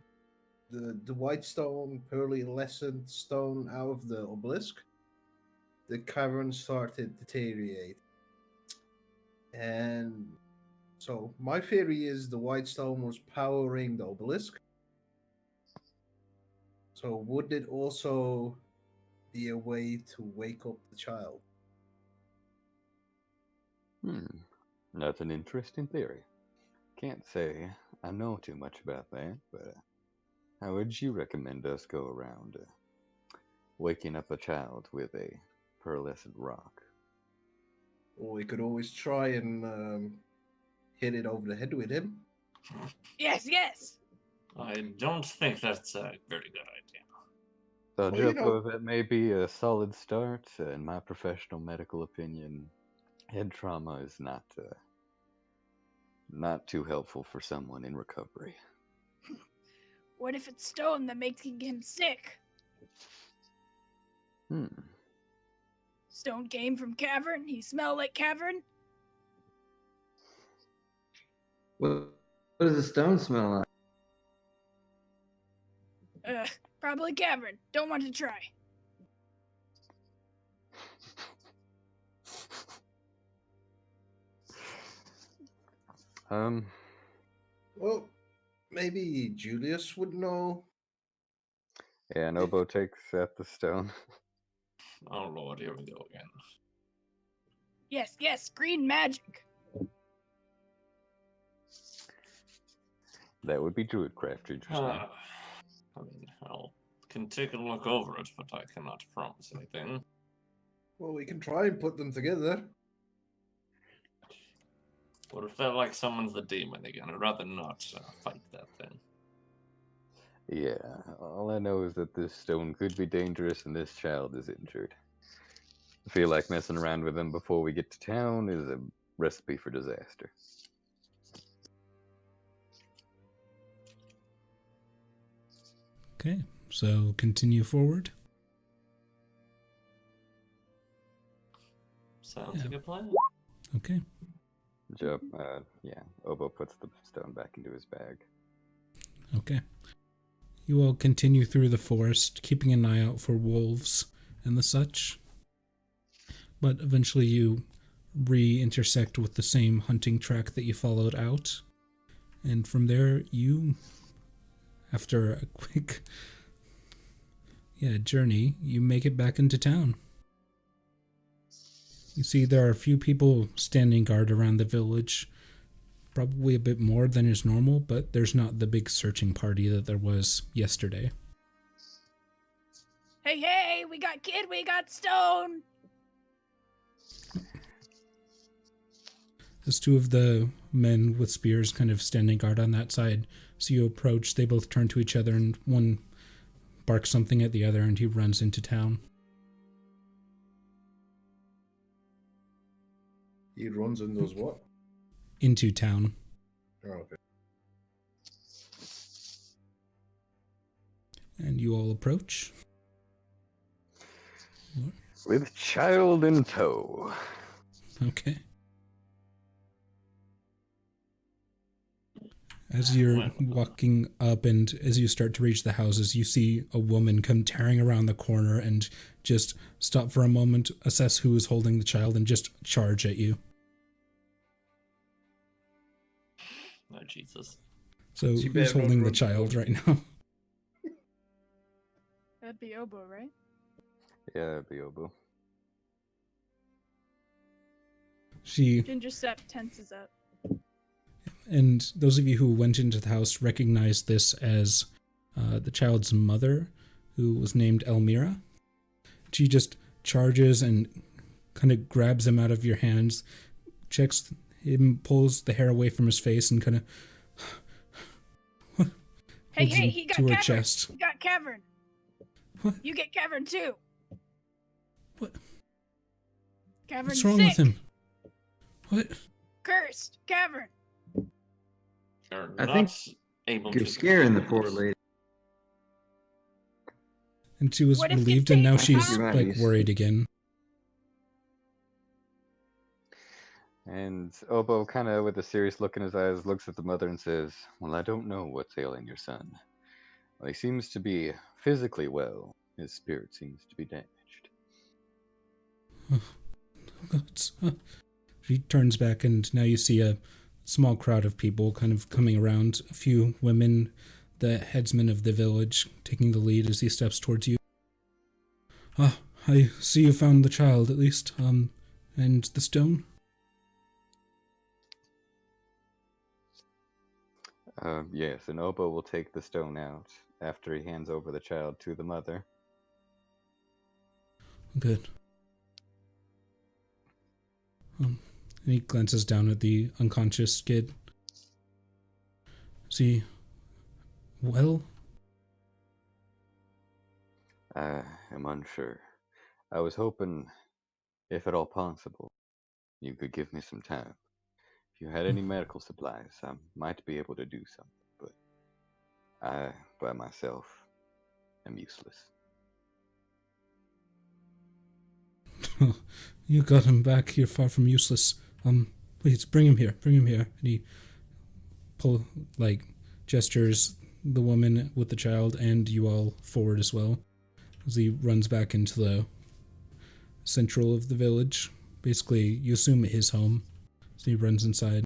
the white stone, pearly-lescent stone out of the obelisk, the cavern started to deteriorate. And so my theory is the white stone was powering the obelisk. So would it also be a way to wake up the child? That's an interesting theory. Can't say I know too much about that, but how would you recommend us go around waking up a child with a pearlescent rock? Or we could always try and hit it over the head with him. Yes, yes. I don't think that's a very good idea. So, Well, you Jeppo, know- that may be a solid start. In my professional medical opinion, Head trauma is not too helpful for someone in recovery. What if it's stone that makes him sick? Stone came from cavern. He smelled like cavern. What does the stone smell like? Probably cavern. Don't want to try. Well, maybe Julius would know. Yeah, and Obo takes at the stone. Oh lord, here we go again. Yes, green magic. That would be druidcraft, interesting. I mean, can take a look over it, but I cannot promise anything. Well, we can try and put them together. What if that like summons the demon again? I'd rather not fight that thing. Yeah, all I know is that this stone could be dangerous and this child is injured. I feel like messing around with them before we get to town is a recipe for disaster. Okay, so continue forward. Sounds like a plan. Okay. Joe, Obo puts the stone back into his bag. Okay. You all continue through the forest, keeping an eye out for wolves and the such. But eventually you re-intersect with the same hunting track that you followed out. And from there, you, after a quick journey, you make it back into town. You see there are a few people standing guard around the village. Probably a bit more than is normal, but there's not the big searching party that there was yesterday. Hey, we got Kid, we got Stone. As two of the men with spears kind of standing guard on that side see you approach, they both turn to each other and one barks something at the other and he runs into town. He runs and does what? Into town. Oh, okay. And you all approach. With child in tow. Okay. As you're walking up and as you start to reach the houses, you see a woman come tearing around the corner and just stop for a moment, assess who is holding the child, and just charge at you. Oh, Jesus. So She who's better not holding the run child forward. right now? That'd be Obo, right? Yeah, it'd be Obo. She Ginger Step tenses up. And those of you who went into the house recognize this as the child's mother, who was named Elmira. She just charges and kind of grabs him out of your hands, checks him, pulls the hair away from his face, and kind of Hey, holds him he got to her cavern. chest. He got cavern. What? You get cavern too. What? Cavern's What's wrong sick. with him? What? Cursed cavern. You're I not think able You're to scaring the control poor this. lady. And she was What if you relieved, and take now the she's You might like be worried again. And Obo, kind of with a serious look in his eyes, looks at the mother and says, "Well, I don't know what's ailing your son. Well, he seems to be physically well. His spirit seems to be damaged." Oh, God. She turns back, and now you see a small crowd of people kind of coming around. A few women, the headsman of the village, taking the lead as he steps towards you. Ah, I see you found the child, at least. And the stone? Yes, and Obo will take the stone out after he hands over the child to the mother. Good. And he glances down at the unconscious kid. See, well? I am unsure. I was hoping, if at all possible, you could give me some time. If you had any medical supplies, I might be able to do something, but I, by myself, am useless. You got him back. You're far from useless. Please bring him here. Bring him here. And he gestures the woman with the child and you all forward as well, as he runs back into the central of the village. Basically, you assume his home. So he runs inside.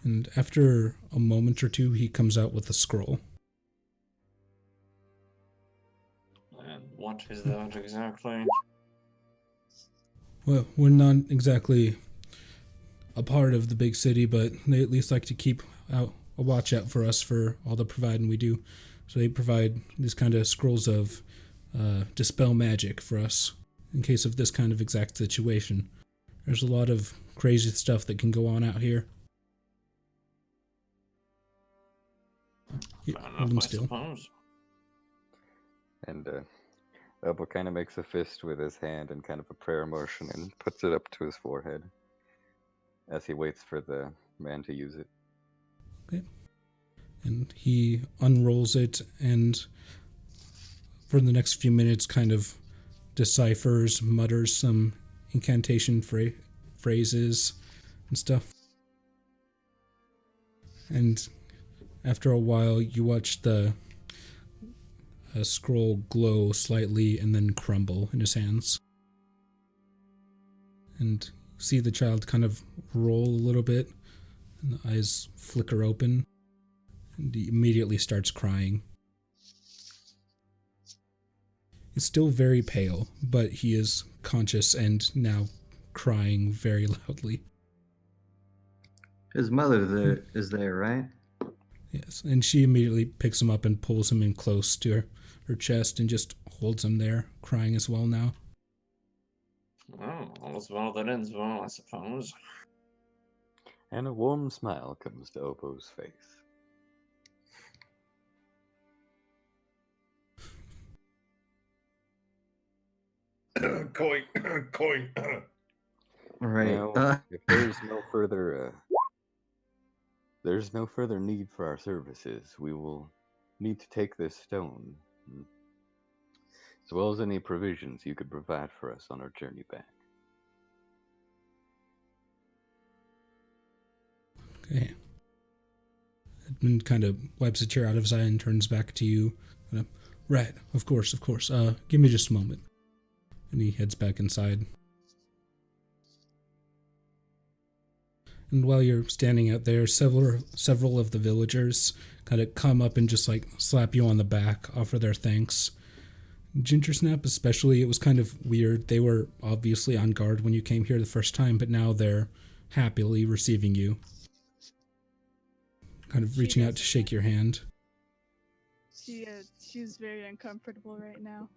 And after a moment or two, he comes out with a scroll. And what is that exactly? Well, we're not exactly a part of the big city, but they at least like to keep out a watch out for us for all the providing we do. So they provide these kind of scrolls of dispel magic for us in case of this kind of exact situation. There's a lot of crazy stuff that can go on out here. Here, Fair hold him enough, I still. suppose. And Elbow kind of makes a fist with his hand and kind of a prayer motion and puts it up to his forehead as he waits for the man to use it. Okay. And he unrolls it and for the next few minutes kind of deciphers, mutters some incantation phrases and stuff. And after a while, you watch the scroll glow slightly and then crumble in his hands. And see the child kind of roll a little bit, and the eyes flicker open, and he immediately starts crying. He's still very pale, but he is conscious and now crying very loudly. His mother is there, right? Yes, and she immediately picks him up and pulls him in close to her chest and just holds him there, crying as well now. Well, all's well that ends well, I suppose. And a warm smile comes to Opo's face. Coin, coin. Right. Now, if there's no further need for our services, we will need to take this stone, as well as any provisions you could provide for us on our journey back. Okay. Edmund kind of wipes a tear out of his eye and turns back to you. Right, of course. Give me just a moment. And he heads back inside. And while you're standing out there, several of the villagers kind of come up and just slap you on the back, offer their thanks. Gingersnap especially, it was kind of weird. They were obviously on guard when you came here the first time, but now they're happily receiving you. Kind of reaching out to shake your hand. She's very uncomfortable right now,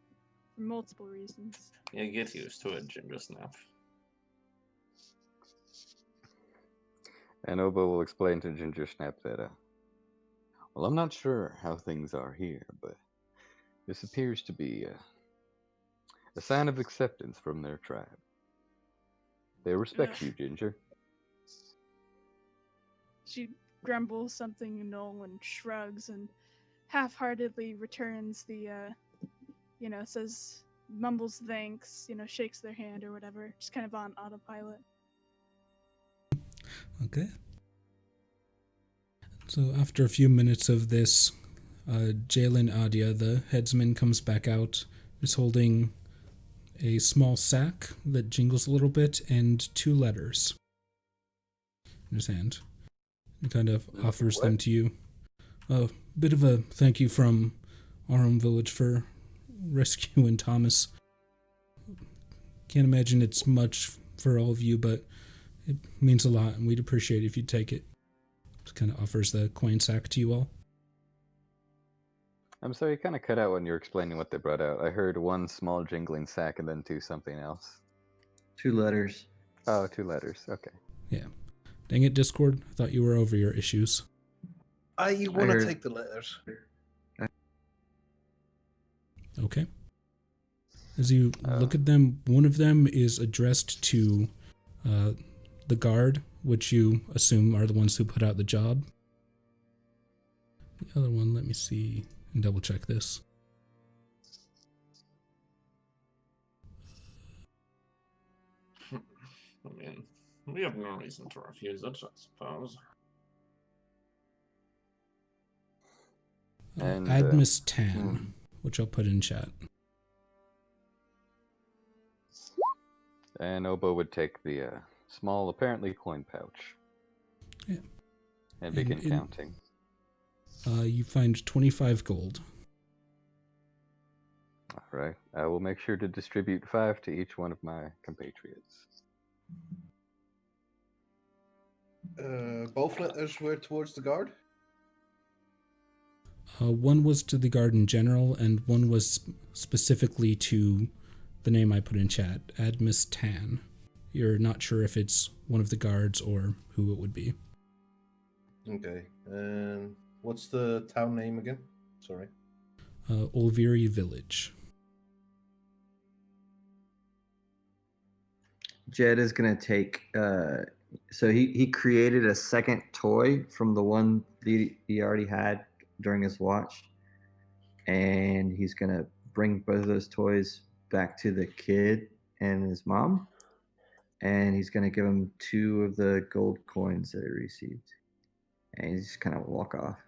for multiple reasons. Yeah, get used to it, Gingersnap. And Obo will explain to Gingersnap that, well, I'm not sure how things are here, but this appears to be a sign of acceptance from their tribe. They respect you, Ginger. She grumbles something null and shrugs and half-heartedly returns the, mumbles thanks, shakes their hand or whatever, just kind of on autopilot. Okay. So after a few minutes of this, Jalen Adia, the headsman, comes back out, is holding a small sack that jingles a little bit and 2 letters in his hand. He kind of offers them to you. A bit of a thank you from our home village for rescuing Thomas. Can't imagine it's much for all of you, but it means a lot, and we'd appreciate it if you'd take it. Just kind of offers the coin sack to you all. I'm sorry, you kind of cut out when you were explaining what they brought out. I heard 1 small jingling sack and then 2 something else. 2 letters. Oh, 2 letters. Okay. Yeah. Dang it, Discord. I thought you were over your issues. I want to heard- take the letters. Okay. As you look at them, one of them is addressed to the guard, which you assume are the ones who put out the job. The other one, let me see and double check this. I mean, we have no reason to refuse it, I suppose. And, Admis Tan, which I'll put in chat. And Obo would take the small, apparently coin pouch. Yeah. And begin And counting. You find 25 gold. All right. I will make sure to distribute 5 to each one of my compatriots. Both letters were towards the guard? One was to the guard in general, and one was specifically to the name I put in chat, Admis Tan. You're not sure if it's one of the guards or who it would be. Okay. And what's the town name again? Sorry. Olviri Village. Jed is gonna take. So he created a second toy from the one he already had during his watch, and he's gonna bring both of those toys back to the kid and his mom, and he's gonna give him 2 of the gold coins that he received, and he's just kind of walk off.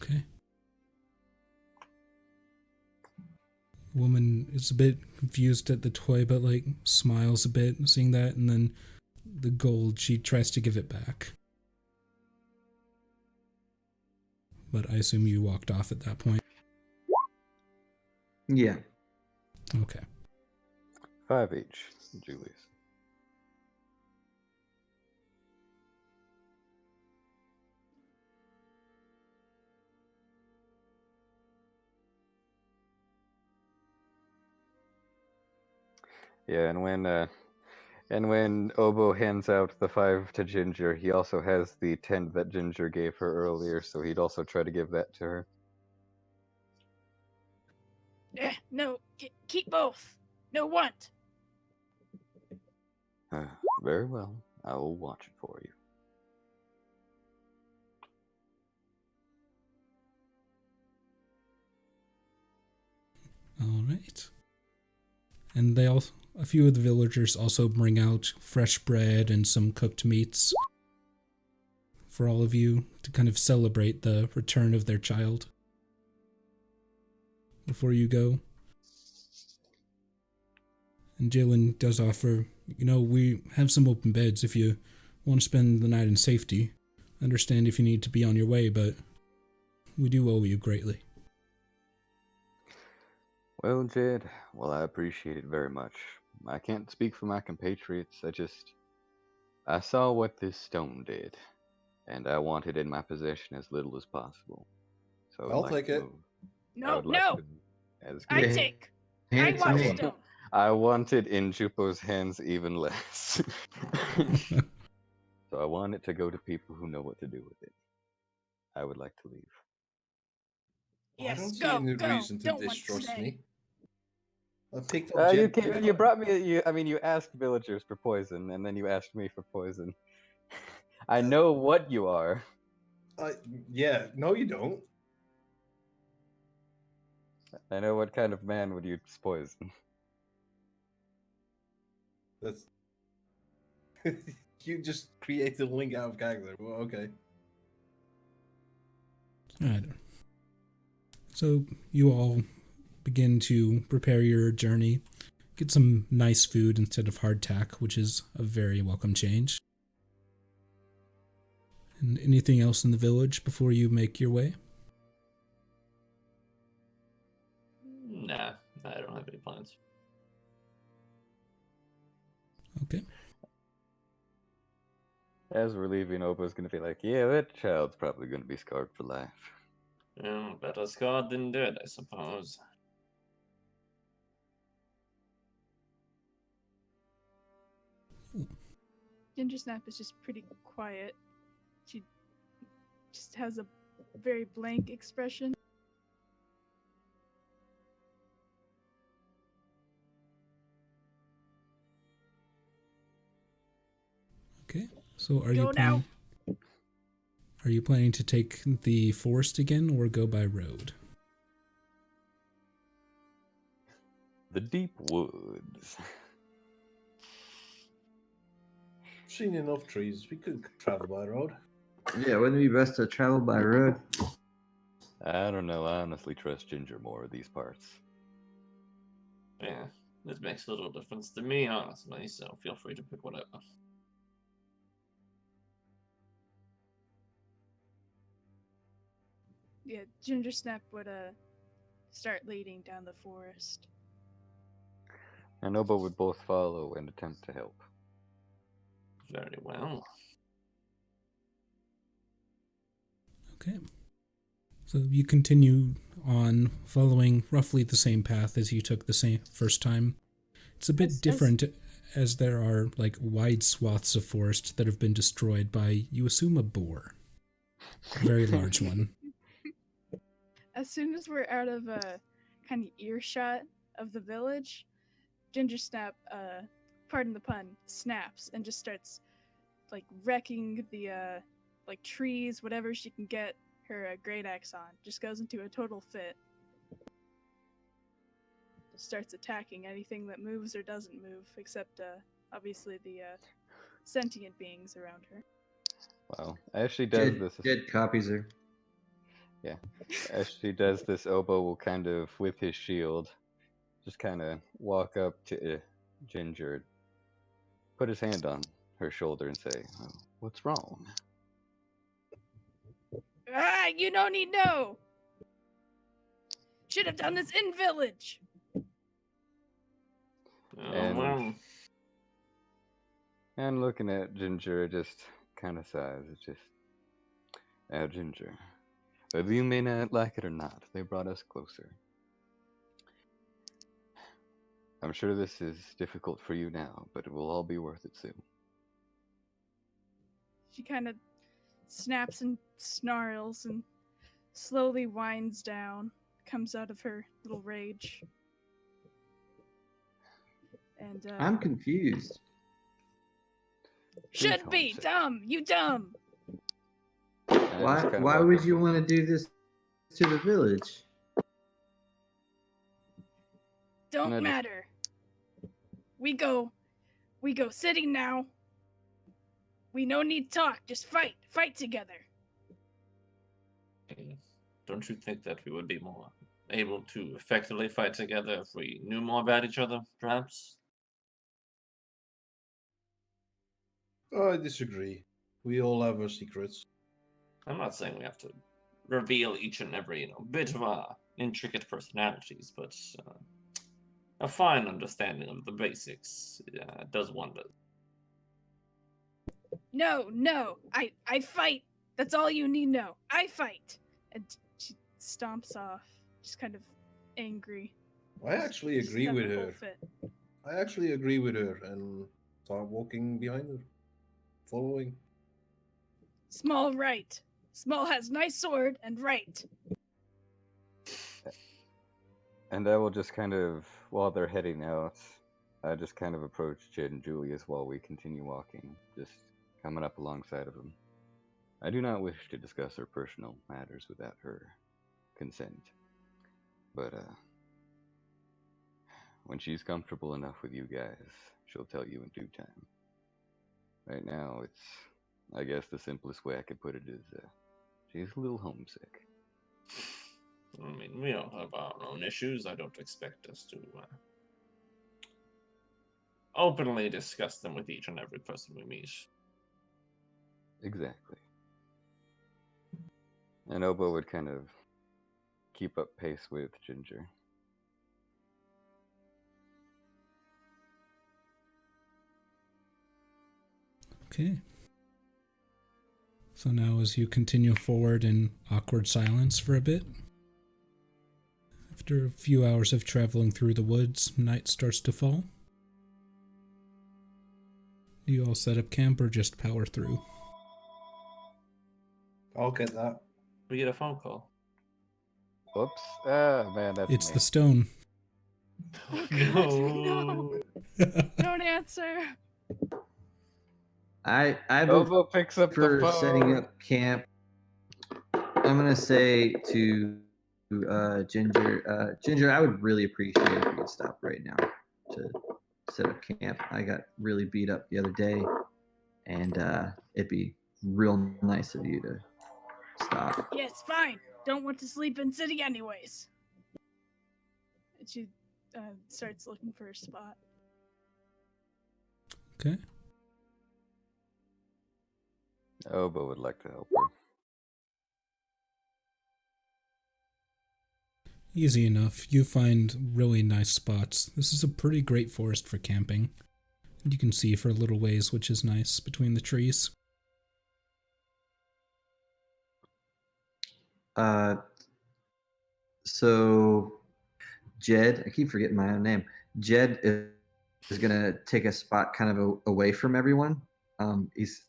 Okay. Woman is a bit confused at the toy, but like smiles a bit seeing that, and then the gold, she tries to give it back. But I assume you walked off at that point. Yeah. Okay. 5 each, Julius. Yeah, and when Obo hands out the 5 to Ginger, he also has the 10 that Ginger gave her earlier, so he'd also try to give that to her. No, keep both. No want. Very well. I will watch it for you. All right. And a few of the villagers also bring out fresh bread and some cooked meats for all of you to kind of celebrate the return of their child. Before you go. And Jalen does offer, we have some open beds if you want to spend the night in safety. Understand if you need to be on your way, but we do owe you greatly. Well, Jed, I appreciate it very much. I can't speak for my compatriots. I saw what this stone did, and I want it in my possession as little as possible. So I'll take it. No. I take. Hand I it to want me. stone. I want it in Jupo's hands even less. So I want it to go to people who know what to do with it. I would like to leave. I don't Yes, see any reason to Don't want to distrust stay. me. I picked up You brought me. You asked villagers for poison, and then you asked me for poison. I know what you are. Yeah, no, you don't. I know what kind of man would use poison. That's you just created a link out of character. Well, okay. Alright. So you all begin to prepare your journey. Get some nice food instead of hardtack, which is a very welcome change. And anything else in the village before you make your way? Nah, I don't have any plans. Okay. As we're leaving, Obo's gonna be like, "Yeah, that child's probably gonna be scarred for life." Yeah, better scarred than dead, I suppose. Ginger Snap is just pretty quiet. She just has a very blank expression. So are Go you now. planning to take the forest again or go by road? The deep woods. Seen enough trees. We could travel by road. Yeah, wouldn't it be best to travel by road? I don't know. I honestly trust Ginger more of these parts. Yeah, this makes little difference to me, honestly, so feel free to pick whatever. Yeah, Ginger Snap would start leading down the forest. And Obo would both follow and attempt to help. Very well. Okay. So you continue on following roughly the same path as you took the same first time. It's a bit different as there are like wide swaths of forest that have been destroyed by, you assume, a boar. A very large one. As soon as we're out of kind of earshot of the village, Ginger Snap, pardon the pun, snaps and just starts like wrecking the like trees, whatever she can get her great axe on. Just goes into a total fit. Starts attacking anything that moves or doesn't move, except obviously the sentient beings around her. Wow. As she does Jed, this, Jed copies her. as she does this, Obo will kind of, with his shield, just kind of walk up to Ginger, put his hand on her shoulder, and say, "Oh, what's wrong?" Ah, you don't need no. Should have done this in village. And- Well, And looking at Ginger, it just kind of sighs. It's just, Ginger, whether you may not like it or not, they brought us closer. I'm sure this is difficult for you now, but it will all be worth it soon. She kind of snaps and snarls and slowly winds down, comes out of her little rage. And I'm confused. She's should be homesick. dumb. You dumb. And I Why? just kinda Why walk would up you to- want to do this to the village? Don't No, just- matter. We go sitting now. We no need talk. Just fight together. don't you think that we would be more able to effectively fight together if we knew more about each other, perhaps? I disagree. We all have our secrets. I'm not saying we have to reveal each and every, bit of our intricate personalities, but a fine understanding of the basics does wonders. No. I fight. That's all you need to know. I fight. And she stomps off, just kind of angry. I actually She's agree got with the whole her. fit. I actually agree with her and start walking behind her, following. Small right. Small has nice sword and right. And I will just kind of, while they're heading out, I just kind of approach Jed and Julius while we continue walking, just coming up alongside of them. I do not wish to discuss her personal matters without her consent, but when she's comfortable enough with you guys, she'll tell you in due time. Right now, it's, I guess the simplest way I could put it is, she's a little homesick. I mean, we all have our own issues. I don't expect us to openly discuss them with each and every person we meet. Exactly. And Obo would kind of keep up pace with Ginger. Okay. So now as you continue forward in awkward silence for a bit, after a few hours of traveling through the woods, night starts to fall. Do you all set up camp or just power through? I'll get that. We get a phone call. Whoops. Ah, man, that's It's me. the stone. Oh God, no! Don't answer. I vote Obo picks up the for phone. setting up camp. I'm gonna say to Ginger, Ginger, I would really appreciate if you could stop right now to set up camp. I got really beat up the other day, and it'd be real nice of you to stop. Yes, fine. Don't want to sleep in city anyways. And she starts looking for a spot. Okay. Obo would like to help her. Easy enough. You find really nice spots. This is a pretty great forest for camping. You can see for a little ways, which is nice between the trees. So Jed, I keep forgetting my own name. Jed is gonna take a spot kind of away from everyone. He's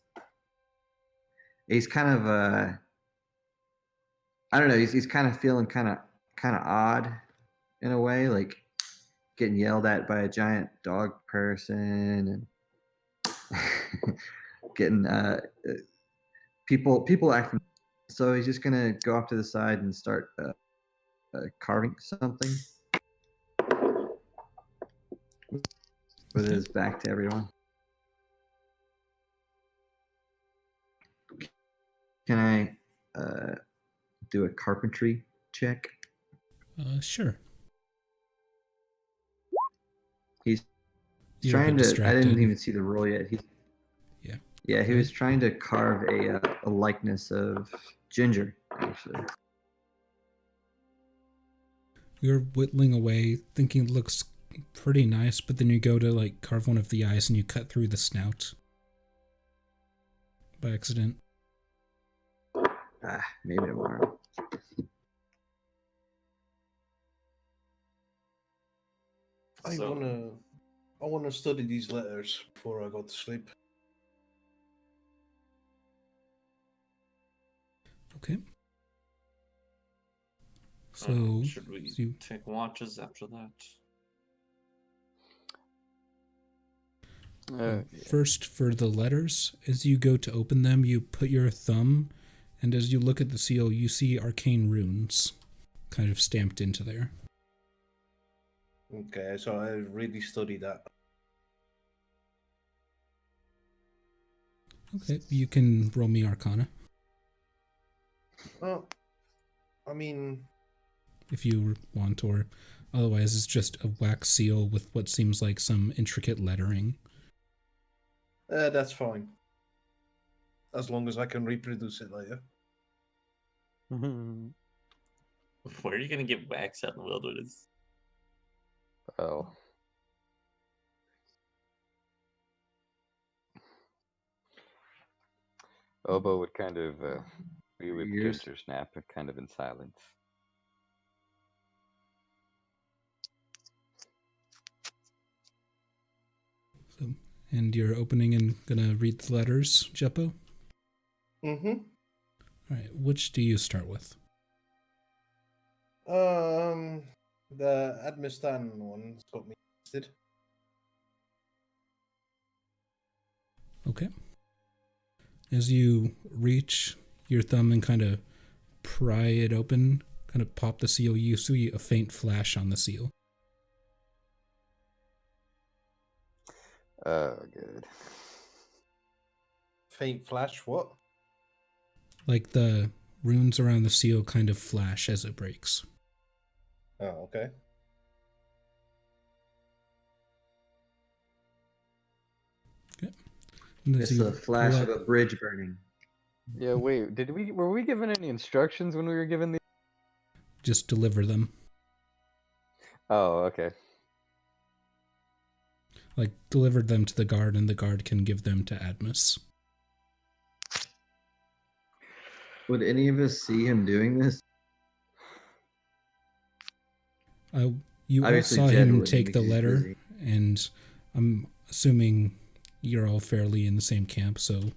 kind of I don't know. He's kind of feeling kind of odd in a way, like getting yelled at by a giant dog person and getting people acting. So he's just gonna go off to the side and start carving something with his back to everyone. Can I do a carpentry check? Sure. He's You're a trying bit to. I didn't distracted. even see the roll yet. Yeah. Yeah, he Okay. was trying to carve a likeness of Ginger, actually. You're whittling away, thinking it looks pretty nice, but then you go to like carve one of the eyes and you cut through the snout by accident. Maybe tomorrow. I wanna study these letters before I go to sleep. Okay. So, should we you, take watches after that? first for the letters, as you go to open them, you put your thumb, and as you look at the seal, you see arcane runes kind of stamped into there. Okay, so I really study that. Okay, you can roll me Arcana Well, I mean, if you want, or otherwise it's just a wax seal with what seems like some intricate lettering. that's fine. As long as I can reproduce it later. Where are you gonna get wax out in the wilderness? Oh. Obo would kind of be with Years. Ginger Snap, kind of in silence. So, and you're opening and gonna read the letters, Jeppo? Mm-hmm. Alright, which do you start with? The Admistan one's got me interested. Okay. As you reach your thumb and kind of pry it open, kind of pop the seal, you see a faint flash on the seal. Oh, good. Faint flash, what? Like the runes around the seal kind of flash as it breaks. Oh, okay. And as It's you a flash pull of out- a bridge burning. Yeah, wait. Were we given any instructions when we were given the? just deliver them. Oh, okay. Like, delivered them to the guard, and the guard can give them to Admus. Would any of us see him doing this? You all Obviously, saw Jed him wouldn't take the because he's letter, busy. and I'm assuming you're all fairly in the same camp, so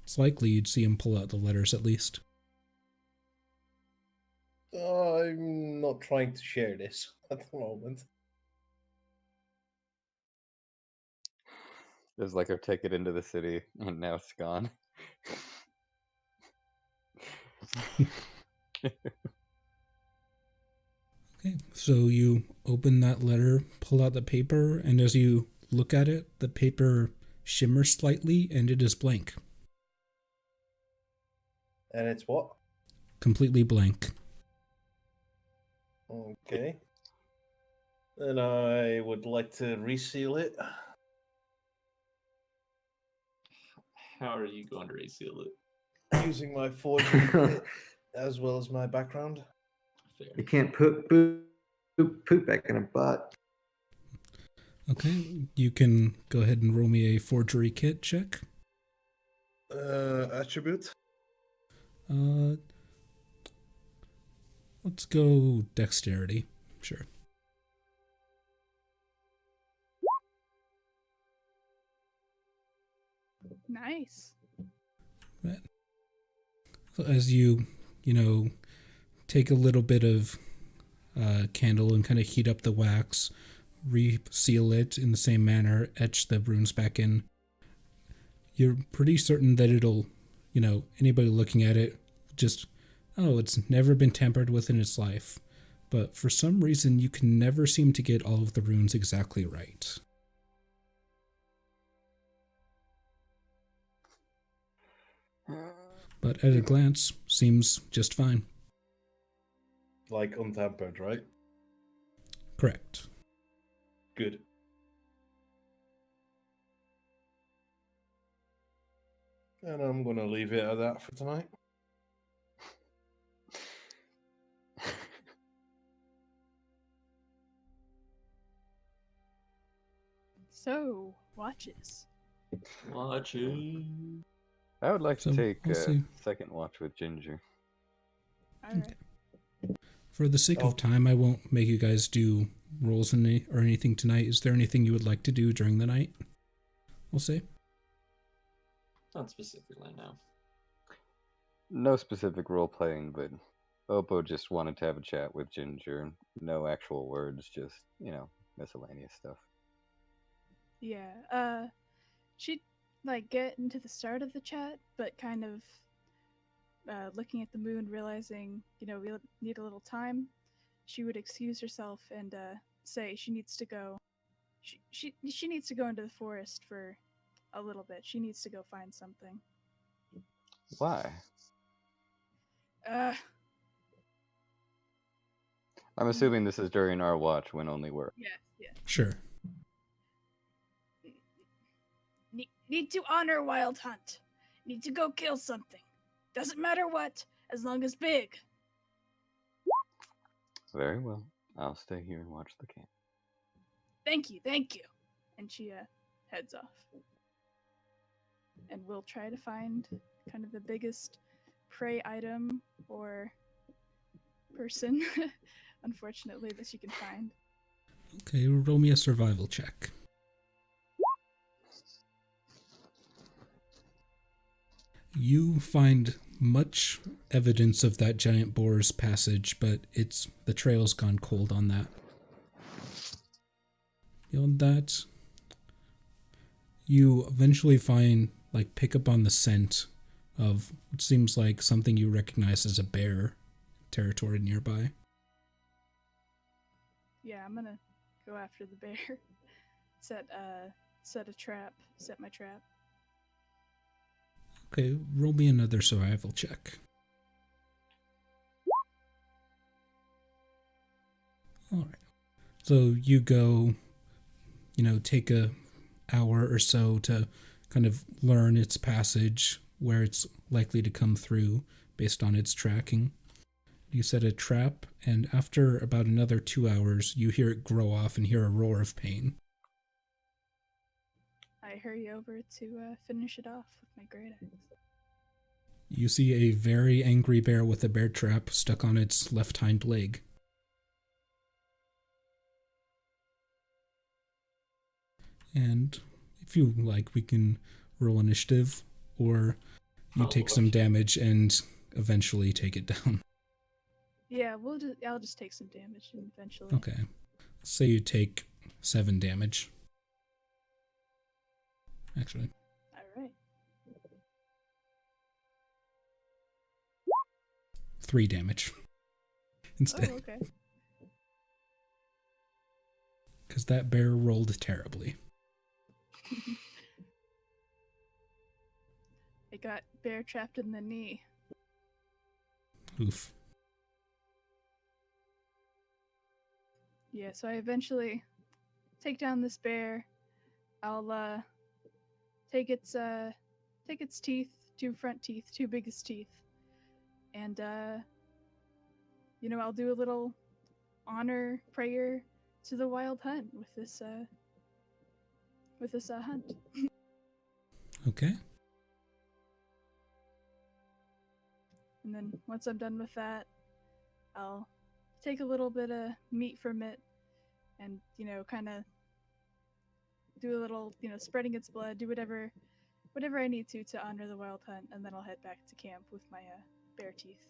it's likely you'd see him pull out the letters at least. I'm not trying to share this at the moment. There's like a ticket into the city, and now it's gone. Okay, so you open that letter, pull out the paper, and as you look at it, the paper shimmers slightly and it is blank. And it's what? Completely blank. Okay. Then I would like to reseal it. How are you going to reseal it? Using my forgery kit as well as my background. You Fair. can't put poop back in a butt. Okay, you can go ahead and roll me a forgery kit check. Attribute. Let's go dexterity. Sure. Nice. Right. So as you take a little bit of candle and kind of heat up the wax, reseal it in the same manner, etch the runes back in, you're pretty certain that it'll, anybody looking at it just, oh, it's never been tampered with in its life. But for some reason, you can never seem to get all of the runes exactly right. But at a glance, seems just fine. Like untampered, right? Correct. Good. And I'm going to leave it at that for tonight. So, watches. Watching. I would like to So, take we'll see. second watch with Ginger. Alright. For the sake Oh. of time, I won't make you guys do rolls or anything tonight. Is there anything you would like to do during the night? We'll see. Not specifically, no. No specific role playing, but Oppo just wanted to have a chat with Ginger. No actual words, just, miscellaneous stuff. Yeah, she'd get into the start of the chat, but kind of looking at the moon, realizing, we need a little time, she would excuse herself and say she needs to go. She needs to go into the forest for a little bit. She needs to go find something. Why? I'm assuming this is during our watch when only we're. Yes. Sure. Need to honor Wild Hunt. Need to go kill something. Doesn't matter what, as long as big. Very well. I'll stay here and watch the camp. Thank you. And she heads off. And we'll try to find kind of the biggest prey item or person, unfortunately, that she can find. Okay, roll me a survival check. You find much evidence of that giant boar's passage, but the trail's gone cold on that. Beyond that, you eventually pick up on the scent of what seems like something you recognize as a bear territory nearby. Yeah, I'm gonna go after the bear. Set my trap. Okay, roll me another survival check. Alright. So you go, take a hour or so to kind of learn its passage, where it's likely to come through based on its tracking. You set a trap, and after about another 2 hours, you hear it grow off and hear a roar of pain. I hurry over to finish it off with my great axe. You see a very angry bear with a bear trap stuck on its left hind leg. And if you like, we can roll initiative, or you take some damage and eventually take it down. Yeah, I'll just take some damage eventually. Okay. Say you take 7 damage. actually. All right. 3 damage instead. Oh, okay. Because that bear rolled terribly. It got bear trapped in the knee. Oof. Yeah, so I eventually take down this bear. I'll take its teeth, 2 front teeth, 2 biggest teeth, and I'll do a little honor prayer to the wild hunt with this hunt. Okay. And then once I'm done with that, I'll take a little bit of meat from it and, kind of do a little, spreading its blood, do whatever I need to honor the wild hunt, and then I'll head back to camp with my bear teeth.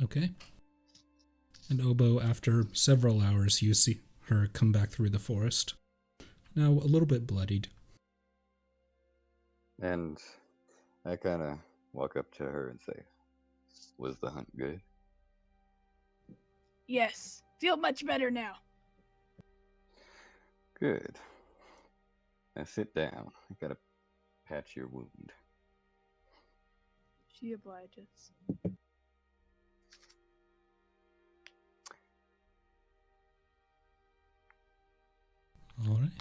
Okay. And Obo, after several hours, you see her come back through the forest. Now a little bit bloodied. And I kind of walk up to her and say, "Was the hunt good?" Yes, feel much better now. Good. Now sit down. I gotta patch your wound. She obliges. All right.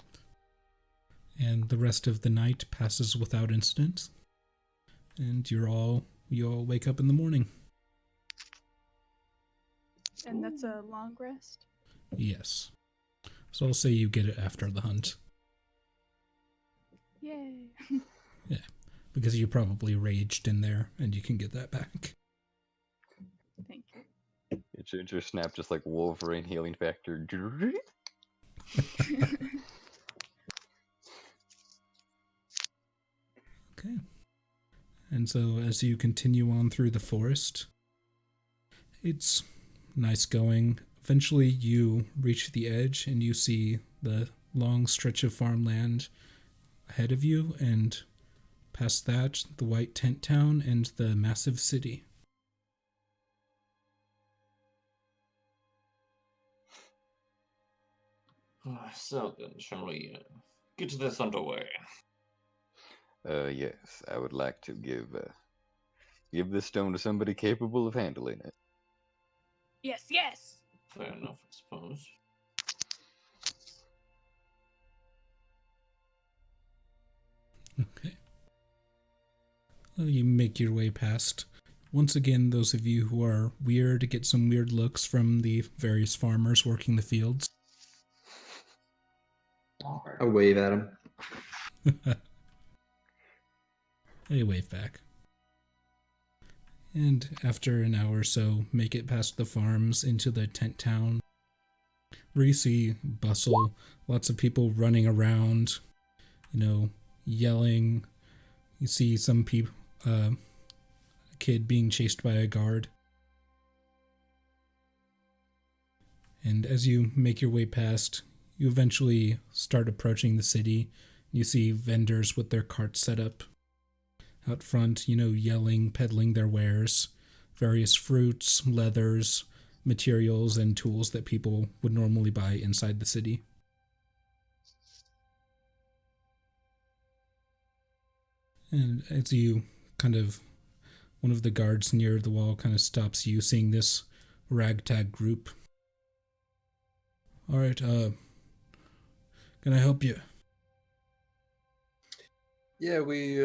And the rest of the night passes without incident. And you all wake up in the morning. And that's a long rest? Yes. So I'll say you get it after the hunt. Yay. Yeah. Because you probably raged in there and you can get that back. Thank you. It's your snap just like Wolverine healing factor. Okay. And so as you continue on through the forest, it's nice going. Eventually you reach the edge and you see the long stretch of farmland ahead of you, and past that, the white tent town and the massive city. So then, shall we get this underway? Yes, I would like to give this stone to somebody capable of handling it. Yes, yes. Fair enough, I suppose. Okay. Well, you make your way past. Once again, those of you who are weird get some weird looks from the various farmers working the fields. I wave at him. They wave back. And after an hour or so, make it past the farms into the tent town, where you see bustle, lots of people running around, yelling. You see some people, a kid being chased by a guard. And as you make your way past, you eventually start approaching the city. You see vendors with their carts set up out front, yelling, peddling their wares, various fruits, leathers, materials, and tools that people would normally buy inside the city. And as you one of the guards near the wall kind of stops you, seeing this ragtag group. All right, can I help you? Yeah, we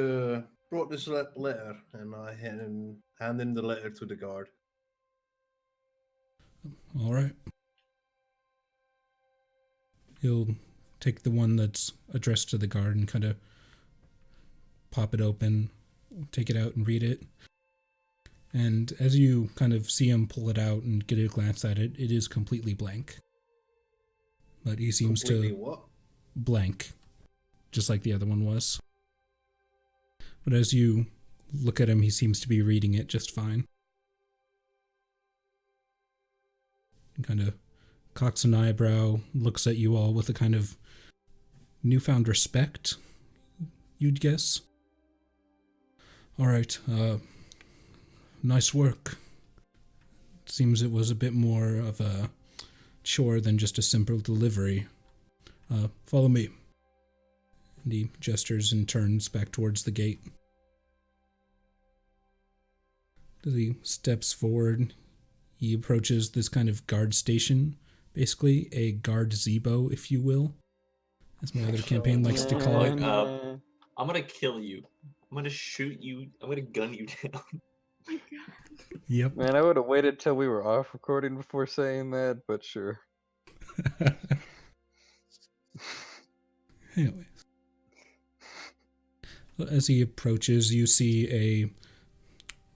brought this letter, and I hand him the letter to the guard. All right. He'll take the one that's addressed to the guard and kind of pop it open, take it out and read it. And as you kind of see him pull it out and get a glance at it, it is completely blank. But he seems Completely to... what? Blank. Just like the other one was. But as you look at him, he seems to be reading it just fine. He kind of cocks an eyebrow, looks at you all with a kind of newfound respect. you'd guess. Alright, nice work. Seems it was a bit more of a chore than just a simple delivery. Follow me. And he gestures and turns back towards the gate. As he steps forward, he approaches this kind of guard station, basically a guard Zebo, if you will, as my other campaign likes to call it. I'm gonna kill you. I'm gonna shoot you. I'm gonna gun you down. Oh my god. Yep. Man, I would have waited till we were off recording before saying that, but sure. Anyways. As he approaches, you see a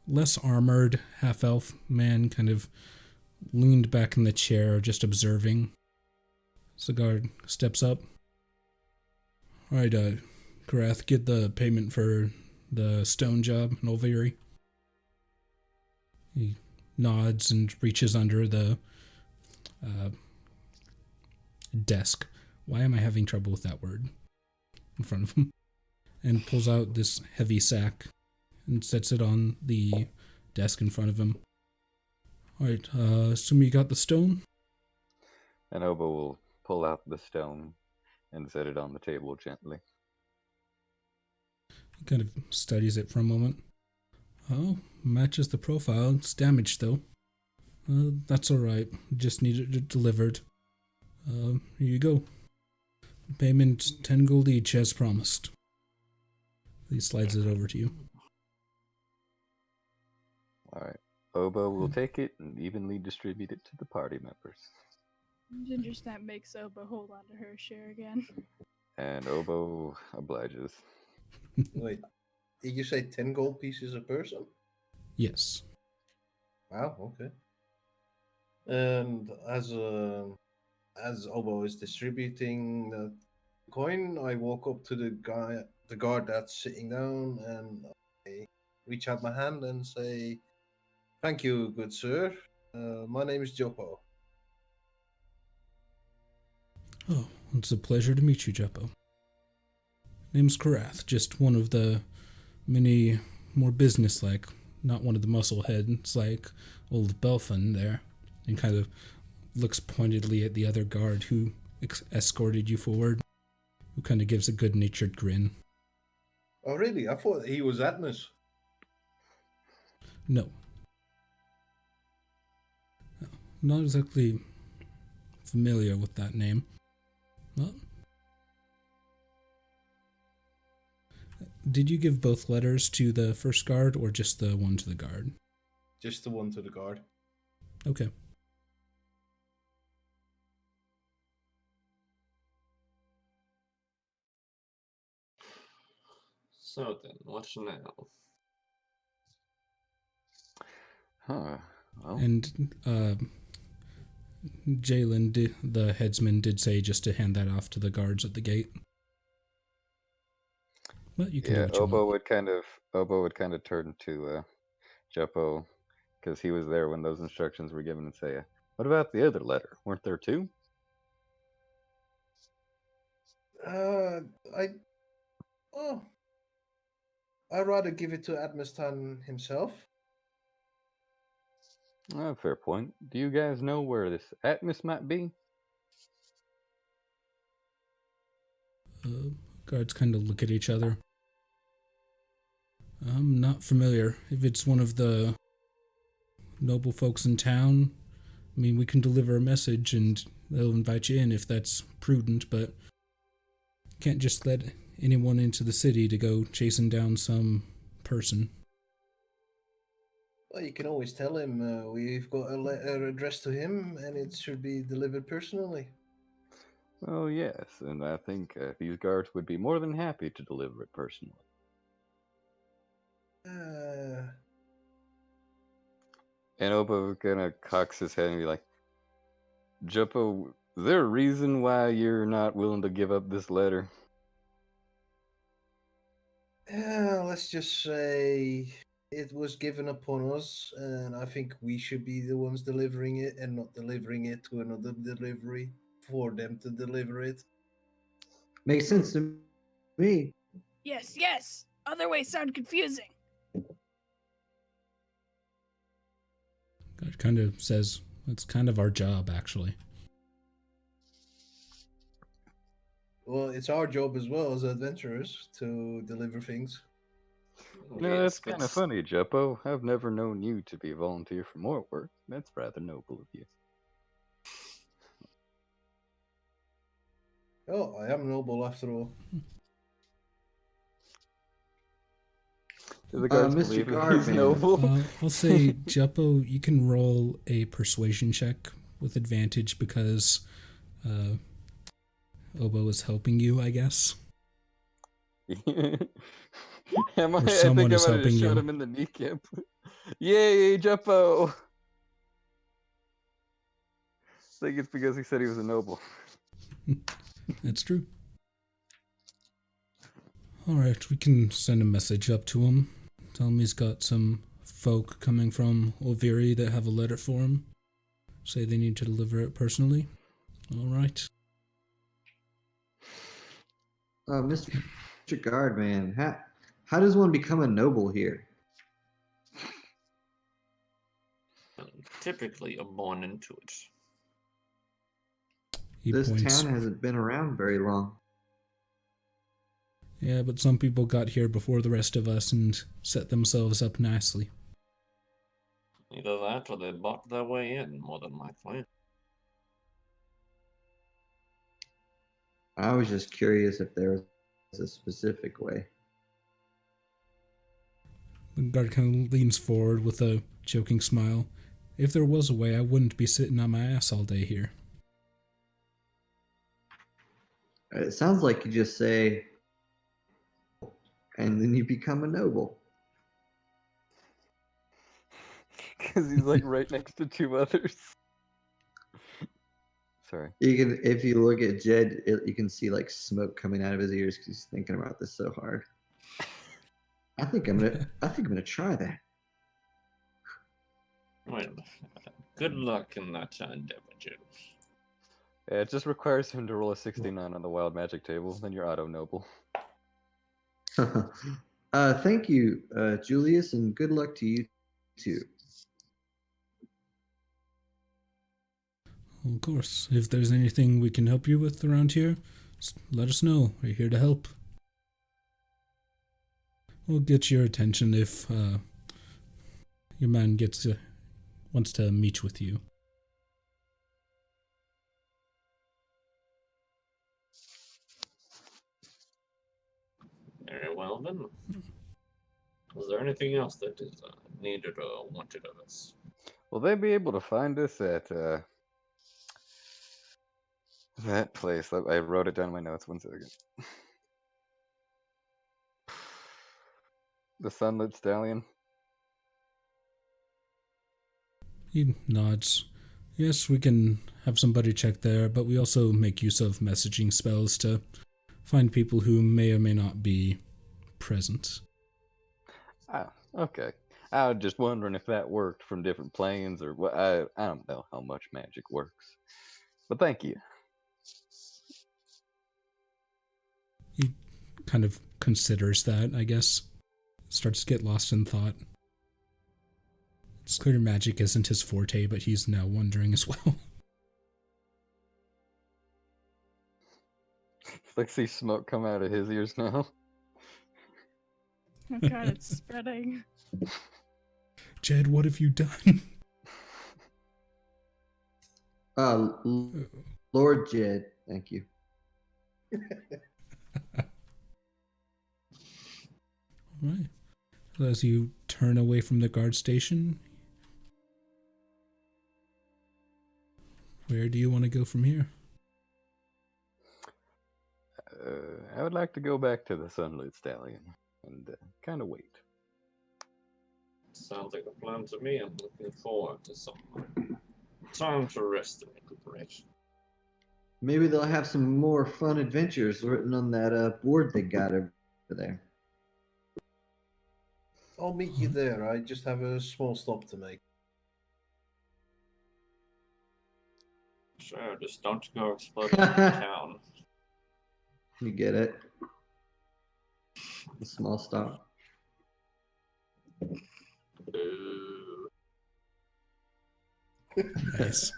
less armored half-elf man kind of leaned back in the chair, just observing. So the guard steps up. Alright, Karath, get the payment for the stone job in Olviri. He nods and reaches under the desk. Why am I having trouble with that word? In front of him. And pulls out this heavy sack and sets it on the desk in front of him. Alright, assume you got the stone? And Obo will pull out the stone and set it on the table gently. He kind of studies it for a moment. Oh, matches the profile. It's damaged though. That's alright. Just need it delivered. Here you go. Payment 10 gold each as promised. He slides it over to you. Alright. Obo will take it and evenly distribute it to the party members. Ginger Snap makes Oba hold on to her share again. And Obo obliges. Wait, did you say 10 gold pieces a person? Yes. Wow, okay. And as Obo is distributing the coin, I walk up to the guard that's sitting down, and I reach out my hand and say, "Thank you, good sir. My name is Jopo." Oh, it's a pleasure to meet you, Jeppo. Name's Karath, just one of the many more businesslike, not one of the muscle heads like old Belfin there, and kind of looks pointedly at the other guard who escorted you forward, who kind of gives a good-natured grin. Oh, really? I thought he was Atmos. No. Not exactly familiar with that name. Well, did you give both letters to the first guard or just the one to the guard? Just the one to the guard. Okay. So then, what now? Huh. Well, And Jalen, the headsman, did say just to hand that off to the guards at the gate. But you can do yeah, what you Obo want. would kind of turn to Jeppo, because he was there when those instructions were given, and say, "What about the other letter? Weren't there two?" I'd rather give it to Atmostan himself. Fair point. Do you guys know where this Atmos might be? Guards kind of look at each other. I'm not familiar. If it's one of the noble folks in town, I mean, we can deliver a message and they'll invite you in if that's prudent, but can't just let anyone into the city to go chasing down some person. Well, you can always tell him we've got a letter addressed to him and it should be delivered personally. Oh, yes, and I think these guards would be more than happy to deliver it personally. And Obo gonna cocks his head and be like, "Jeppo, is there a reason why you're not willing to give up this letter?" Let's just say it was given upon us, and I think we should be the ones delivering it and not delivering it to another delivery for them to deliver it. Makes sense to me. Yes, yes. Other ways sound confusing. God kind of says, it's kind of our job, actually. Well, it's our job as well as adventurers to deliver things. You know, that's Yes, but kind of funny, Jeppo. I've never known you to be a volunteer for more work. That's rather noble of you. Oh, I am noble after all. Do the guards Mr. believe that he's Guardman. noble? I'll say, Jeppo, you can roll a persuasion check with advantage because Obo is helping you, I guess. Am I Or think someone I is might have helping shot you. him in the kneecap. Yay, Jeppo! I think it's because he said he was a noble. That's true. Alright, we can send a message up to him. Tell him he's got some folk coming from Oviri that have a letter for him. Say they need to deliver it personally. Alright. Mr. Guardman, how does one become a noble here? typically are born into it. He This points. town hasn't been around very long. Yeah, but some people got here before the rest of us and set themselves up nicely. Either that or they bought their way in, more than likely. I was just curious if there was a specific way. The guard kind of leans forward with a joking smile. If there was a way, I wouldn't be sitting on my ass all day here. It sounds like you just say, and then you become a noble. Because he's like right next to two others. Sorry. You can, if you look at Jed, you can see like smoke coming out of his ears because he's thinking about this so hard. I think I'm gonna try that. Well, good luck in that endeavor, Jim. Yeah, it just requires him to roll a 69 on the wild magic table, then you're auto noble. Thank you, Julius, and good luck to you too. Of course, if there's anything we can help you with around here, let us know. We're here to help. We'll get your attention if your man wants to meet with you. Very well then. Was there anything else that is needed or wanted of us? Will they be able to find us at that place? I wrote it down in my notes. 1 second. The Sunlit Stallion. He nods. Yes, we can have somebody check there, but we also make use of messaging spells to find people who may or may not be present. Ah, okay. I was just wondering if that worked from different planes or what. I don't know how much magic works, but thank you. He kind of considers that, I guess. Starts to get lost in thought. It's clear magic isn't his forte, but he's now wondering as well. It's like see smoke come out of his ears now. Oh god, it's spreading. Jed, what have you done? Lord Jed, thank you. Alright. So as you turn away from the guard station, where do you want to go from here? I would like to go back to the Sunlit Stallion and kind of wait. Sounds like a plan to me. I'm looking forward to some time to rest and recuperation. Maybe they'll have some more fun adventures written on that board they got over there. I'll meet you there. I just have a small stop to make. Sure, just don't go exploding in town. You get it? A small stop. Ooh. Nice.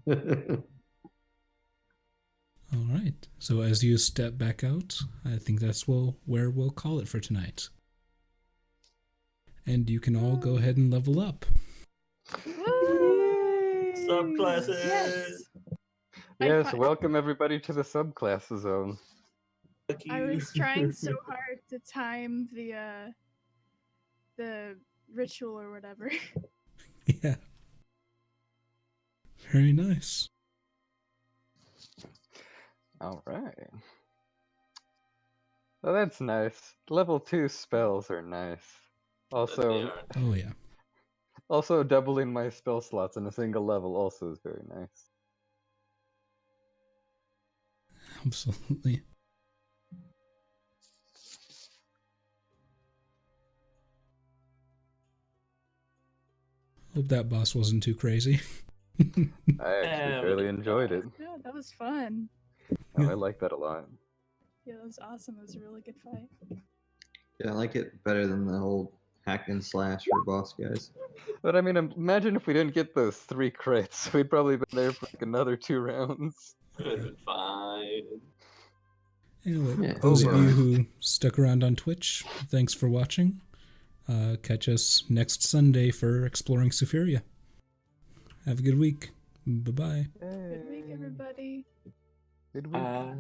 All right. So as you step back out, I think that's where we'll call it for tonight. And you can all go ahead and level up. Woo! Subclasses. Yes. Yes, fi- welcome everybody to the subclass zone. Fuck I you. was trying so hard to time the ritual or whatever. Yeah. Very nice. All right. Well, that's nice. Level 2 spells are nice. They Also, are. Oh yeah. also doubling my spell slots in a single level also is very nice. Absolutely. Hope that boss wasn't too crazy. I Yeah, actually we really did enjoyed that. it. Yeah, that was fun. Oh, I like that a lot. Yeah, that was awesome. It was a really good fight. Yeah, I like it better than the whole hack and slash for boss guys. But I mean, imagine if we didn't get those 3 crits. We'd probably been there for like another 2 rounds. It would have been fine. Anyway, Yeah, those of over. you who stuck around on Twitch, thanks for watching. Catch us next Sunday for Exploring Sufuria. Have a good week. Bye-bye. Good week, everybody. Good week. Uh...